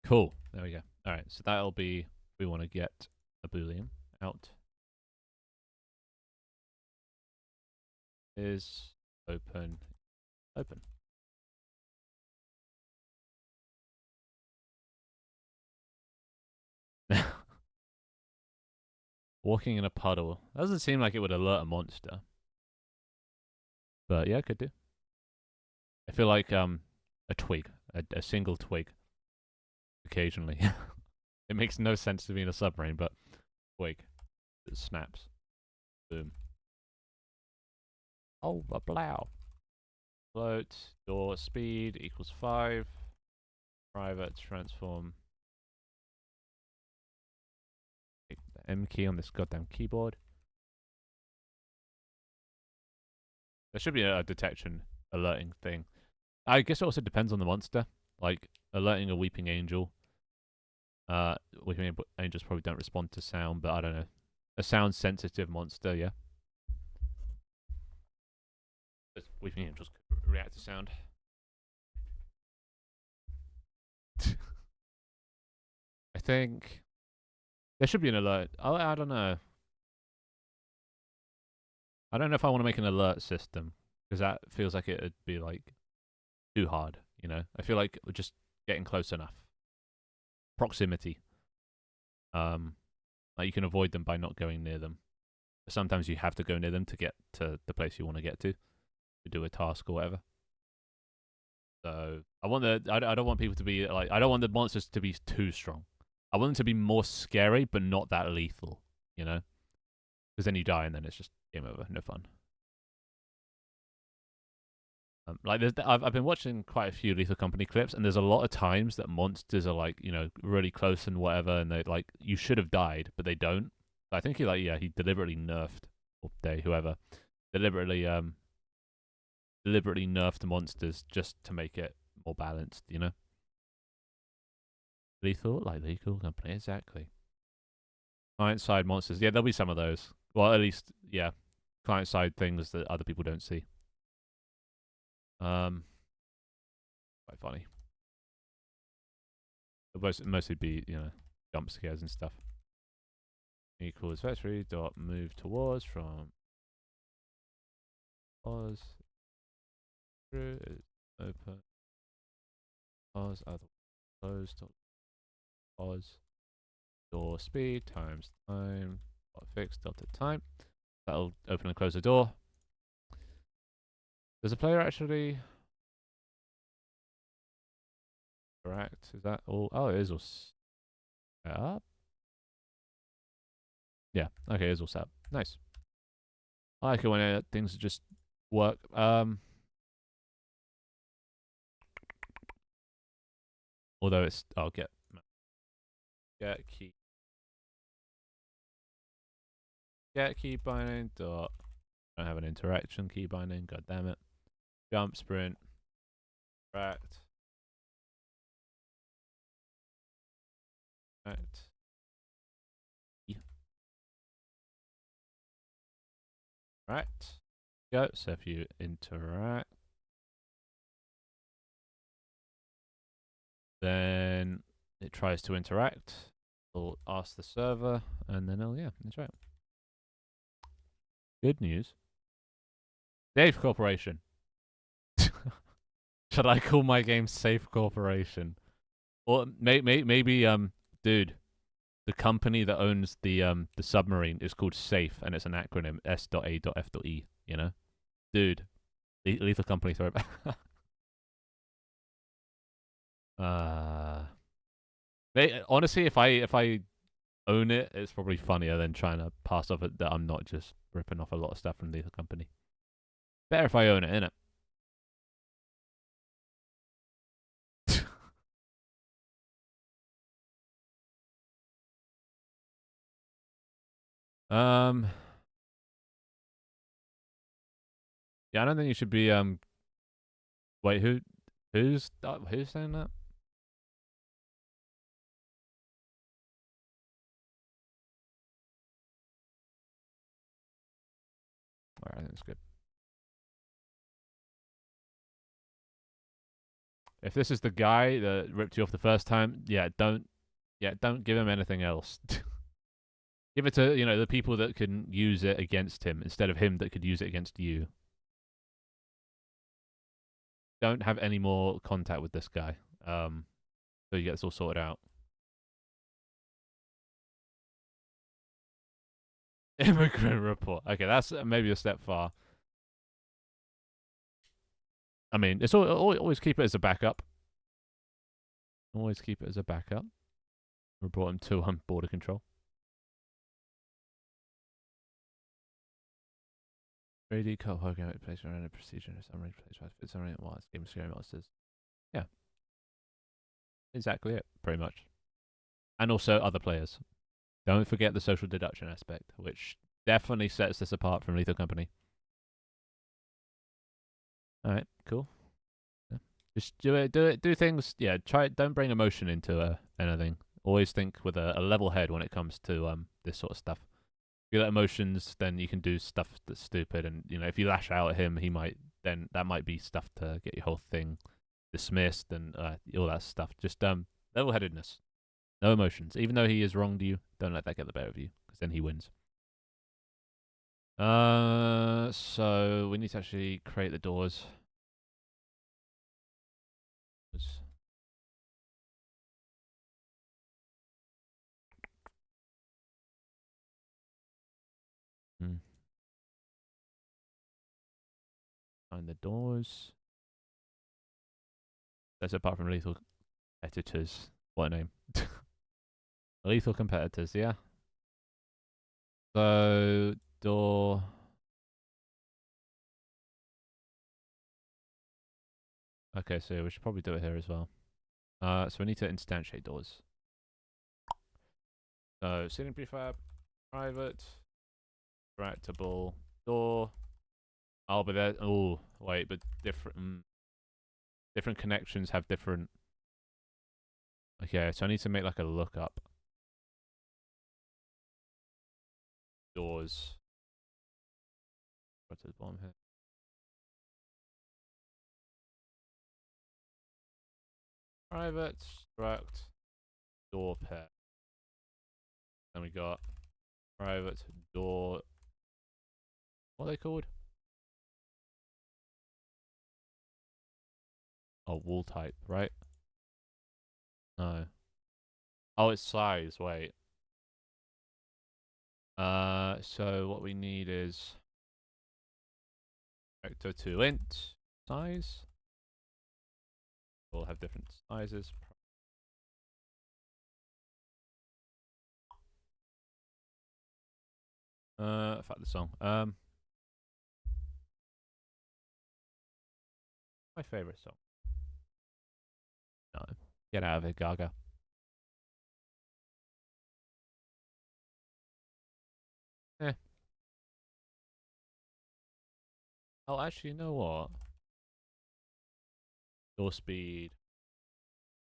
S1: Cool. There we go. All right. So that'll be. We want to get a boolean out. Is open. Open. Walking in a puddle. That doesn't seem like it would alert a monster. But yeah, it could do. I feel like a twig. A single twig. Occasionally. It makes no sense to be in a submarine, but twig. It snaps. Boom. Oh, a blow. Float. Door speed equals 5. Private transform. Take the M key on this goddamn keyboard. There should be a detection alerting thing. I guess it also depends on the monster. Like, alerting a weeping angel. Weeping angels probably don't respond to sound, but I don't know. A sound sensitive monster, yeah. Weeping angels react to sound. I think there should be an alert. I don't know. I don't know if I want to make an alert system because that feels like it would be like too hard. You know, I feel like we're just getting close enough. Proximity. Like you can avoid them by not going near them. Sometimes you have to go near them to get to the place you want to get to do a task or whatever. So I want I don't want people to be like, I don't want the monsters to be too strong. I want them to be more scary, but not that lethal. You know, because then you die and then it's just game over, no fun. Like I've been watching quite a few Lethal Company clips, and there's a lot of times that monsters are like, you know, really close and whatever, and they like you should have died, but they don't. So I think he deliberately nerfed, or they whoever deliberately nerfed monsters just to make it more balanced, you know. Lethal Company, exactly. Client side monsters, yeah, there'll be some of those. Well, at least, yeah, client side things that other people don't see. Quite funny. It'll mostly be, you know, jump scares and stuff. Equals factory dot move towards from pause through is open pause other close dot pause door speed times time dot fix delta time. That'll open and close the door. Does the player actually interact? Is that all? Oh, it is all set up. Yeah, okay, it is all set up. Nice. I like it when things just work. Although it's get key binding dot. I don't have an interaction key binding. God damn it. Jump sprint. Interact. Interact. Interact. Go. So if you interact, then it tries to interact. It'll ask the server, and then that's right. Good news. Safe Corporation. Should I call my game Safe Corporation? Or maybe dude, the company that owns the submarine is called Safe, and it's an acronym S.A.F.E. You know, dude, Lethal Company throw it back. Honestly, if I own it, it's probably funnier than trying to pass off it that I'm not just ripping off a lot of stuff from Lethal Company. Better if I own it, innit? um, yeah, I don't think you should be Wait, who's saying that? Alright, I think it's good. If this is the guy that ripped you off the first time, don't give him anything else. Give it to, the people that can use it against him instead of him that could use it against you. Don't have any more contact with this guy. So you get this all sorted out. Immigrant report. Okay, that's maybe a step far. I mean, it's always keep it as a backup. Always keep it as a backup. Report him to border control. 3D co program place around a procedure and summary place fit summary and what's game scary monsters. Yeah. Exactly it, pretty much. And also other players. Don't forget the social deduction aspect, which definitely sets this apart from Lethal Company. Alright, cool. Yeah. Just do things, don't bring emotion into anything. Always think with a level head when it comes to this sort of stuff. If you let emotions, then you can do stuff that's stupid, and if you lash out at him, then that might be stuff to get your whole thing dismissed and all that stuff. Just level-headedness, no emotions. Even though he has wronged you, don't let that get the better of you, because then he wins. So we need to actually create the doors. Find the doors. That's apart from lethal competitors. What a name. Lethal competitors, yeah. So, door. Okay, so we should probably do it here as well. So we need to instantiate doors. So, ceiling prefab, private, retractable door. Oh, but there. Oh, wait, but different connections have different. Okay, so I need to make like a lookup. Doors. Go to the bottom here. Private, struct, door pair. Then we got private door. What are they called? Oh, wall type, right? No. Oh, it's size. Wait. So what we need is vector to int size. We'll have different sizes. Fuck the song. My favorite song. No, get out of it, Gaga. Eh. Oh, actually, you know what? Door speed.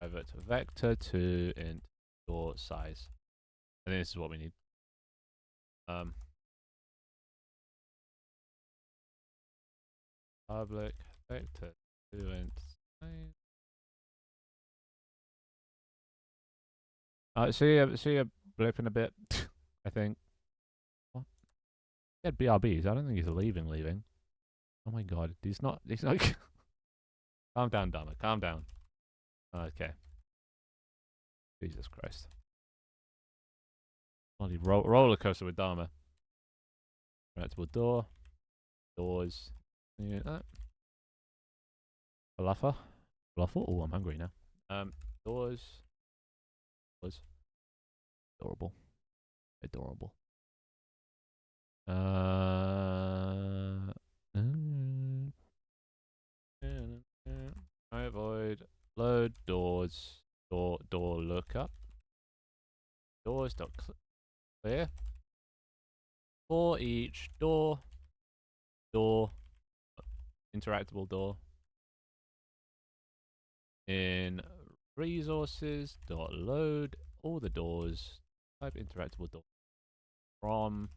S1: Pivot to vector to int door size. I think this is what we need. Public vector to int size. See you blipping a bit. I think. What? He had BRBs. I don't think he's leaving. Oh my god, he's not. Calm down, Dharma. Calm down. Okay. Jesus Christ. Bloody roller coaster with Dharma. Retractable door. Doors. Yeah. Falafel. Oh, I'm hungry now. Doors. Doors. Adorable. Adorable. I avoid load doors. Door lookup. Doors dot clear. For each door. Interactable door. In resources dot load all the doors. Type interactable door from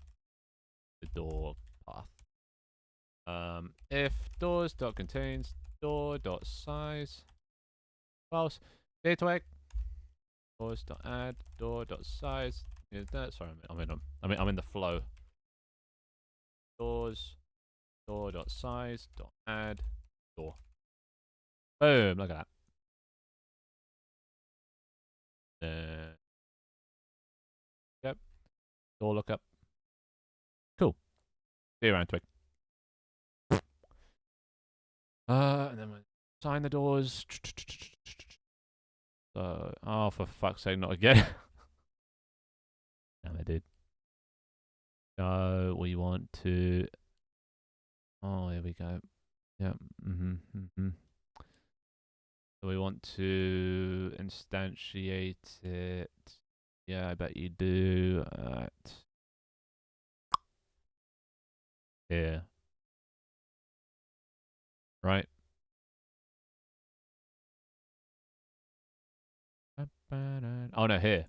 S1: the door path. If doors dot contains door dot size. False. Data wake. Doors dot add. Door dot size. Is that? Sorry, I'm in the flow. Doors. Door dot size. Dot add. Door. Boom. Look at that. Yep. Door lookup. Cool. See you around, Twig. And then we sign the doors. Oh, for fuck's sake, not again. Damn it, dude. So we want to. Oh, here we go. Yep. So we want to instantiate it. Yeah, I bet you do. At here. Right. Oh no, here.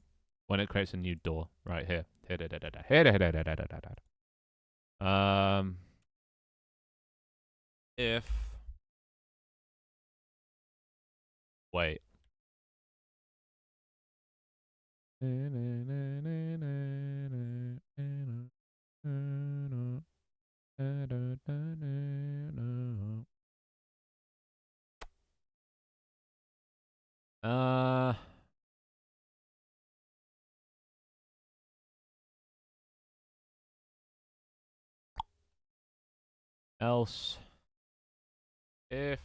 S1: When it creates a new door. Right here. If wait. Else if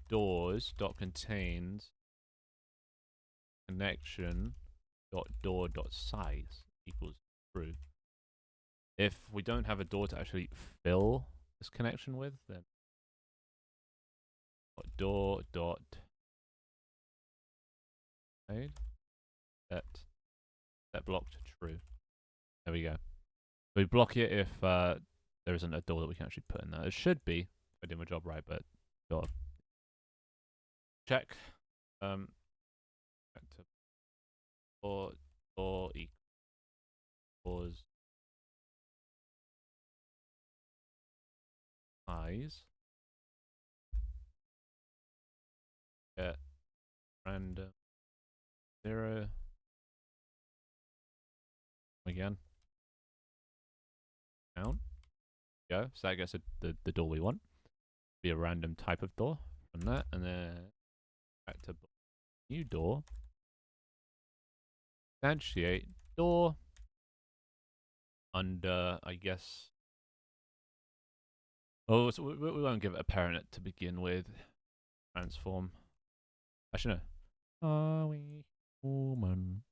S1: doors dot contains connection dot door dot size equals true. If we don't have a door to actually fill this connection with, then door dot set blocked true. There we go. We block it if there isn't a door that we can actually put in there. It should be if I did my job right, but God. Check. Back to door equals size. Get random 0 again. Down. Go. So that gets the door we want. Be a random type of door from that, and then back to new door. Instantiate door under, I guess. Oh, so we won't give it a parent to begin with. Transform. Actually, no. Are we human?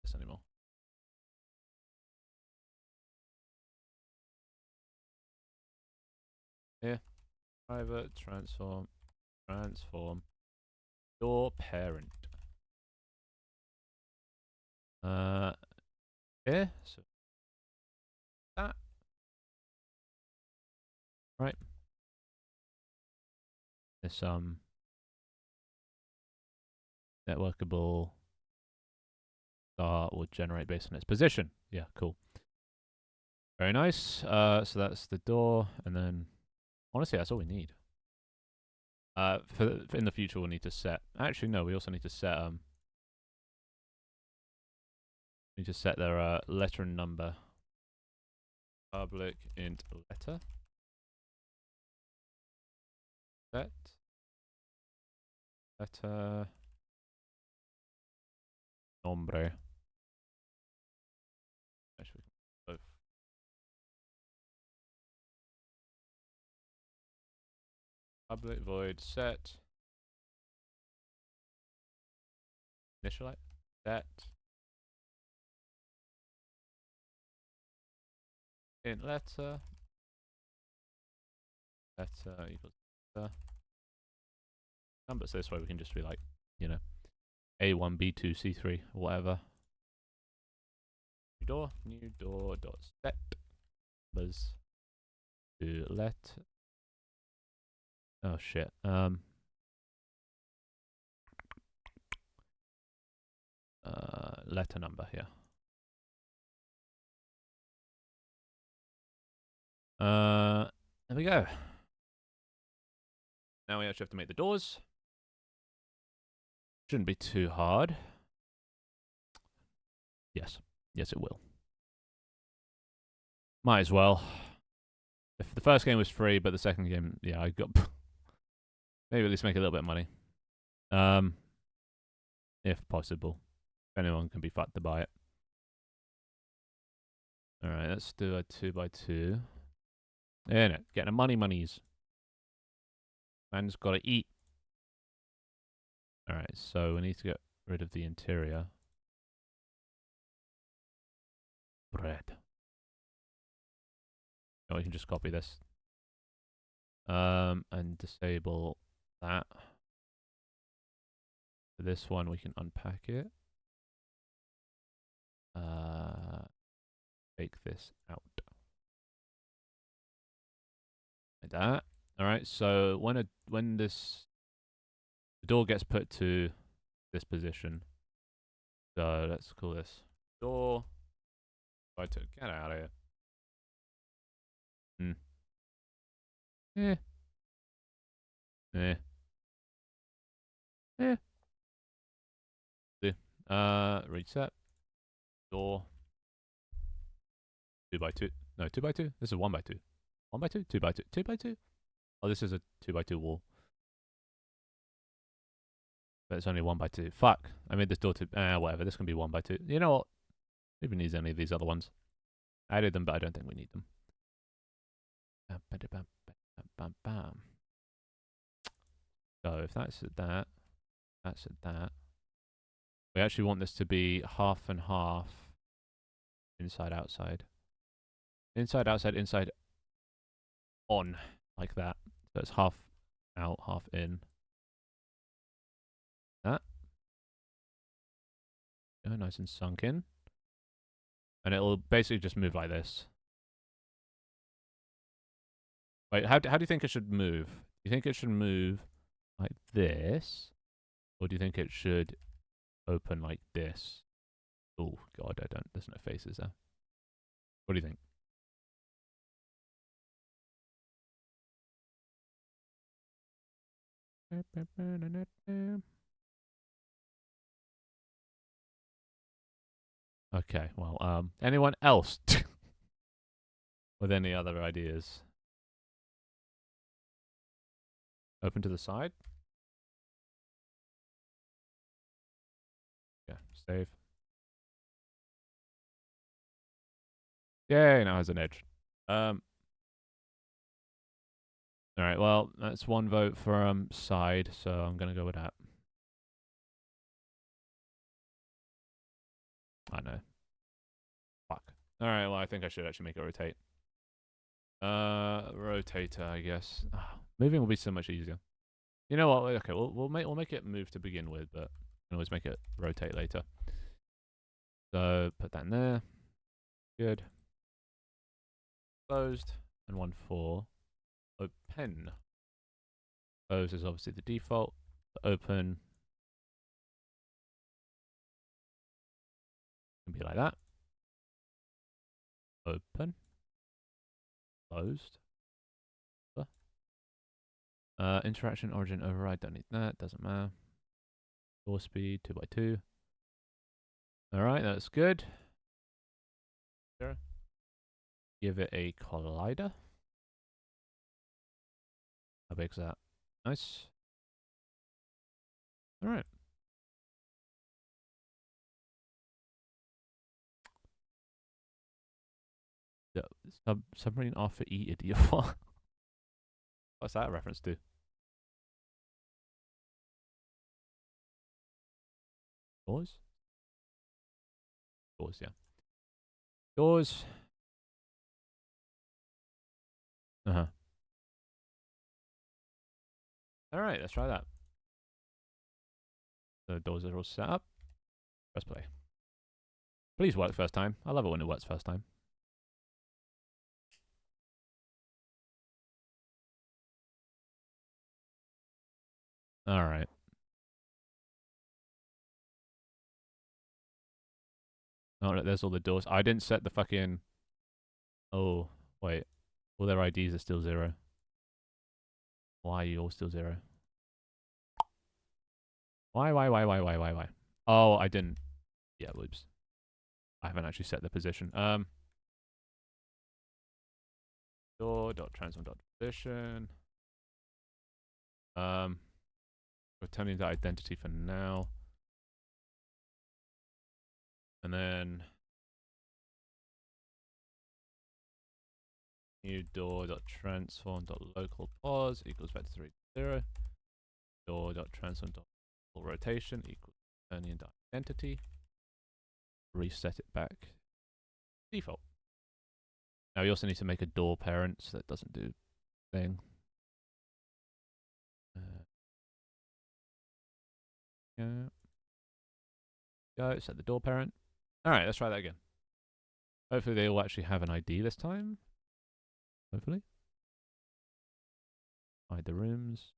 S1: This anymore. Here. Private transform. Transform. Door parent. Here. So that. Right. This networkable star will generate based on its position. Yeah, cool. Very nice. So that's the door, and then honestly, that's all we need. For in the future, we'll need to set. Actually, no, we also need to set their letter and number. Public int letter. Set letter nombre. Actually, both. Public void set initialize set int letter equals letter number. So this way we can just be like, you know, A1, B2, C3, whatever. New door dot set numbers to let. Oh shit. Letter number here. There we go. Now we actually have to make the doors. Shouldn't be too hard. Yes. Yes, it will. Might as well. If the first game was free, but the second game, yeah, I got... Maybe at least make a little bit of money. If possible. If anyone can be fucked to buy it. Alright, let's do a 2x2. In it. Getting the monies. Man's gotta eat. Alright, so we need to get rid of the interior. Bread. Oh, we can just copy this. And disable that. For this one, we can unpack it. Take this out. Like that. Alright, so when the door gets put to this position. So let's call this door. Get out of here. Eh. Reset. Door. 2x2. No, 2x2. This is 1x2. 1x2? 2x2. 2x2? Oh, this is a 2x2 wall. But it's only 1x2. Fuck. I made this door to... whatever. This can be 1x2. You know what? Who even needs any of these other ones? I added them, but I don't think we need them. So if that's at that, that's at that. We actually want this to be half and half. Inside, outside. Inside, outside, inside, on. Like that. So it's half out, half in. That. Oh, nice and sunk in. And it'll basically just move like this. Wait, how do you think it should move? Do you think it should move like this? Or do you think it should open like this? Oh, God, there's no faces there. What do you think? Okay, well, anyone else with any other ideas? Open to the side? Yeah, save. Yay, now it has an edge. Alright, well, that's one vote for side, so I'm gonna go with that. I know. Fuck. Alright, well, I think I should actually make it rotate. Rotator, I guess. Moving will be so much easier. You know what? Okay, we'll make it move to begin with, but we can always make it rotate later. So put that in there. Good. Closed. And 1-4. Open. Close is obviously the default. Open can be like that. Open. Closed. Interaction, origin, override, don't need that, doesn't matter. Door speed, 2x2. Alright, that's good. Sure. Give it a collider. How big's that? Nice. Alright. Submarine R for E, idiot. What's that a reference to? Doors? Doors, yeah. Doors. Uh-huh. Alright, let's try that. The doors are all set up. Press play. Please work first time. I love it when it works first time. Alright. Oh, there's all the doors. I didn't set the fucking... Oh, wait. All their IDs are still 0. Why are you all still 0? Why? Oh, I didn't. Yeah, whoops. I haven't actually set the position. Door.transform.position. Returning the identity for now. And then new door.transform.local pause equals vector 3 0. Door.transform.rotation equals turning into identity. Reset it back. Default. Now we also need to make a door parent so that doesn't do thing. Yeah. Go, set the door parent. Alright, let's try that again. Hopefully they all actually have an ID this time. Hopefully. Hide the rooms.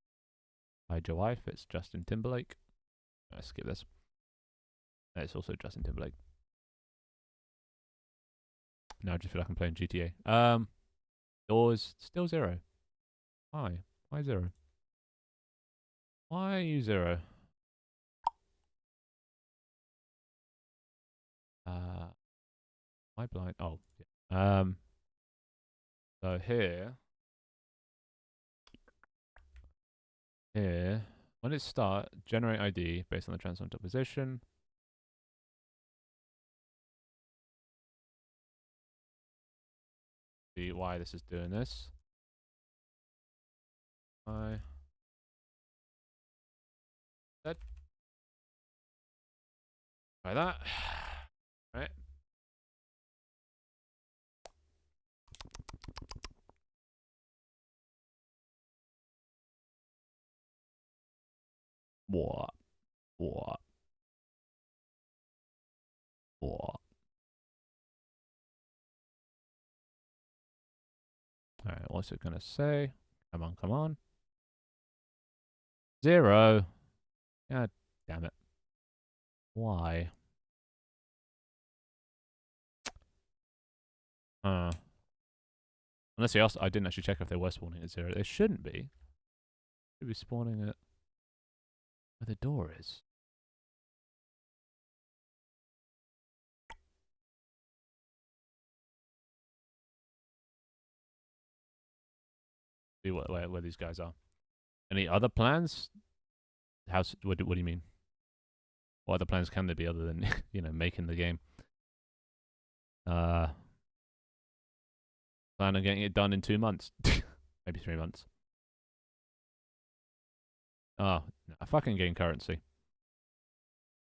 S1: Hide your wife, it's Justin Timberlake. Let's skip this. It's also Justin Timberlake. Now I just feel like I'm playing GTA. Doors, still 0. Why? Why 0? Why are you 0? Why blind? Oh, yeah. So here, when it start, generate ID based on the transform to position. See why this is doing this. That. Try that. Right. What? What? What? Alright, what's it gonna say? Come on, come on. 0. God damn it. Why? Unless they also, I didn't actually check if they were spawning at 0. They shouldn't be. Should be spawning at where the door is. See where these guys are. Any other plans? What do you mean? What other plans can there be other than making the game? Plan on getting it done in 2 months, maybe 3 months. Oh, I fucking gain currency.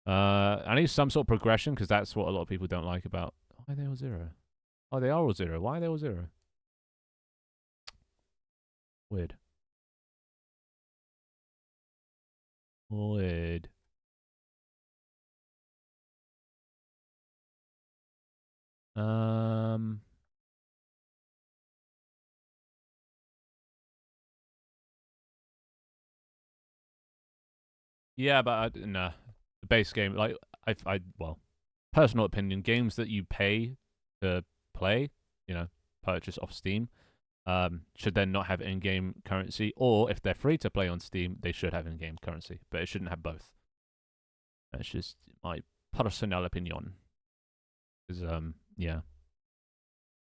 S1: I need some sort of progression because that's what a lot of people don't like about. Why are they all 0? Oh, they are all 0. Why are they all 0? Weird. Weird. Yeah, but nah. The base game, like well, personal opinion, games that you pay to play, purchase off Steam, should then not have in-game currency, or if they're free to play on Steam, they should have in-game currency, but it shouldn't have both. That's just my personal opinion. Because yeah,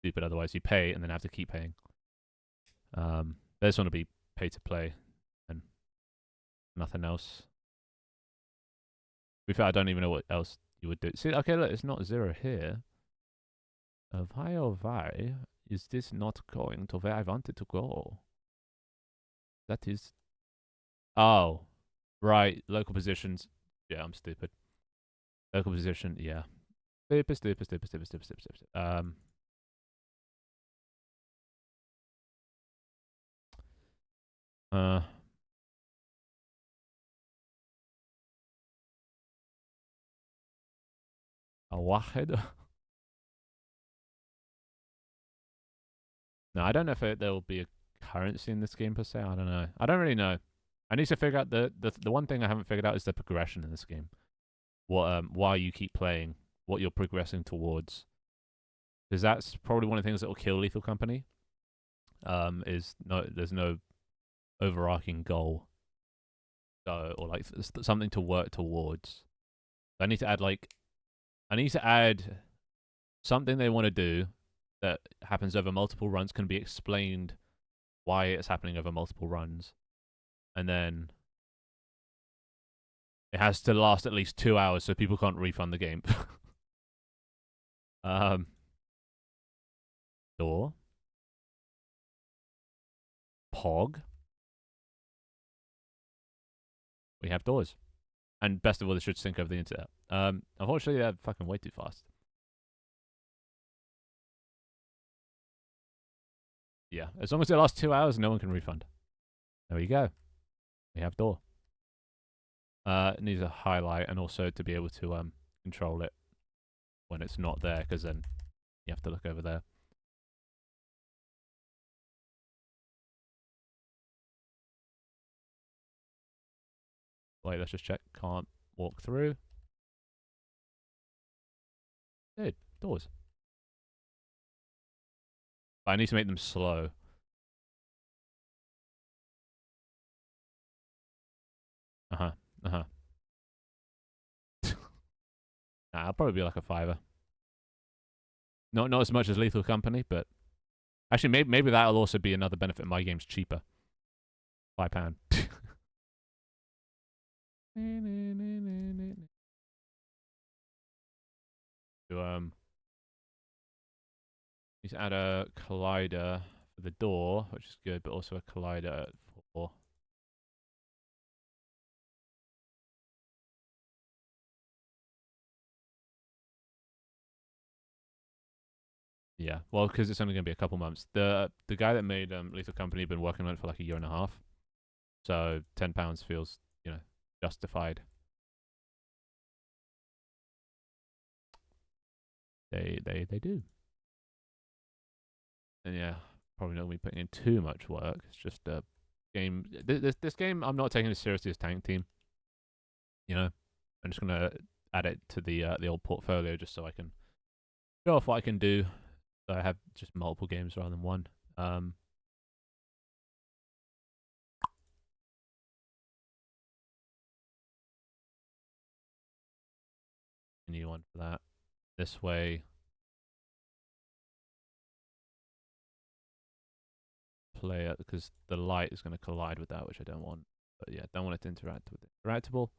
S1: stupid. Otherwise, you pay and then have to keep paying. They just want to be pay to play and nothing else. To be fair, I don't even know what else you would do. See, okay, look, it's not 0 here. Why oh why is this not going to where I wanted to go? That is... Oh, right, local positions. Yeah, I'm stupid. Local position, yeah. Stupid. واحد. No, I don't know if there will be a currency in this game per se. I don't know. I don't really know. I need to figure out the one thing I haven't figured out is the progression in this game. What why you keep playing, what you're progressing towards. Because that's probably one of the things that will kill Lethal Company. is there's no overarching goal, so or like something to work towards. I need to add something they want to do that happens over multiple runs, can be explained why it's happening over multiple runs, and then it has to last at least 2 hours so people can't refund the game. um, door, pog. We have doors, and best of all, they should sync over the internet. Unfortunately, they're fucking way too fast. Yeah, as long as it lasts 2 hours, no one can refund. There we go. We have door. It needs a highlight, and also to be able to control it when it's not there, because then you have to look over there. Wait, let's just check. Can't walk through. Dude, doors. But I need to make them slow. Uh-huh. Uh-huh. Nah, I'll probably be like a $5. Not as much as Lethal Company, but actually maybe that'll also be another benefit. My game's cheaper. £5. Need to add a collider for the door, which is good, but also a collider for. Yeah, well, because it's only going to be a couple months. The guy that made Lethal Company been working on it for like a year and a half, so £10 feels justified. They do. And yeah, probably not going to be putting in too much work. It's just a game. This game, I'm not taking as seriously as Tank Team. I'm just gonna add it to the old portfolio just so I can show off what I can do. So I have just multiple games rather than one. New one for that. This way, play it because the light is going to collide with that, which I don't want. But yeah, don't want it to interact with it. Interactable.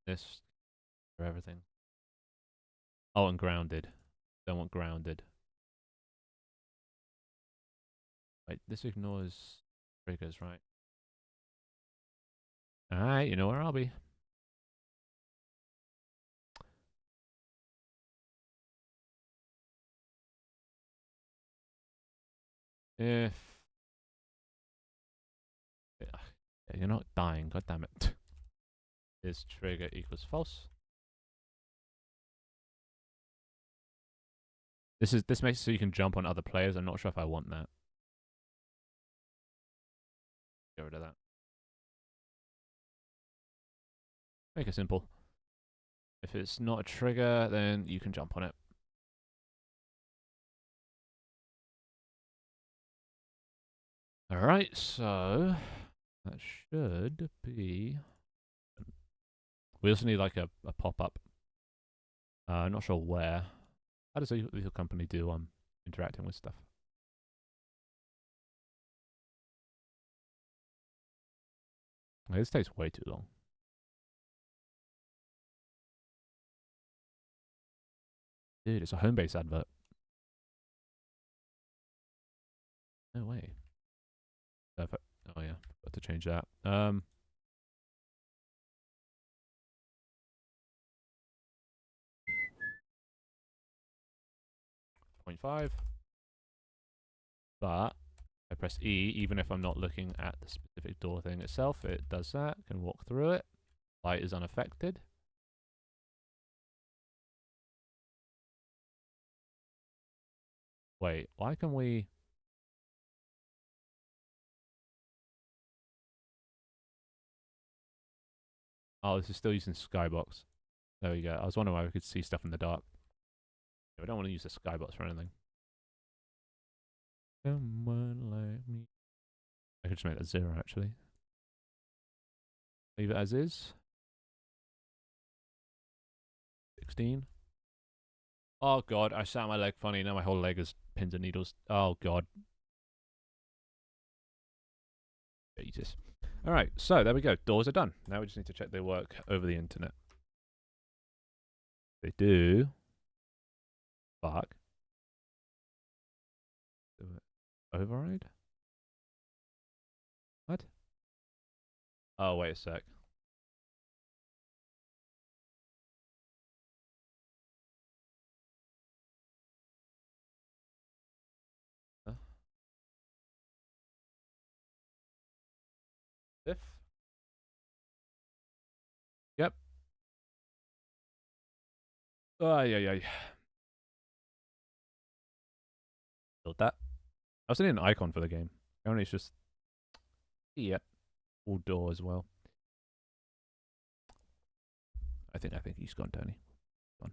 S1: This for everything. Oh, and grounded. Don't want grounded. Wait, this ignores triggers, right? Alright, you know where I'll be. If yeah, you're not dying, god damn it. Is trigger equals false. This makes it so you can jump on other players. I'm not sure if I want that. Get rid of that. Make it simple. If it's not a trigger, then you can jump on it. Alright, so that should be. We also need like a pop-up. I'm not sure where. How does Lethal Company do interacting with stuff? Okay, this takes way too long. Dude, it's a home base advert. No way. Perfect. Oh yeah, got to change that. 0.5. But I press E, even if I'm not looking at the specific door thing itself, it does that. Can walk through it. Light is unaffected. Wait, why can we? Oh, this is still using Skybox. There we go. I was wondering why we could see stuff in the dark. Yeah, we don't want to use the Skybox for anything. Someone like me. I could just make that 0 actually. Leave it as is. 16. Oh god, I sat my leg funny. Now my whole leg is pins and needles. Oh god. Jesus. Alright, so there we go. Doors are done. Now we just need to check they work over the internet. They do. Fuck. Override? What? Oh, wait a sec. Huh? If? Yep. Oh, yeah. Build that. I also need an icon for the game. Apparently it's just... Yep. All door as well. I think he's gone, Tony. Gone.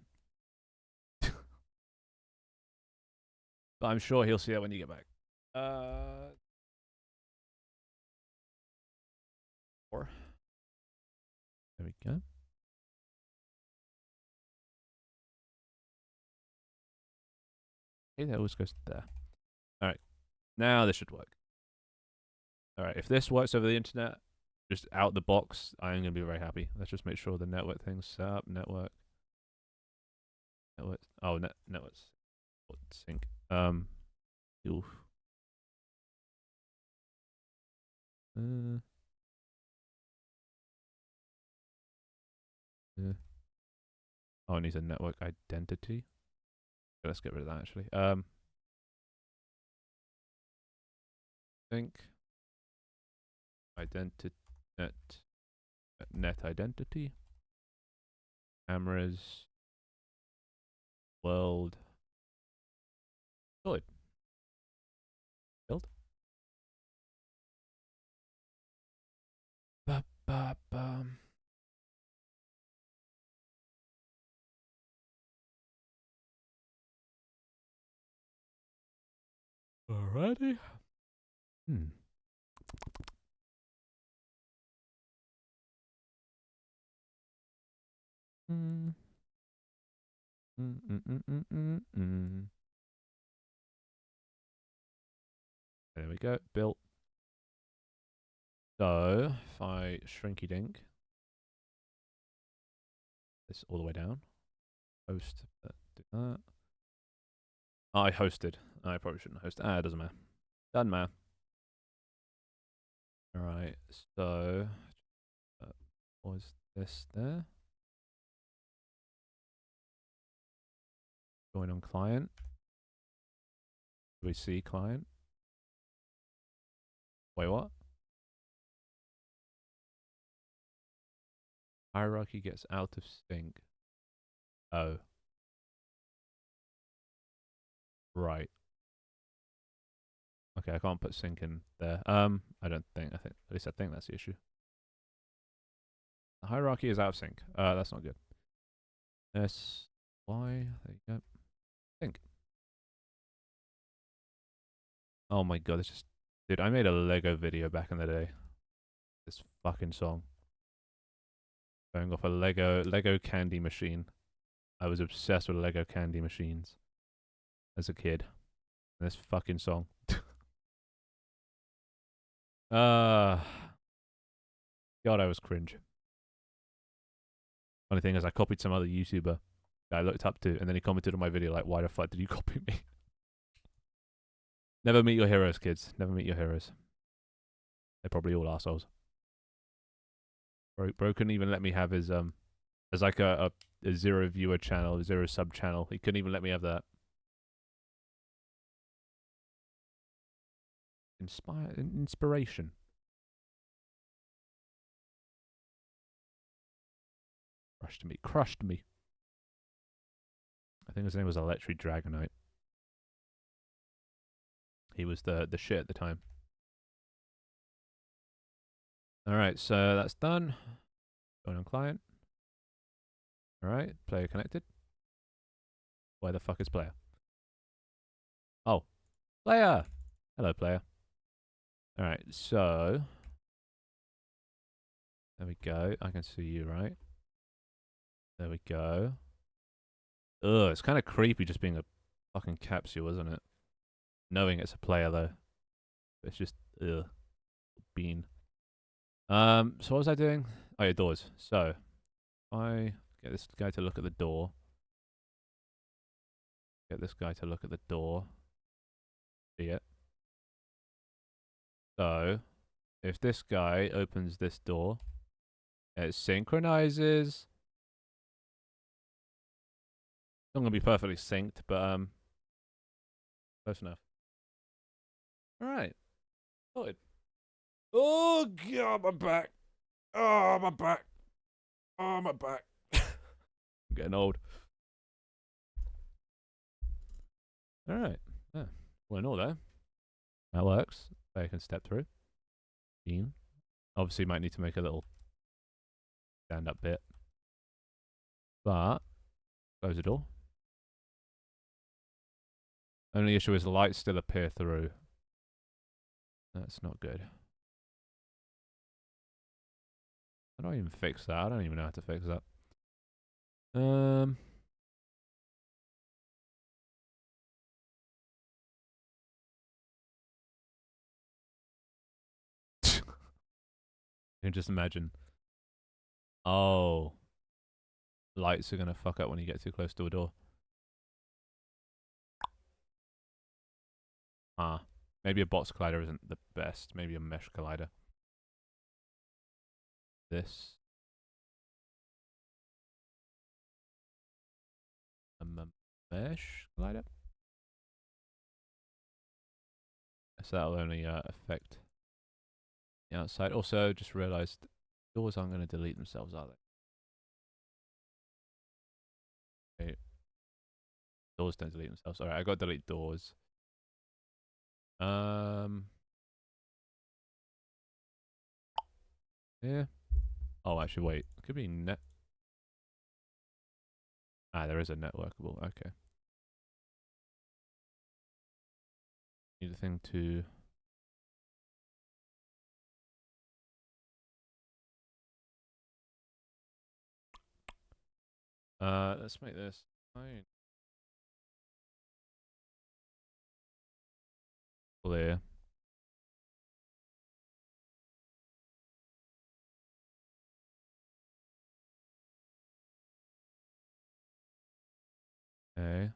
S1: But I'm sure he'll see that when you get back. Four. There we go. Okay, that always goes there. Alright. Now this should work. Alright, if this works over the internet, just out the box, I'm going to be very happy. Let's just make sure the network thing's set up. Network. Oh, networks. Sync. Oof. Oh, it needs a network identity. Okay, let's get rid of that actually. Sync. Identity. Net identity. Cameras. World. Solid. Build. Ba-ba-bum. Alrighty. Hmm. Mm. There we go. Built. So if I shrinky dink this all the way down, host. Do that. Oh, I hosted. I probably shouldn't host. Ah, it doesn't matter. Done, man. Alright, so was this there? Join on client. Do we see client? Wait, what? Hierarchy gets out of sync. Oh. Right. Okay, I can't put sync in there. I don't think. At least I think that's the issue. The hierarchy is out of sync. That's not good. S Y. There you go. Sync. Oh my god, this just, dude. I made a Lego video back in the day. This fucking song. Going off a Lego candy machine. I was obsessed with Lego candy machines as a kid. This fucking song. God, I was cringe. Funny thing is, I copied some other YouTuber that I looked up to, and then he commented on my video like, "Why the fuck did you copy me?" Never meet your heroes, kids. Never meet your heroes. They're probably all assholes. Bro couldn't even let me have his as like a 0 viewer channel, 0 sub channel. He couldn't even let me have that. Inspiration. Crushed me. I think his name was Electric Dragonite. He was the shit at the time. Alright, so that's done. Going on client. Alright, player connected. Where the fuck is player? Oh, player! Hello, player. Alright, so... There we go. I can see you, right? There we go. Ugh, it's kind of creepy just being a fucking capsule, isn't it? Knowing it's a player, though. It's just, ugh. Bean. So what was I doing? Oh, yeah, doors. So, I get this guy to look at the door. Get this guy to look at the door. See it? So, if this guy opens this door, it synchronizes. Not gonna be perfectly synced, but close enough. All right, sorted. Oh god, my back. Oh, my back. Oh, my back. I'm getting old. All right. Yeah. Well, no, though. That works. They can step through. Bean. Obviously, might need to make a little stand-up bit. But close the door. Only issue is the lights still appear through. That's not good. How do I even fix that? I don't even know how to fix that. You can just imagine. Oh. Lights are gonna fuck up when you get too close to a door. Ah. Maybe a box collider isn't the best. Maybe a mesh collider. This. A mesh collider? So that'll only affect the outside. Also, just realized doors aren't going to delete themselves, are they? Okay. Doors don't delete themselves. Alright, I got to delete doors. Yeah. Oh, actually, wait. It could be net. Ah, there is a networkable. Okay. Need a thing to. Let's make this fine. Clear. Okay.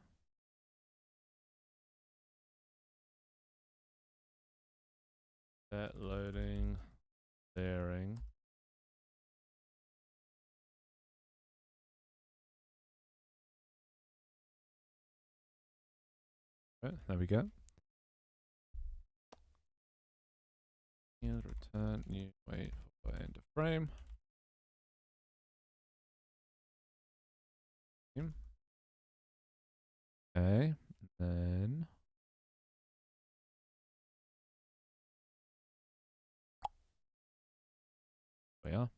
S1: Set loading. Clearing. Right, there we go. And return. New. Wait for end of frame. Okay. Then. We are.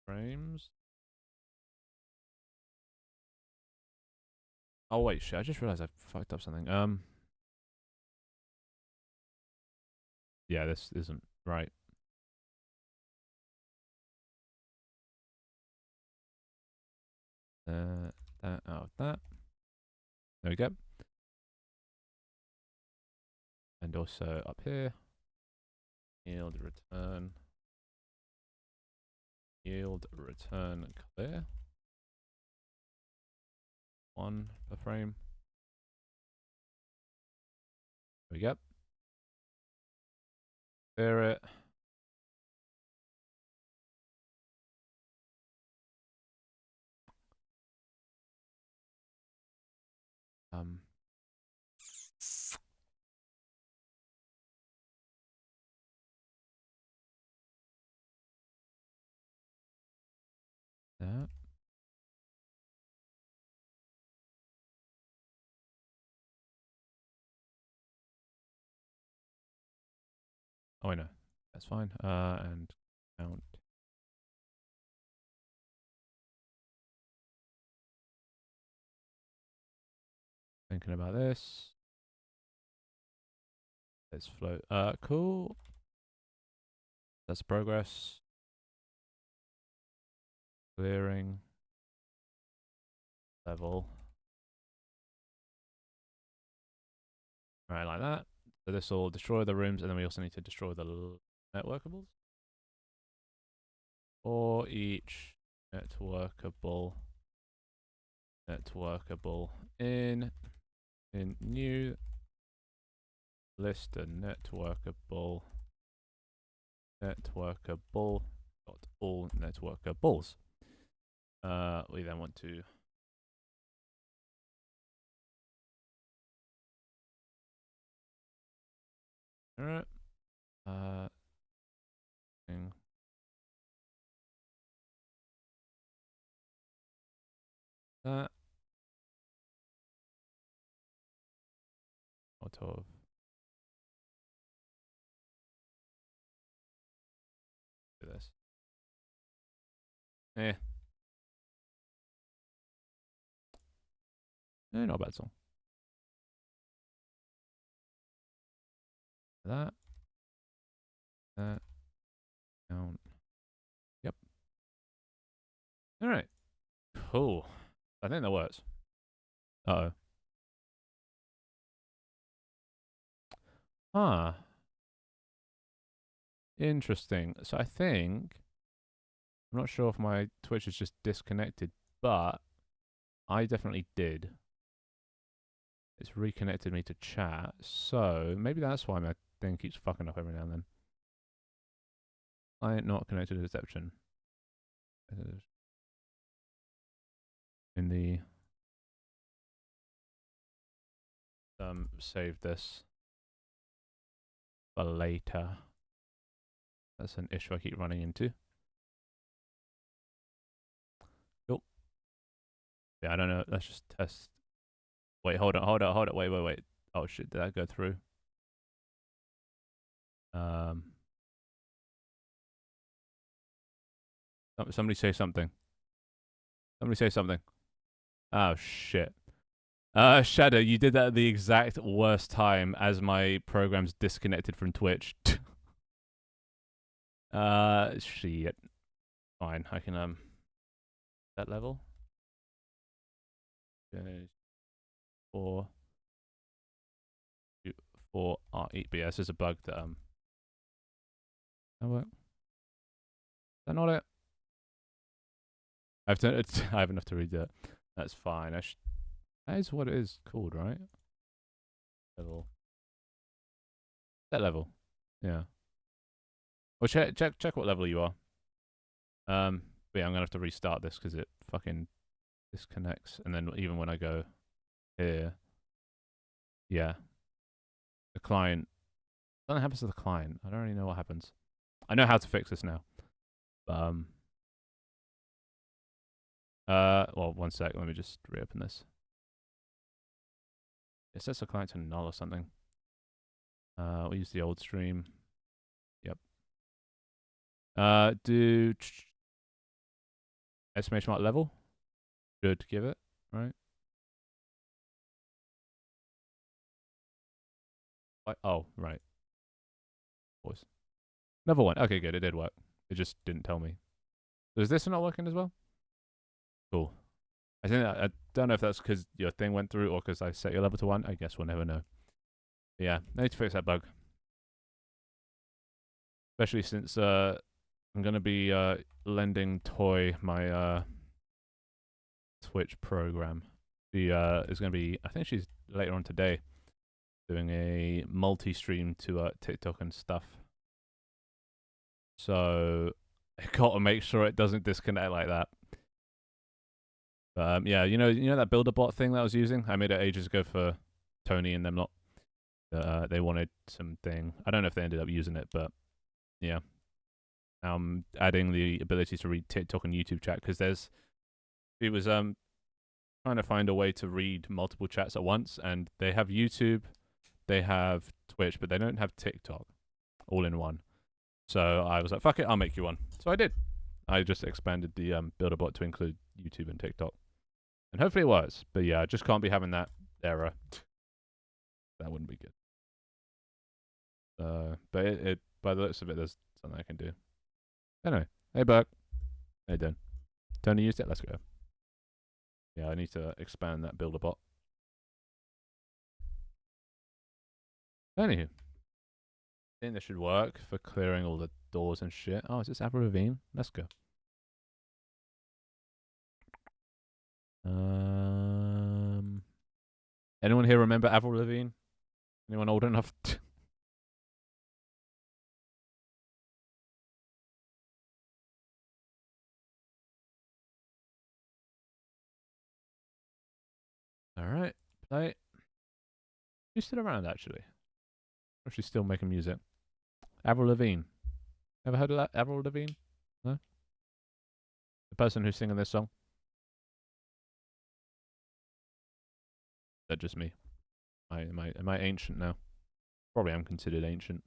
S1: Frames. Oh wait, shit! I just realized I fucked up something. Yeah, this isn't right. That out of that. There we go. And also up here, yield return, yield return clear. 1 per frame. There we go. Clear it. Um. That. Oh, I know. That's fine. And count Thinking about this. Let's float. Cool. That's progress. Clearing. Level. Alright, like that. So this will destroy the rooms, and then we also need to destroy the networkables. For each networkable in new list a networkable dot all networkables. We then want to that out of this. Not a bad song. That down. Yep. All right. Cool. I think that works. Uh-oh. Huh. Interesting. So I think, I'm not sure if my Twitch is just disconnected, but I definitely did. It's reconnected me to chat, so maybe that's why my thing keeps fucking up every now and then. I ain't not connected to reception. In the save this for later. That's an issue I keep running into. Cool. Yeah, I don't know. Let's just test. Wait, hold on. Wait. Oh shit, did that go through? Somebody say something. Oh shit. Shadow, you did that at the exact worst time as my program's disconnected from Twitch. Shit. Fine, I can, that level. Okay. 4 R8, but yeah, this is a bug that, that work? Is that not it? I have enough to read it. That's fine. That is what it is called, right? Level. That level. Yeah. Well, check what level you are. But yeah, I'm gonna have to restart this because it fucking disconnects, and then even when I go here, yeah, the client. Something happens to the client. I don't really know what happens. I know how to fix this now. Well, one sec. Let me just reopen this. It sets the client to null or something. We'll use the old stream. Yep. Do exclamation mark level. Should give it, right? Oh, right. Pause. Another one. Okay, good. It did work. It just didn't tell me. So is this not working as well? Cool. I don't know if that's because your thing went through or because I set your level to 1. I guess we'll never know. But yeah, I need to fix that bug. Especially since I'm going to be lending Toy my Twitch program. She is going to be, I think she's later on today, doing a multi-stream to TikTok and stuff. So I got to make sure it doesn't disconnect like that. Yeah, you know that builder bot thing that I was using? I made it ages ago for Tony and them lot. They wanted something. I don't know if they ended up using it, but yeah. I'm adding the ability to read TikTok and YouTube chat because it was trying to find a way to read multiple chats at once, and they have YouTube, they have Twitch, but they don't have TikTok all in one. So I was like, fuck it, I'll make you one. So I did. I just expanded the builder bot to include YouTube and TikTok. And hopefully it works. But yeah, I just can't be having that error. That wouldn't be good. But it by the looks of it, there's something I can do. Anyway, hey Burke, how you doing? Tony used it. Let's go. Yeah, I need to expand that builder bot. Anywho, I think this should work for clearing all the doors and shit. Oh, is this Avril Lavigne? Let's go. Anyone here remember Avril Lavigne? Anyone old enough? All right, play. She's still around actually. Or she's still making music. Avril Lavigne. Ever heard of that? Avril Lavigne? No? The person who's singing this song? Is that just me? Am I ancient now? Probably am considered ancient.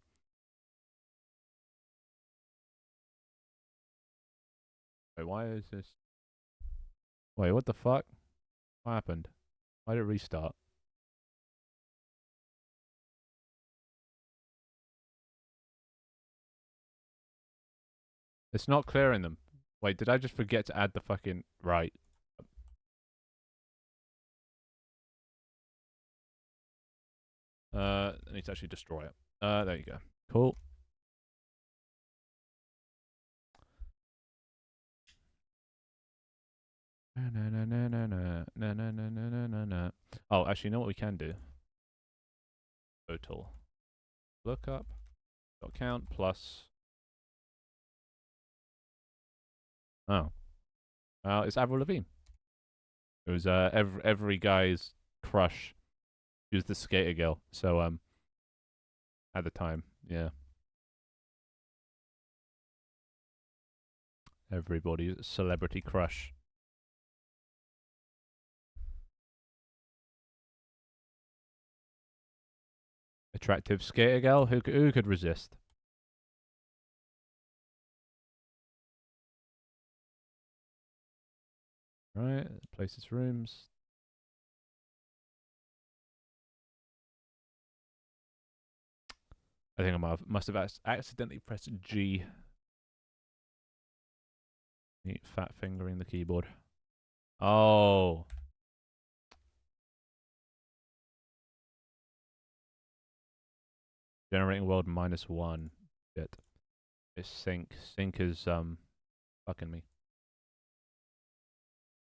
S1: Wait, why is this? Wait, what the fuck? What happened? Why did it restart? It's not clearing them. Wait, did I just forget to add the fucking... Right. I need to actually destroy it. There you go. Cool. Oh, actually, you know what we can do? Total. Lookup. Count plus... Oh. It's Avril Lavigne. It was every guy's crush. She was the skater girl. So at the time, yeah. Everybody's celebrity crush. Attractive skater girl. Who could resist? Right. Places rooms. I think I must have accidentally pressed G. Fat fingering the keyboard. Oh. Generating world -1. Shit. It's sync. Sync is fucking me.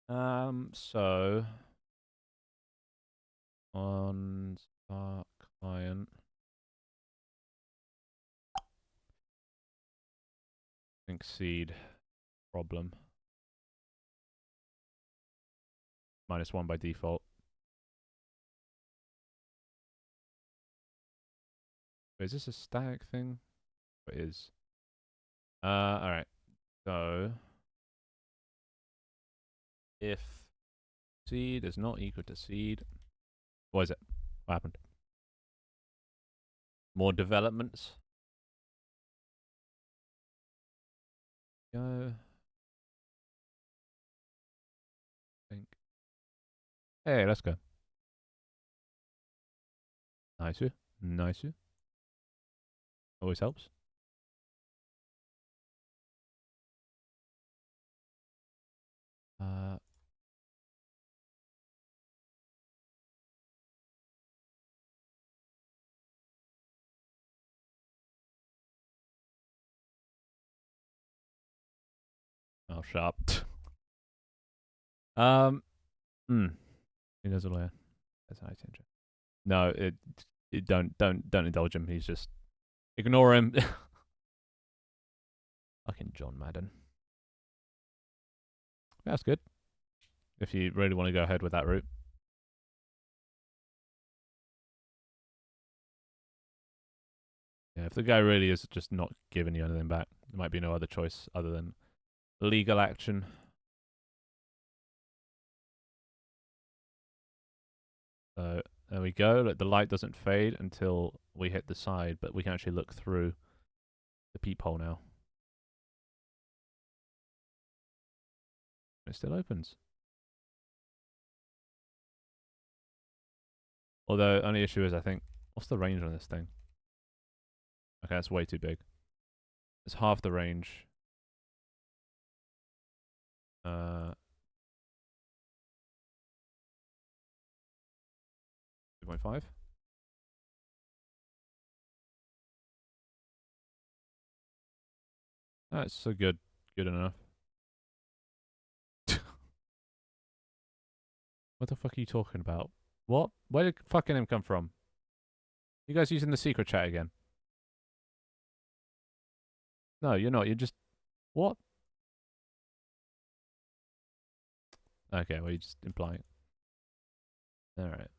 S1: So on start client. Sync seed problem. -1 by default. Wait, is this a static thing? It is. Alright. So if seed is not equal to seed, what is it? What happened? More developments. Go. Think. Hey, let's go. Nice. Nice. Always helps. Oh, sharp. He knows a lawyer. That's how I change it. No, don't indulge him. He's just ignore him. Fucking John Madden. That's good. If you really want to go ahead with that route. Yeah, if the guy really is just not giving you anything back, there might be no other choice other than legal action. So there we go. Look, the light doesn't fade until we hit the side, but we can actually look through the peephole now. It still opens. Although, only issue is, I think, what's the range on this thing? Okay, that's way too big. It's half the range. 2.5. That's so good. Good enough. What the fuck are you talking about? What? Where did fucking him come from? You guys using the secret chat again? No, you're not. You're just... What? Okay, well, you're just implying. Alright.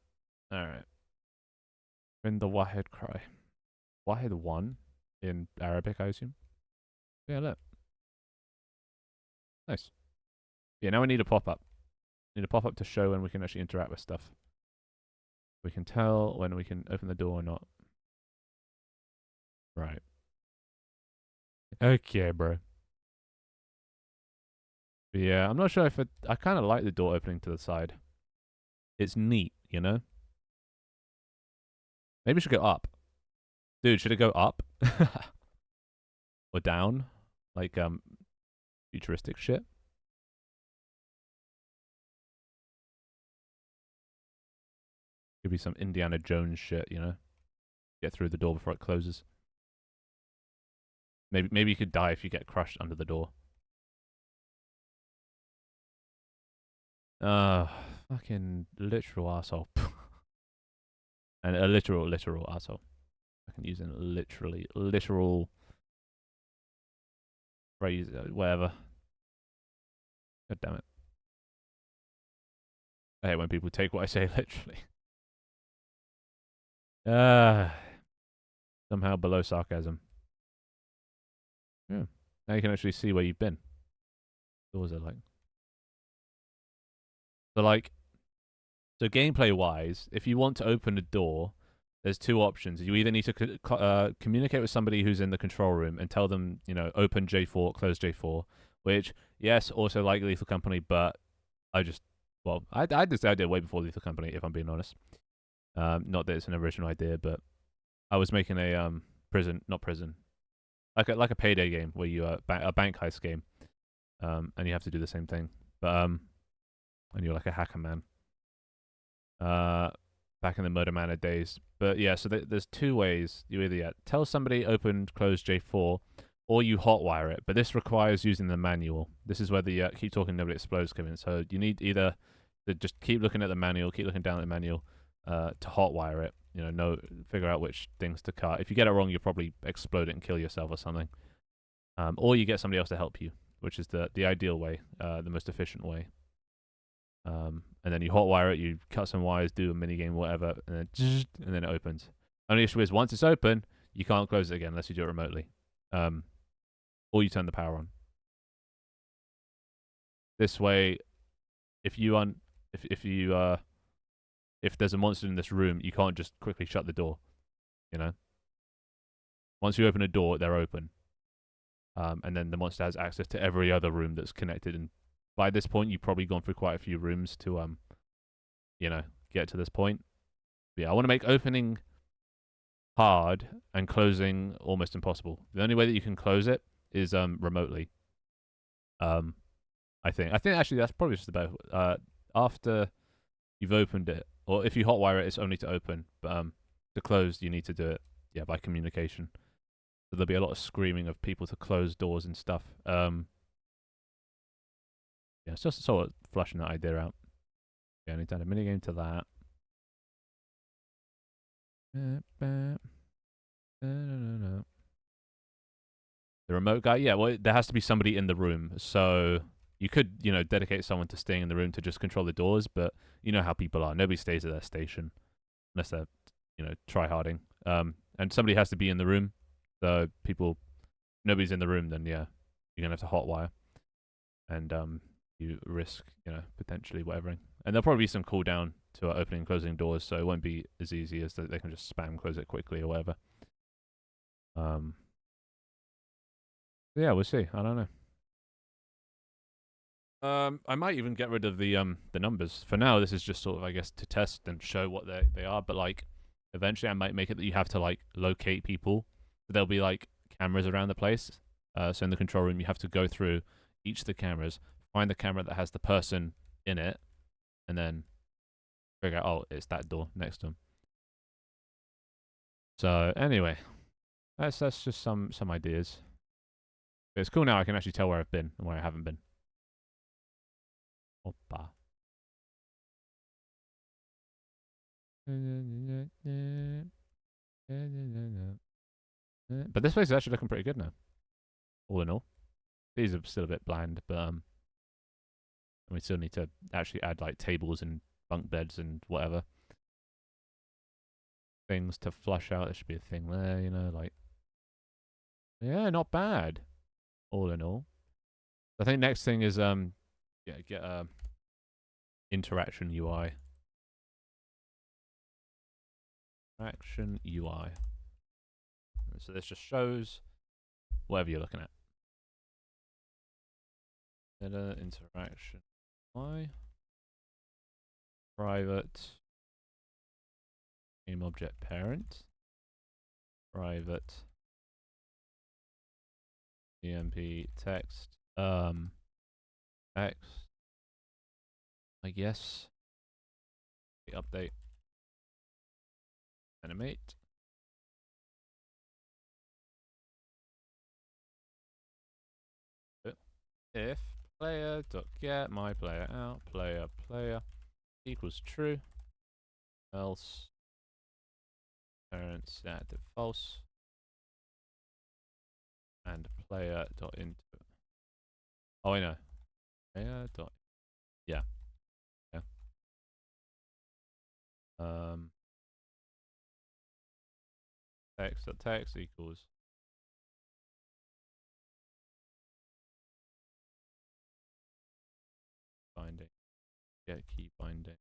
S1: Alright. In the Wahid cry. Wahid 1 in Arabic, I assume? Yeah, look. Nice. Yeah, now we need a pop-up. Need a pop-up to show when we can actually interact with stuff. We can tell when we can open the door or not. Right. Okay, bro. But yeah, I'm not sure if I kind of like the door opening to the side. It's neat, you know? Maybe we should go up. Dude, should it go up? Or down? Like, futuristic shit? Could be some Indiana Jones shit, you know? Get through the door before it closes. Maybe you could die if you get crushed under the door. Fucking literal asshole. And a literal asshole. I can use in literally, literal phrase, whatever. God damn it. I hate when people take what I say literally. Somehow below sarcasm. Yeah. Now you can actually see where you've been. Doors are like. So gameplay wise, if you want to open a door, there's two options. You either need to communicate with somebody who's in the control room and tell them, you know, open J4, close J4, which, yes, also like Lethal Company, but I did this idea way before Lethal Company, if I'm being honest. Not that it's an original idea, but I was making a not prison, like a payday game where you a bank heist game, and you have to do the same thing, but and you're like a hacker man. Back in the Murder Manor days. But yeah, so there's two ways. You either tell somebody open, close J4, or you hotwire it. But this requires using the manual. This is where the keep talking, nobody explodes come in. So you need either to just keep looking at the manual, keep looking down at the manual, to hotwire it. You know, figure out which things to cut. If you get it wrong, you'll probably explode it and kill yourself or something. Or you get somebody else to help you, which is the ideal way, the most efficient way. And then you hotwire it, you cut some wires, do a mini game, whatever, and then it opens. Only issue is once it's open, you can't close it again unless you do it remotely, or you turn the power on. This way, if there's a monster in this room, you can't just quickly shut the door. You know, once you open a door, they're open, and then the monster has access to every other room that's connected. And by this point, you've probably gone through quite a few rooms to you know, get to this point. But yeah, I want to make opening hard and closing almost impossible. The only way that you can close it is remotely. I think actually that's probably just about after you've opened it, or if you hotwire it, it's only to open. But to close, you need to do it by communication. So there'll be a lot of screaming of people to close doors and stuff. Yeah, it's just sort of flushing that idea out. Yeah, I need to add a minigame to that. The remote guy, yeah, well, there has to be somebody in the room. So you could, you know, dedicate someone to staying in the room to just control the doors, but you know how people are. Nobody stays at their station unless they're, you know, try-harding. And somebody has to be in the room. So nobody's in the room, then yeah, you're going to have to hotwire. And you risk, you know, potentially whatevering. And there'll probably be some cooldown to opening and closing doors, so it won't be as easy as that they can just spam close it quickly or whatever. Yeah, we'll see. I don't know. I might even get rid of the numbers. For now, this is just sort of, I guess, to test and show what they are. But like, eventually, I might make it that you have to like locate people. So there'll be like cameras around the place. So in the control room, you have to go through each of the cameras, find the camera that has the person in it, and then figure out, oh, it's that door next to them. So anyway, that's just some ideas. But it's cool now. I can actually tell where I've been and where I haven't been. Oppa. But this place is actually looking pretty good now, all in all. These are still a bit bland, but and we still need to actually add like tables and bunk beds and whatever things to flush out. There should be a thing there, you know, like yeah, not bad, all in all. I think next thing is yeah, get interaction UI. Interaction UI. So this just shows whatever you're looking at. Interaction UI. Private game object parent. Private EMP text. Text. I guess. Update. Animate. If player.get my player out, player equals true, else parent set to false, and player.into. Oh, I know. Player. Yeah. Yeah. Text equals binding. Get key binding.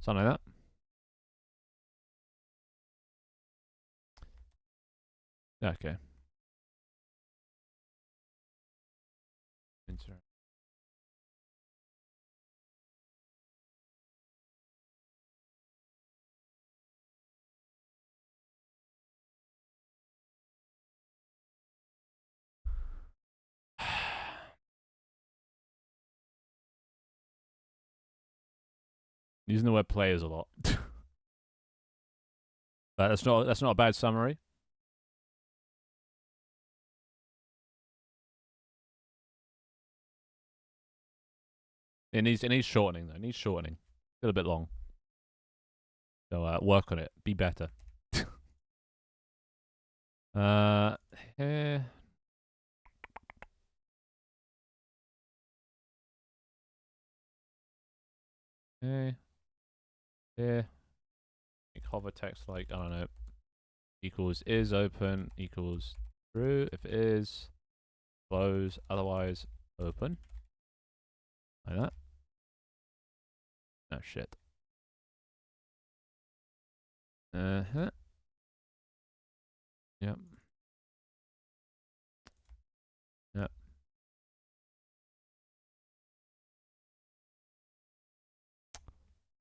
S1: Something like that. Okay. Interact. Using the word players a lot. But that's not a bad summary. It needs shortening though. It needs shortening. A little bit long. So work on it. Be better. uh here. Here. Here. Make hover text like, I don't know, equals is open equals true. If it is, close, otherwise open. Like that. Oh shit. Uh-huh. Yep. Yep.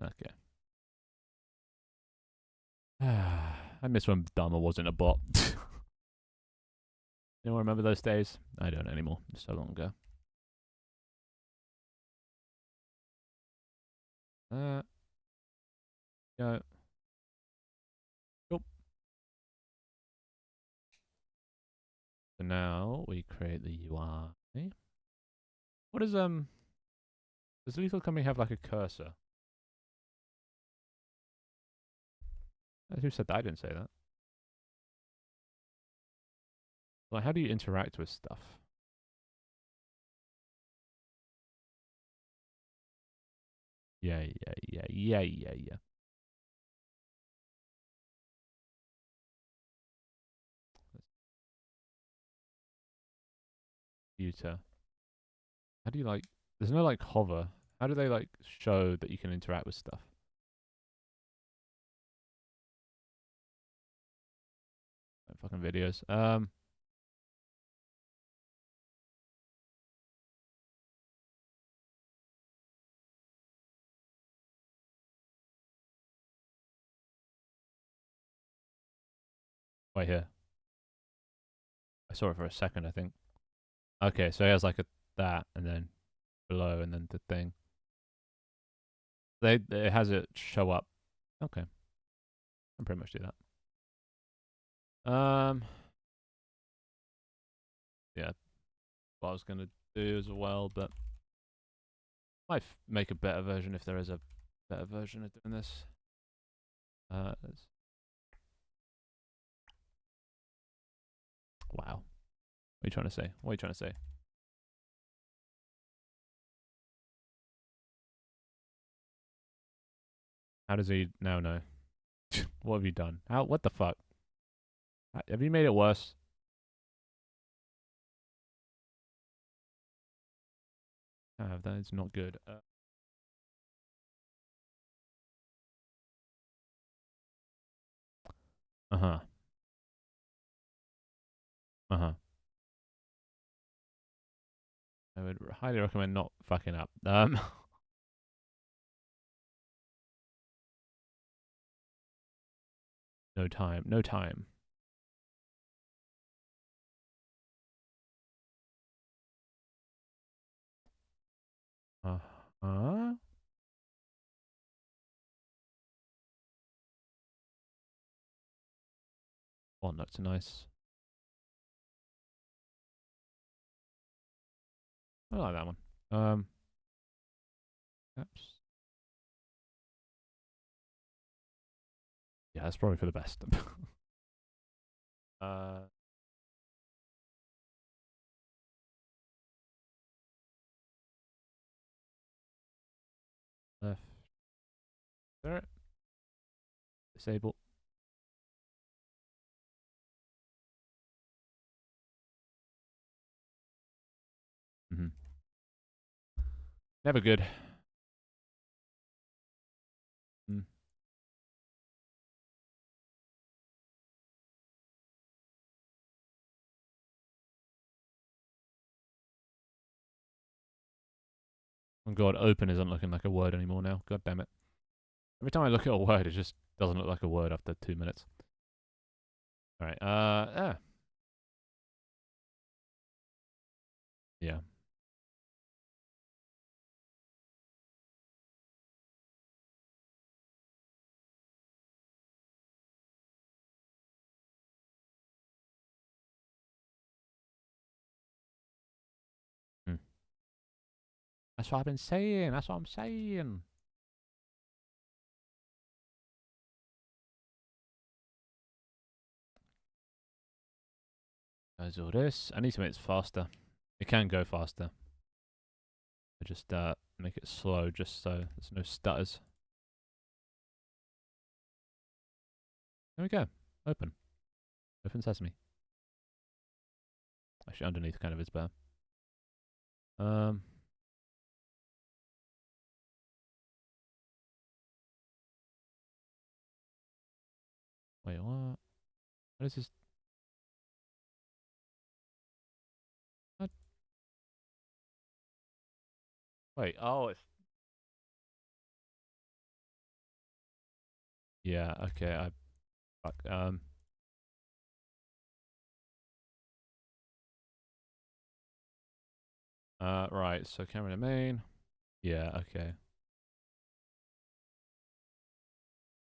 S1: Okay. I miss when Dharma wasn't a bot. Anyone remember those days? I don't anymore. It's so long ago. Go. Cool. So now we create the UI. What is does Lethal Company have like a cursor? Who said that? I didn't say that. Like, how do you interact with stuff? Yeah. Computer. How do you like? There's no like hover. How do they like show that you can interact with stuff? fucking videos. Wait here. I saw it for a second, I think. Okay, so he has like a that, and then below, and then the thing. It has it show up. Okay, I can pretty much do that. Yeah, what I was gonna do as well, but might make a better version if there is a better version of doing this. Wow. What are you trying to say? What are you trying to say? How does he now know? What have you done? How? What the fuck? Have you made it worse? That is not good. Uh-huh. Uh-huh. I would highly recommend not fucking up. No time. No time. Uh-huh. Walnuts are nice. I like that one. Perhaps. Yeah, that's probably for the best. uh, left. There. Disable. Mm-hmm. Never good. Mm. Oh god, open isn't looking like a word anymore now. God damn it. Every time I look at a word, it just doesn't look like a word after 2 minutes. Alright, yeah. Hmm. That's what I've been saying. That's what I'm saying. There's all this. I need to make it faster. It can go faster. I just make it slow just so there's no stutters. There we go. Open. Open sesame. Actually, underneath kind of is better. Um. Wait, what? What is this? What? Wait. Oh, it's. Yeah. Okay. Fuck. Right. So camera domain. Yeah. Okay.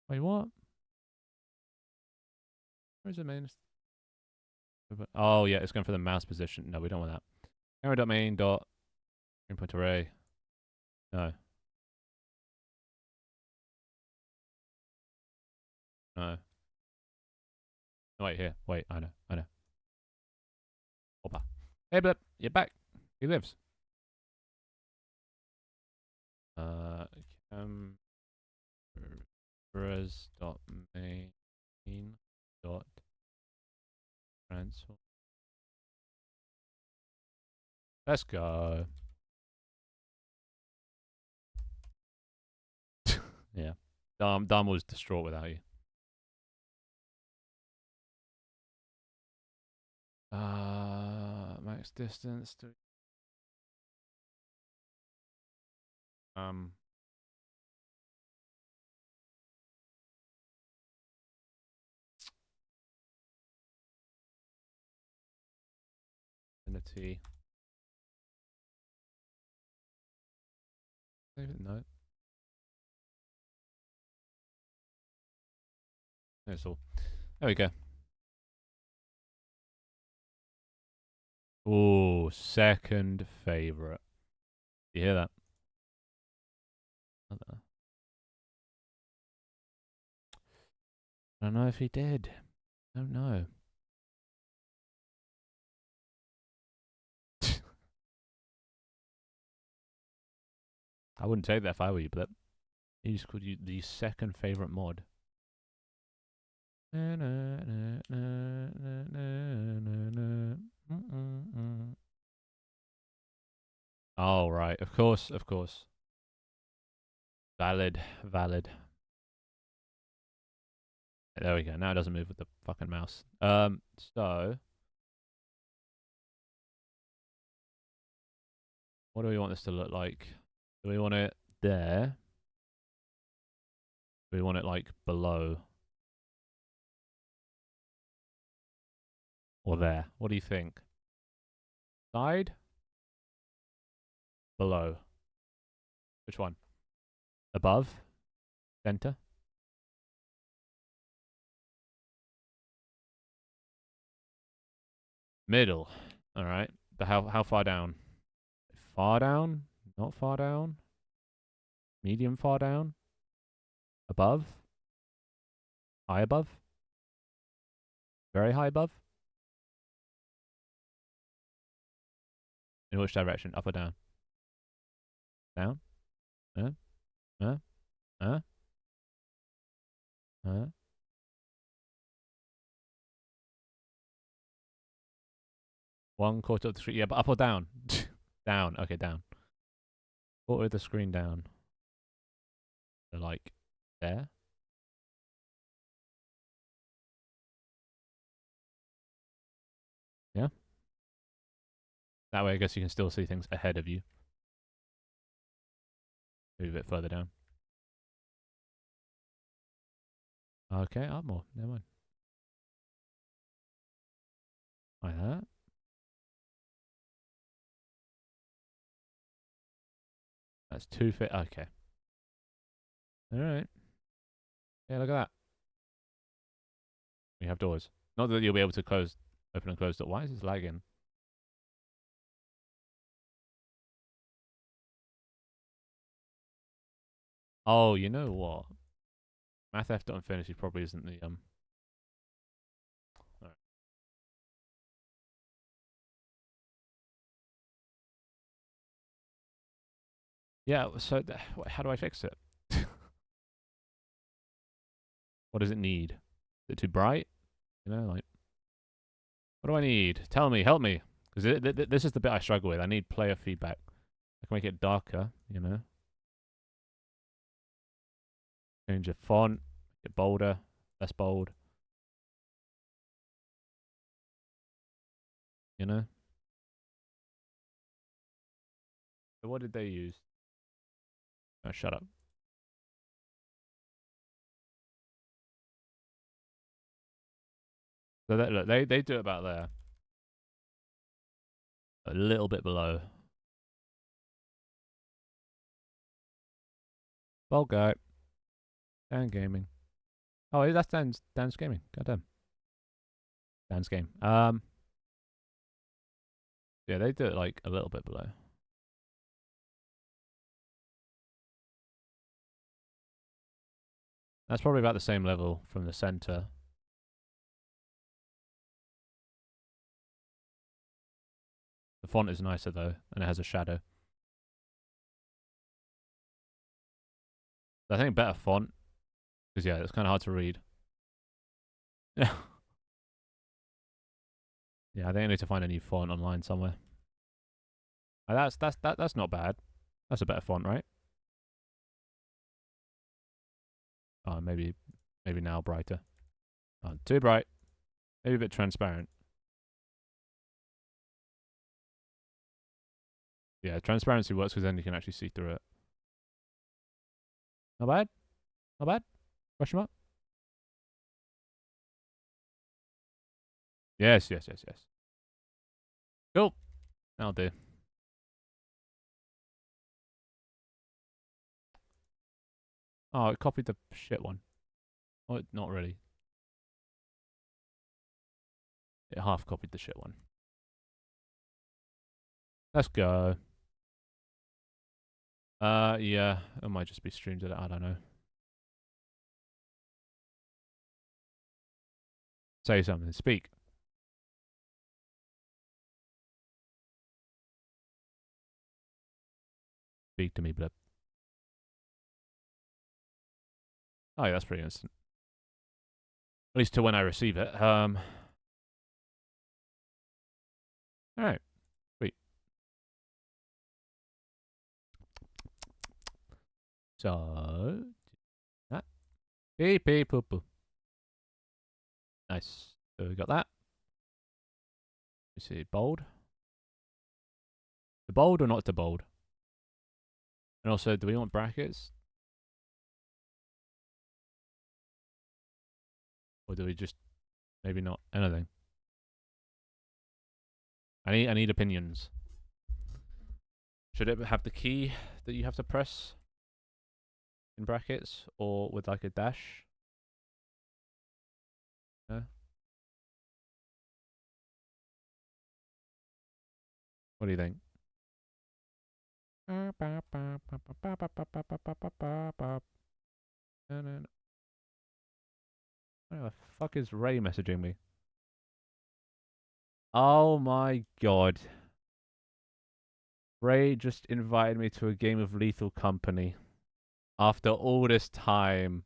S1: Wait. What? Where's the main? Oh yeah, it's going for the mouse position. No, we don't want that. Camera domain dot input array. No. No. No, wait here. Wait. I know. I know. Opa. Hey, Blip. You're back. He lives. Uh. Cameras dot main dot transform. Let's go. Yeah. Dom was distraught without you. Max distance to um infinity. No, that's all. There we go. Oh, second favorite. You hear that? I don't know if he did. I don't know. I wouldn't take that if I were you, but he just called you the second favorite mod. Oh, right. Of course, of course. Valid, valid. There we go. Now it doesn't move with the fucking mouse. So what do we want this to look like? Do we want it there? Do we want it like below? Or there? What do you think? Side? Below? Which one? Above? Center? Middle. Alright. But how far down? Far down? Not far down? Medium far down? Above? High above? Very high above? In which direction? Up or down? Down? Uh? Uh? Uh? Uh? One quarter of the screen. Yeah, but up or down? Down. Okay, down. Quarter of the screen down. So like there? Yeah? That way I guess you can still see things ahead of you. Maybe a bit further down. Okay, up more. Never mind. Like that. That's 2 feet. Okay. Alright. Yeah, look at that. We have doors. Not that you'll be able to open and close the. Why is this lagging? Oh, you know what? Math F.Infinity probably isn't the Right. Yeah. So how do I fix it? What does it need? Is it too bright? You know, like what do I need? Tell me, help me, because this is the bit I struggle with. I need player feedback. I can make it darker. You know, change the font, make it bolder, less bold. You know. So what did they use? Oh, shut up. So look, they do it about there, a little bit below. Bold guy, Dan Gaming. Oh, that's Dan's Gaming. Goddamn, Dan's game. Yeah, they do it like a little bit below. That's probably about the same level from the center. The font is nicer though, and it has a shadow. I think better font, because yeah, it's kind of hard to read. Yeah. Yeah, I think I need to find a new font online somewhere. That's not bad. That's a better font, right? Oh, maybe now brighter. Oh, too bright. Maybe a bit transparent. Yeah, transparency works because then you can actually see through it. Not bad. Not bad. Question mark? Yes, yes, yes, yes. Cool. That'll do. Oh, it copied the shit one. Oh, not really. It half copied the shit one. Let's go. Yeah. It might just be streamed at it. I don't know. Say something. Speak. Speak to me, blip. Oh, yeah, that's pretty instant. At least to when I receive it. Alright. Sweet. So, that. Beep, beep, boop, boop. Nice. So we got that. You see, bold. The bold or not the bold? And also, do we want brackets? Or do we just maybe not anything? I need opinions. Should it have the key that you have to press in brackets or with like a dash? Yeah. What do you think? Where the fuck is Ray messaging me? Oh my god. Ray just invited me to a game of Lethal Company. After all this time.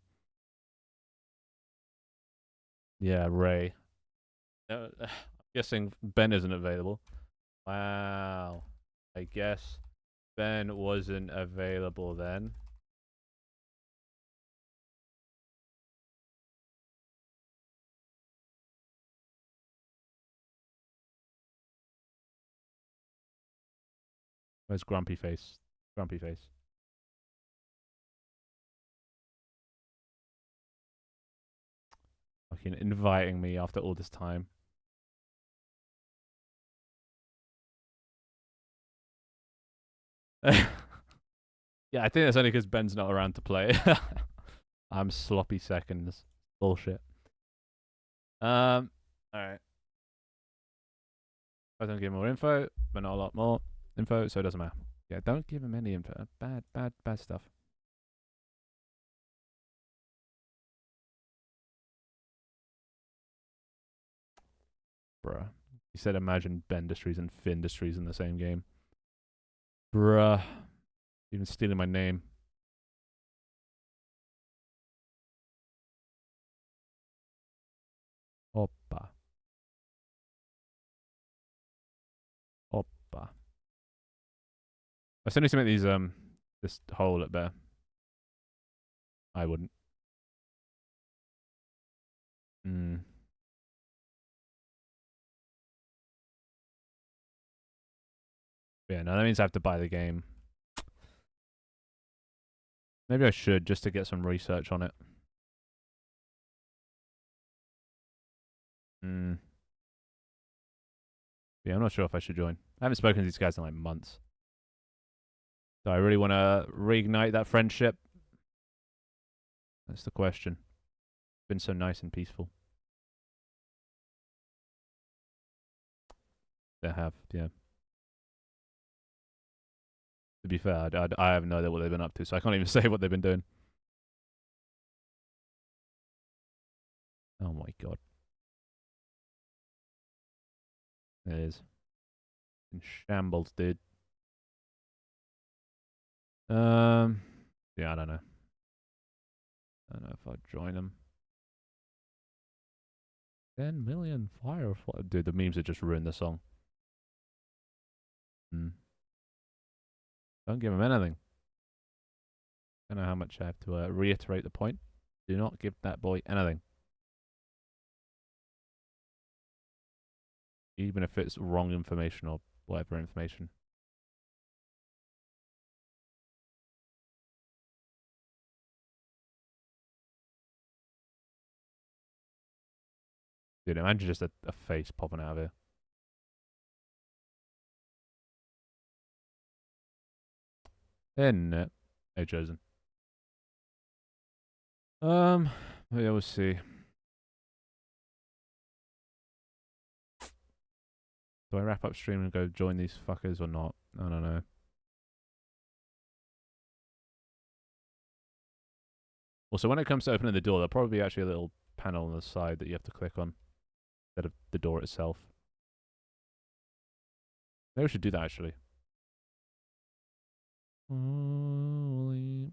S1: Yeah, Ray. I'm guessing Ben isn't available. Wow. I guess Ben wasn't available then. Where's Grumpy Face? Grumpy Face. Fucking inviting me after all this time. Yeah, I think that's only because Ben's not around to play. I'm sloppy seconds. Bullshit. Alright. I don't give him more info, but not a lot more info, so it doesn't matter. Yeah, don't give him any info. Bad, bad, bad stuff. Bruh. He said imagine Bendistries and Findustries in the same game. Bruh. Even stealing my name. Oppa. Oppa. I still need to make these, this hole look better. I wouldn't. Hmm. Yeah, no, that means I have to buy the game. Maybe I should, just to get some research on it. Hmm. Yeah, I'm not sure if I should join. I haven't spoken to these guys in like months. Do I really want to reignite that friendship? That's the question. It's been so nice and peaceful. They have, yeah. To be fair, I have no idea what they've been up to, so I can't even say what they've been doing. Oh my god. It is. In shambles, dude. Yeah, I don't know. I don't know if I'd join them. 10 million firefly. Dude, the memes have just ruined the song. Don't give him anything. I don't know how much I have to reiterate the point. Do not give that boy anything. Even if it's wrong information or whatever information. Dude, imagine just a face popping out of here. In it. Hey, chosen. Yeah, we'll see. Do I wrap up stream and go join these fuckers or not? I don't know. Also, when it comes to opening the door, there'll probably be actually a little panel on the side that you have to click on instead of the door itself. Maybe we should do that actually. Holy.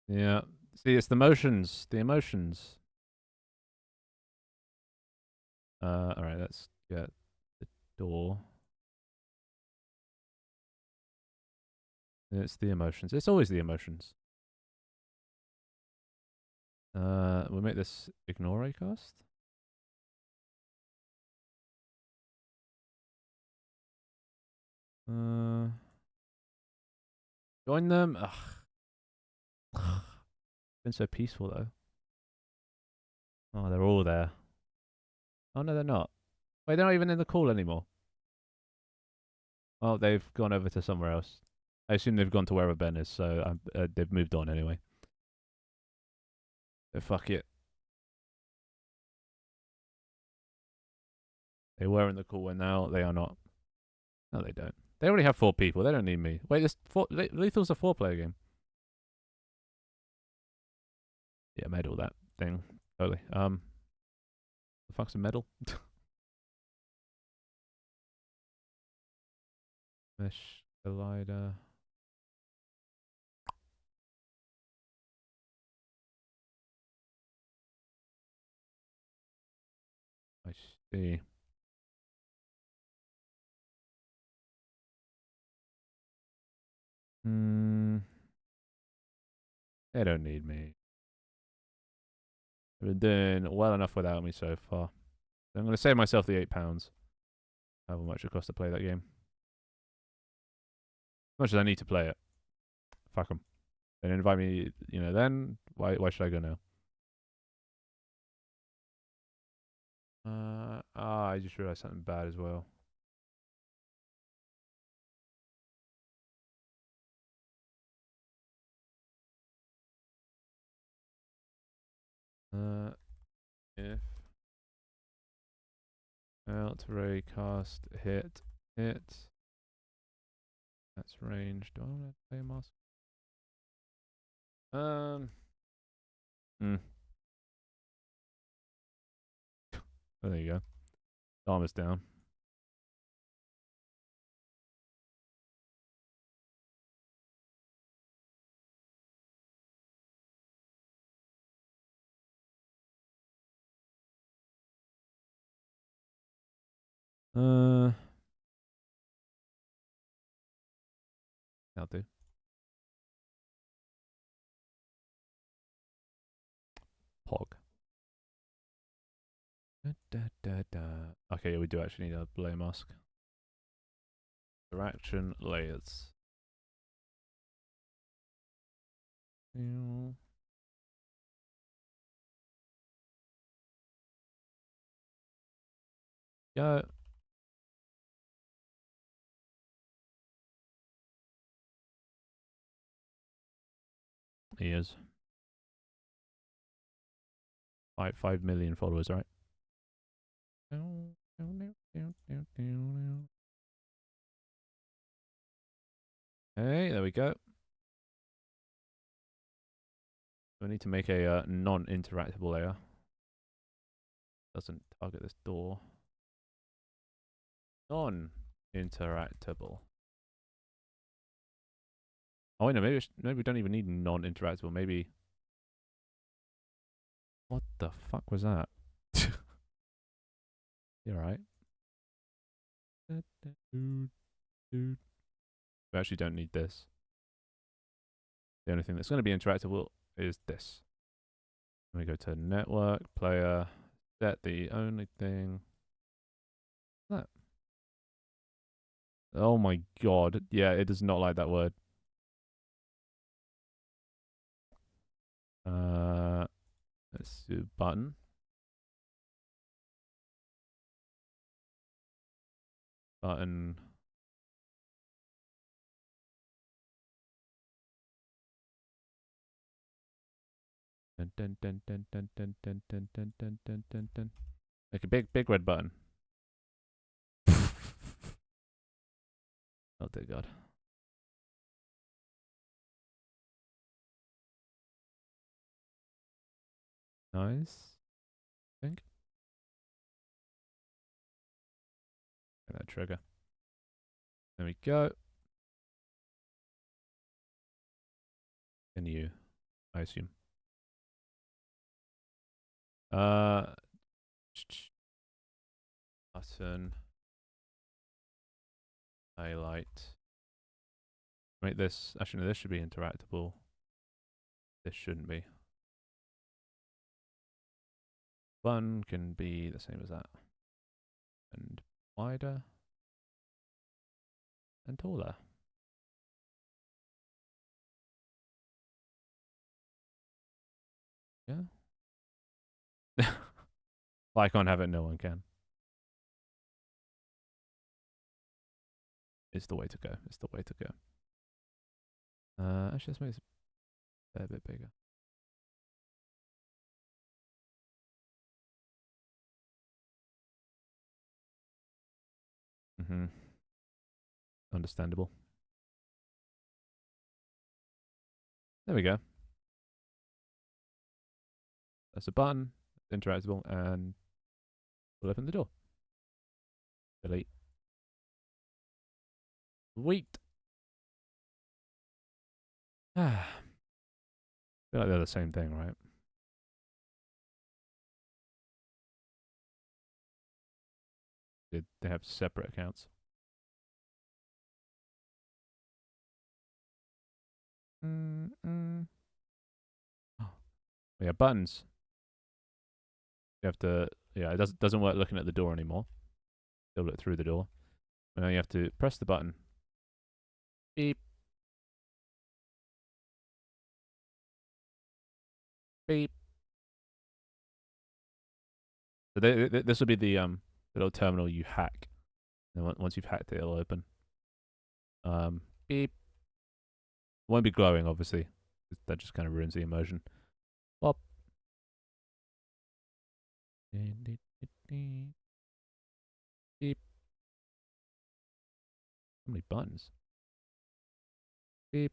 S1: Yeah. See, it's the motions. The emotions. Alright, let's get the door. It's the emotions. It's always the emotions. We'll make this ignore a cast. Join them. Ugh. Been so peaceful though. Oh, they're all there. Oh no, they're not. Wait, they're not even in the call anymore. Oh, they've gone over to somewhere else. I assume they've gone to wherever Ben is, so they've moved on anyway. So fuck it. They were in the call and now they are not. No, they don't. They already have 4 people. They don't need me. Wait, this Lethal's a 4-player game. Yeah, made all that thing. Totally. The fuck's a medal? Mesh collider. I see. They don't need me. They've been doing well enough without me so far. So I'm going to save myself the £8. However much it costs to play that game. As much as I need to play it. Fuck them. They didn't invite me, then. Why should I go now? I just realized something bad as well. If out ray cast hit. That's range. Do I want to play a mask? Oh, there you go. Armor's down. That'll do. Pog. Okay, yeah, we do actually need a blade mask. Interaction layers. Yeah. He is. 5 million followers, right? Hey, there we go. We need to make a non-interactable layer. Doesn't target this door. Non-interactable. Oh, wait, no, maybe we don't even need non-interactable. Maybe. What the fuck was that? You're right. We actually don't need this. The only thing that's going to be interactable is this. Let me go to network, player, set the only thing. That. Oh my god. Yeah, it does not like that word. Let's do button. Button. Dun, dun, dun, dun, dun, dun, dun, dun, dun, dun, dun, dun, dun. Like a big red button. Oh dear god. Nice. I think. Get that trigger. There we go. And you, I assume. Uh, button. Highlight. Make this. Actually, no, this should be interactable. This shouldn't be. Button can be the same as that. And wider. And taller. Yeah. Well, I can't have it, no one can. It's the way to go. It's the way to go. Actually, let's make this a fair bit bigger. Mm-hmm. Understandable. There we go. That's a button. It's interactable, and we'll open the door. Delete. Sweet. Ah. I feel like they're the same thing, right? They have separate accounts. Oh, yeah, buttons. You have to. Yeah, it doesn't work looking at the door anymore. They'll look through the door. And now you have to press the button. Beep. Beep. So this will be the little terminal you hack. And once you've hacked it, it'll open. Beep. It won't be glowing, obviously. That just kind of ruins the immersion. Pop. Beep. How many buttons? Beep.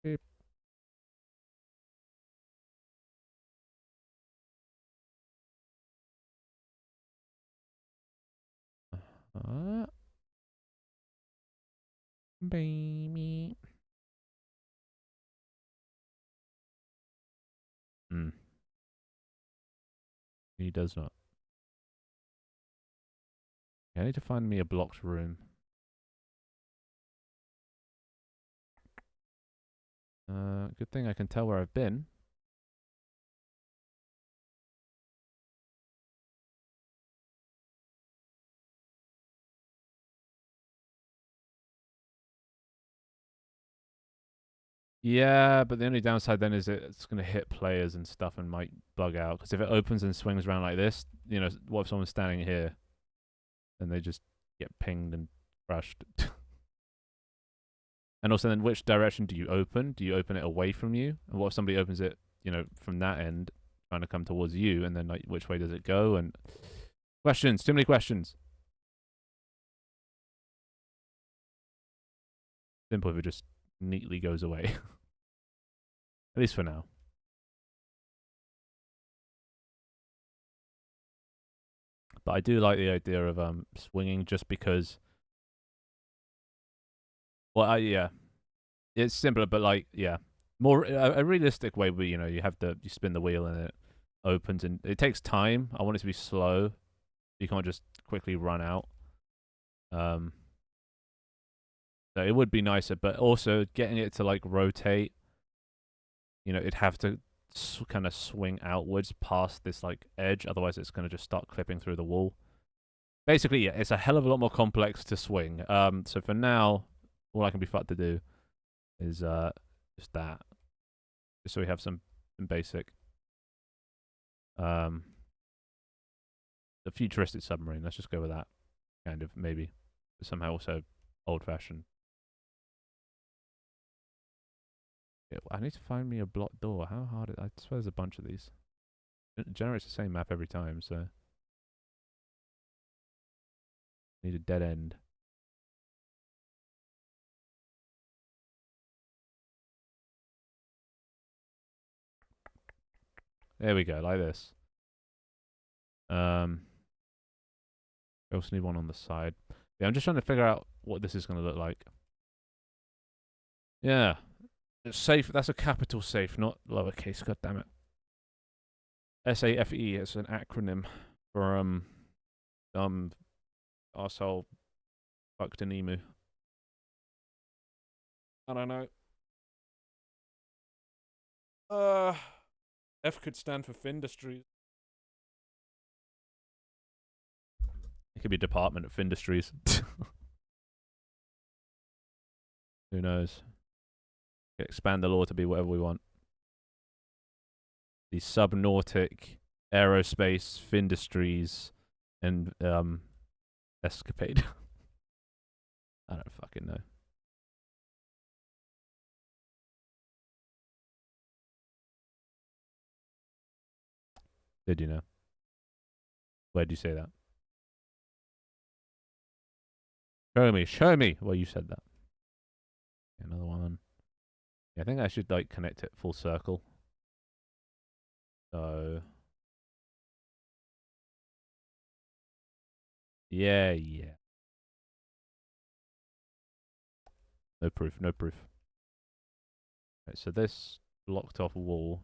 S1: Beep. Baby. Hmm. He does not. I need to find me a blocked room. Good thing I can tell where I've been. Yeah, but the only downside then is it's going to hit players and stuff and might bug out. Because if it opens and swings around like this, you know, what if someone's standing here and they just get pinged and crushed? And also, then which direction do you open? Do you open it away from you? And what if somebody opens it, you know, from that end, trying to come towards you? And then, like, which way does it go? And questions, too many questions. Simple if it just neatly goes away. At least for now. But I do like the idea of swinging just because. Well, yeah, it's simpler, but like, yeah, more a realistic way where you have you spin the wheel and it opens and it takes time. I want it to be slow. You can't just quickly run out. So it would be nicer, but also getting it to like rotate. It'd have to kind of swing outwards past this like edge. Otherwise, it's going to just start clipping through the wall. Basically, yeah, it's a hell of a lot more complex to swing. So for now, all I can be fucked to do is just that, just so we have some basic. The futuristic submarine. Let's just go with that. Kind of maybe, but somehow also old-fashioned. Yeah, I need to find me a blocked door. How hard? I swear there's a bunch of these. It generates the same map every time, so need a dead end. There we go, like this. We also need one on the side. Yeah, I'm just trying to figure out what this is going to look like. Yeah, it's safe. That's a capital safe, not lowercase. God damn it. SAFE is an acronym for arsehole fucked an emu. I don't know. F could stand for Findustries. It could be Department of Findustries. Who knows? Expand the law to be whatever we want. The subnautic aerospace Findustries and escapade. I don't fucking know. Did you know? Where'd you say that? Show me. Well, you said that. Another one. Yeah, I think I should like connect it full circle. So yeah. No proof. Right, so this blocked off wall.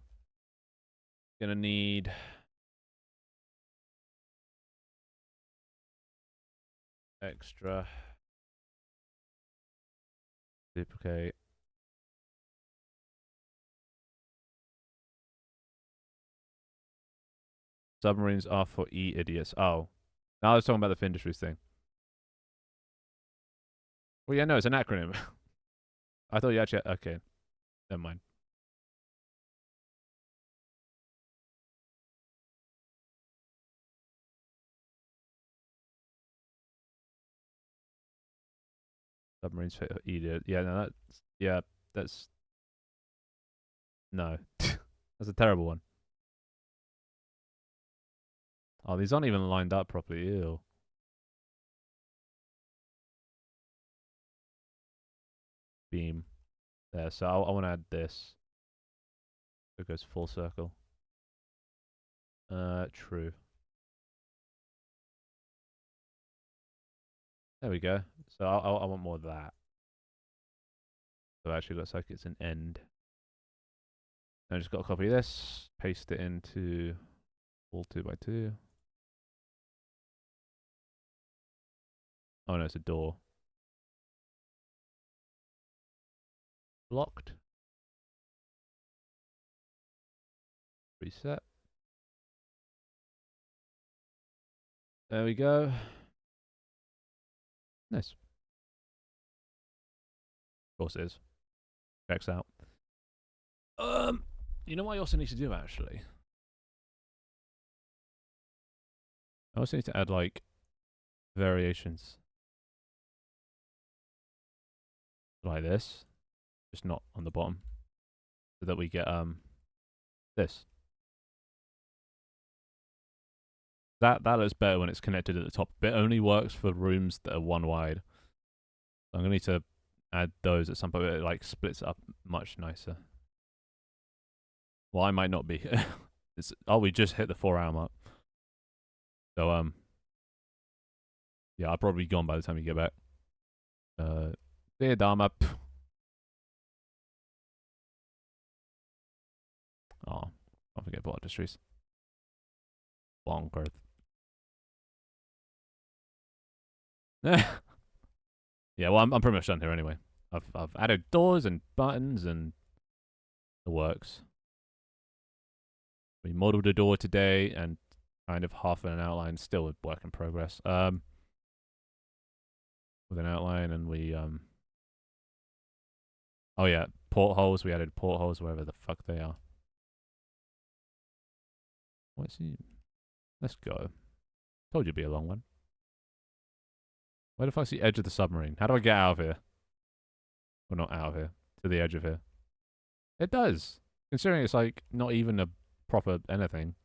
S1: Gonna need extra. Duplicate. Submarines are for idiots. Oh. Now I was talking about the Findustries thing. Well, yeah, no, it's an acronym. I thought you actually... Okay. Never mind. Submarines for idiot. Yeah, no, that's... Yeah, that's... No. That's a terrible one. Oh, these aren't even lined up properly. Ew. Beam. There, so I want to add this. So it goes full circle. True. There we go. So I want more of that. So it actually looks like it's an end. I just got to copy this, paste it into all 2x2. Oh no, it's a door. Blocked. Reset. There we go. Nice. Of course it is. Checks out. You know what I also need to do actually? I also need to add like variations. Like this. Just not on the bottom. So that we get this. That looks better when it's connected at the top. But it only works for rooms that are one wide. So I'm gonna need to add those at some point. It like splits it up much nicer. Well, I might not be. We just hit the 4-hour mark. So yeah, I'll probably be gone by the time you get back. Dear Dharma. Oh, don't forget about industries. Bonkers. Yeah, well, I'm pretty much done here anyway. I've added doors and buttons and the works. We modeled a door today and kind of half an outline, still a work in progress. With an outline, and we oh yeah, portholes. We added portholes wherever the fuck they are. What's he? Let's go. Told you it'd be a long one. Where the fuck's the edge of the submarine? How do I get out of here? Well, not out of here. To the edge of here. It does. Considering it's like not even a proper anything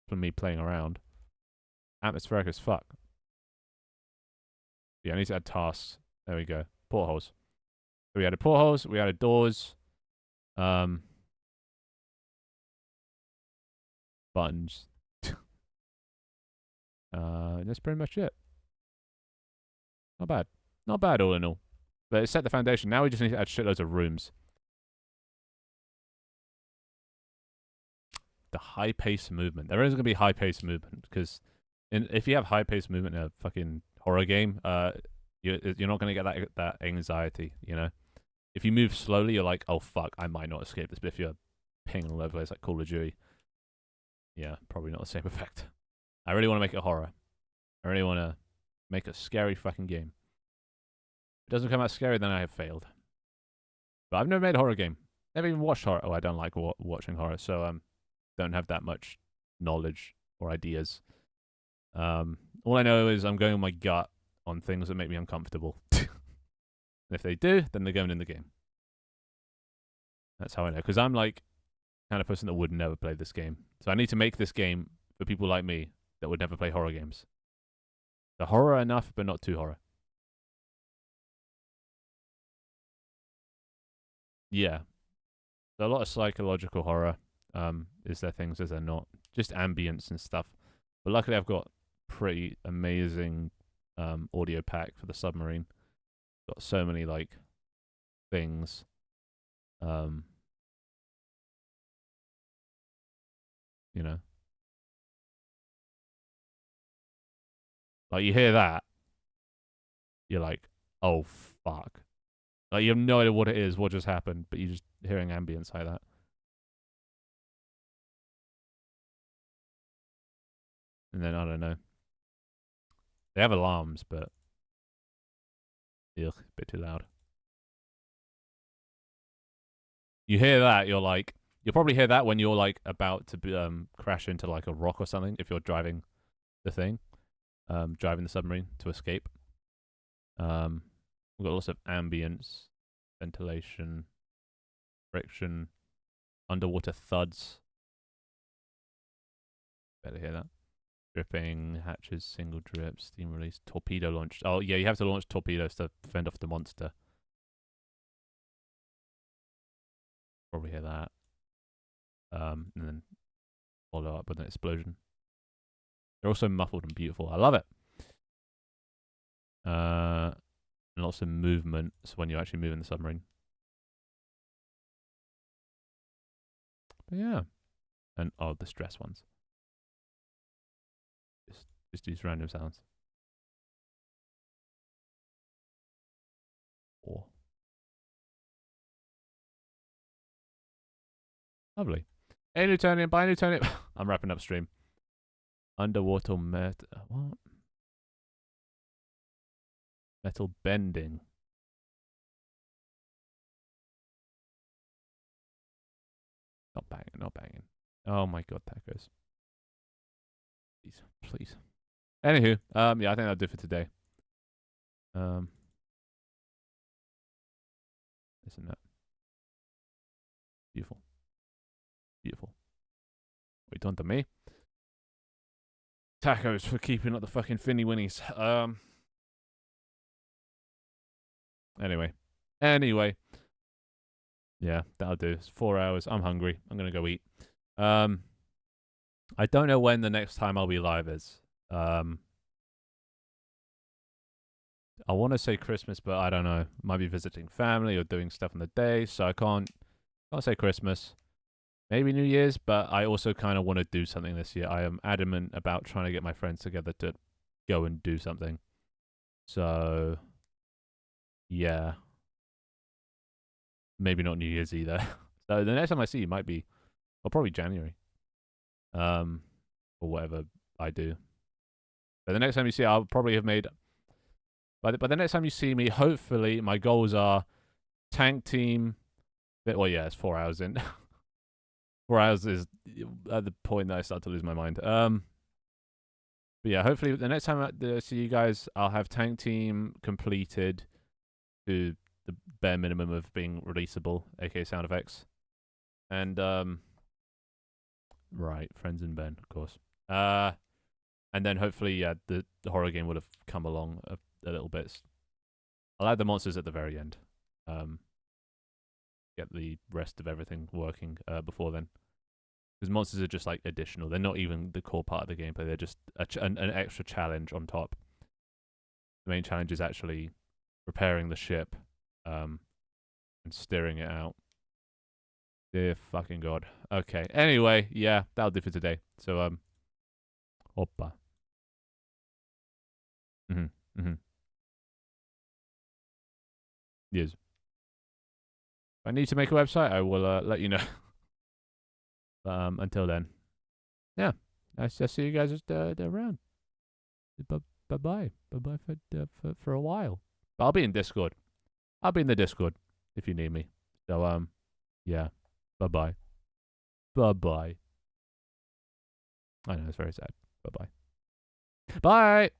S1: from me playing around. Atmospheric as fuck. Yeah, I need to add tasks. There we go. Portholes. So we added portholes. We added doors. Buttons. That's pretty much it. Not bad. Not bad all in all. But it set the foundation. Now we just need to add shitloads of rooms. The high-paced movement. There is going to be high-paced movement because if you have high-paced movement in a fucking horror game, you're not going to get that anxiety, you know? If you move slowly, you're like, oh, fuck, I might not escape this. But if you're pinging all over the place like Call of Duty, yeah, probably not the same effect. I really want to make it horror. I really want to make a scary fucking game. If it doesn't come out scary, then I have failed. But I've never made a horror game. Never even watched horror. Oh, I don't like watching horror, so don't have that much knowledge or ideas. All I know is I'm going on my gut on things that make me uncomfortable. If they do, then they're going in the game. That's how I know. Because I'm like kind of person that would never play this game. So I need to make this game for people like me that would never play horror games. The horror enough, but not too horror. Yeah. So a lot of psychological horror. Is there things, is there not? Just ambience and stuff. But luckily I've got pretty amazing audio pack for the submarine. Got so many like things. You know. Like you hear that, you're like, oh fuck. Like you have no idea what it is, what just happened, but you're just hearing ambience like that. And then I don't know. They have alarms, but ugh, a bit too loud. You hear that, you'll probably hear that when you're like about to crash into like a rock or something if you're driving the thing, driving the submarine to escape. We've got lots of ambience, ventilation, friction, underwater thuds. Better hear that. Dripping, hatches, single drip, steam release, torpedo launched. Oh, yeah, you have to launch torpedoes to fend off the monster. Probably hear that. And then follow up with an explosion. They're also muffled and beautiful. I love it. And lots of movement. So when you're actually moving the submarine. But yeah. And oh, the stress ones. Just use random sounds. Or lovely. Hey Newtonian, bye Newtonian. I'm wrapping up stream. Underwater what? Metal bending. Not banging, not banging. Oh my god, tacos. Please, please. Anywho, yeah, I think that'll do for today. Isn't that beautiful? Beautiful. What you done to me? Tacos for keeping up the fucking finny winnies. Anyway. Yeah, that'll do. It's 4 hours. I'm hungry. I'm gonna go eat. I don't know when the next time I'll be live is. I want to say Christmas, but I don't know. Might be visiting family or doing stuff on the day, so I can't say Christmas. Maybe New Year's, but I also kind of want to do something this year. I am adamant about trying to get my friends together to go and do something. So, yeah. Maybe not New Year's either. So the next time I see you might be, well, probably January. or whatever I do. But the next time you see, I'll probably have made. By the next time you see me, hopefully my goals are tank team. Well, yeah, it's 4 hours in. 4 hours is at the point that I start to lose my mind. But yeah, hopefully the next time I see you guys, I'll have tank team completed to the bare minimum of being releasable, aka sound effects. And right, friends and Ben, of course. And then hopefully, yeah, the horror game would have come along a little bit. I'll add the monsters at the very end. Get the rest of everything working before then. Because monsters are just like additional. They're not even the core part of the gameplay. They're just an extra challenge on top. The main challenge is actually repairing the ship and steering it out. Dear fucking god. Okay. Anyway, yeah, that'll do for today. So, Oppa. Yes. If I need to make a website, I will let you know. Until then, yeah, I'll see you guys around. Bye bye for a while. But I'll be in Discord. I'll be in the Discord if you need me. So yeah, bye bye. Bye. I know it's very sad. Bye bye. Bye.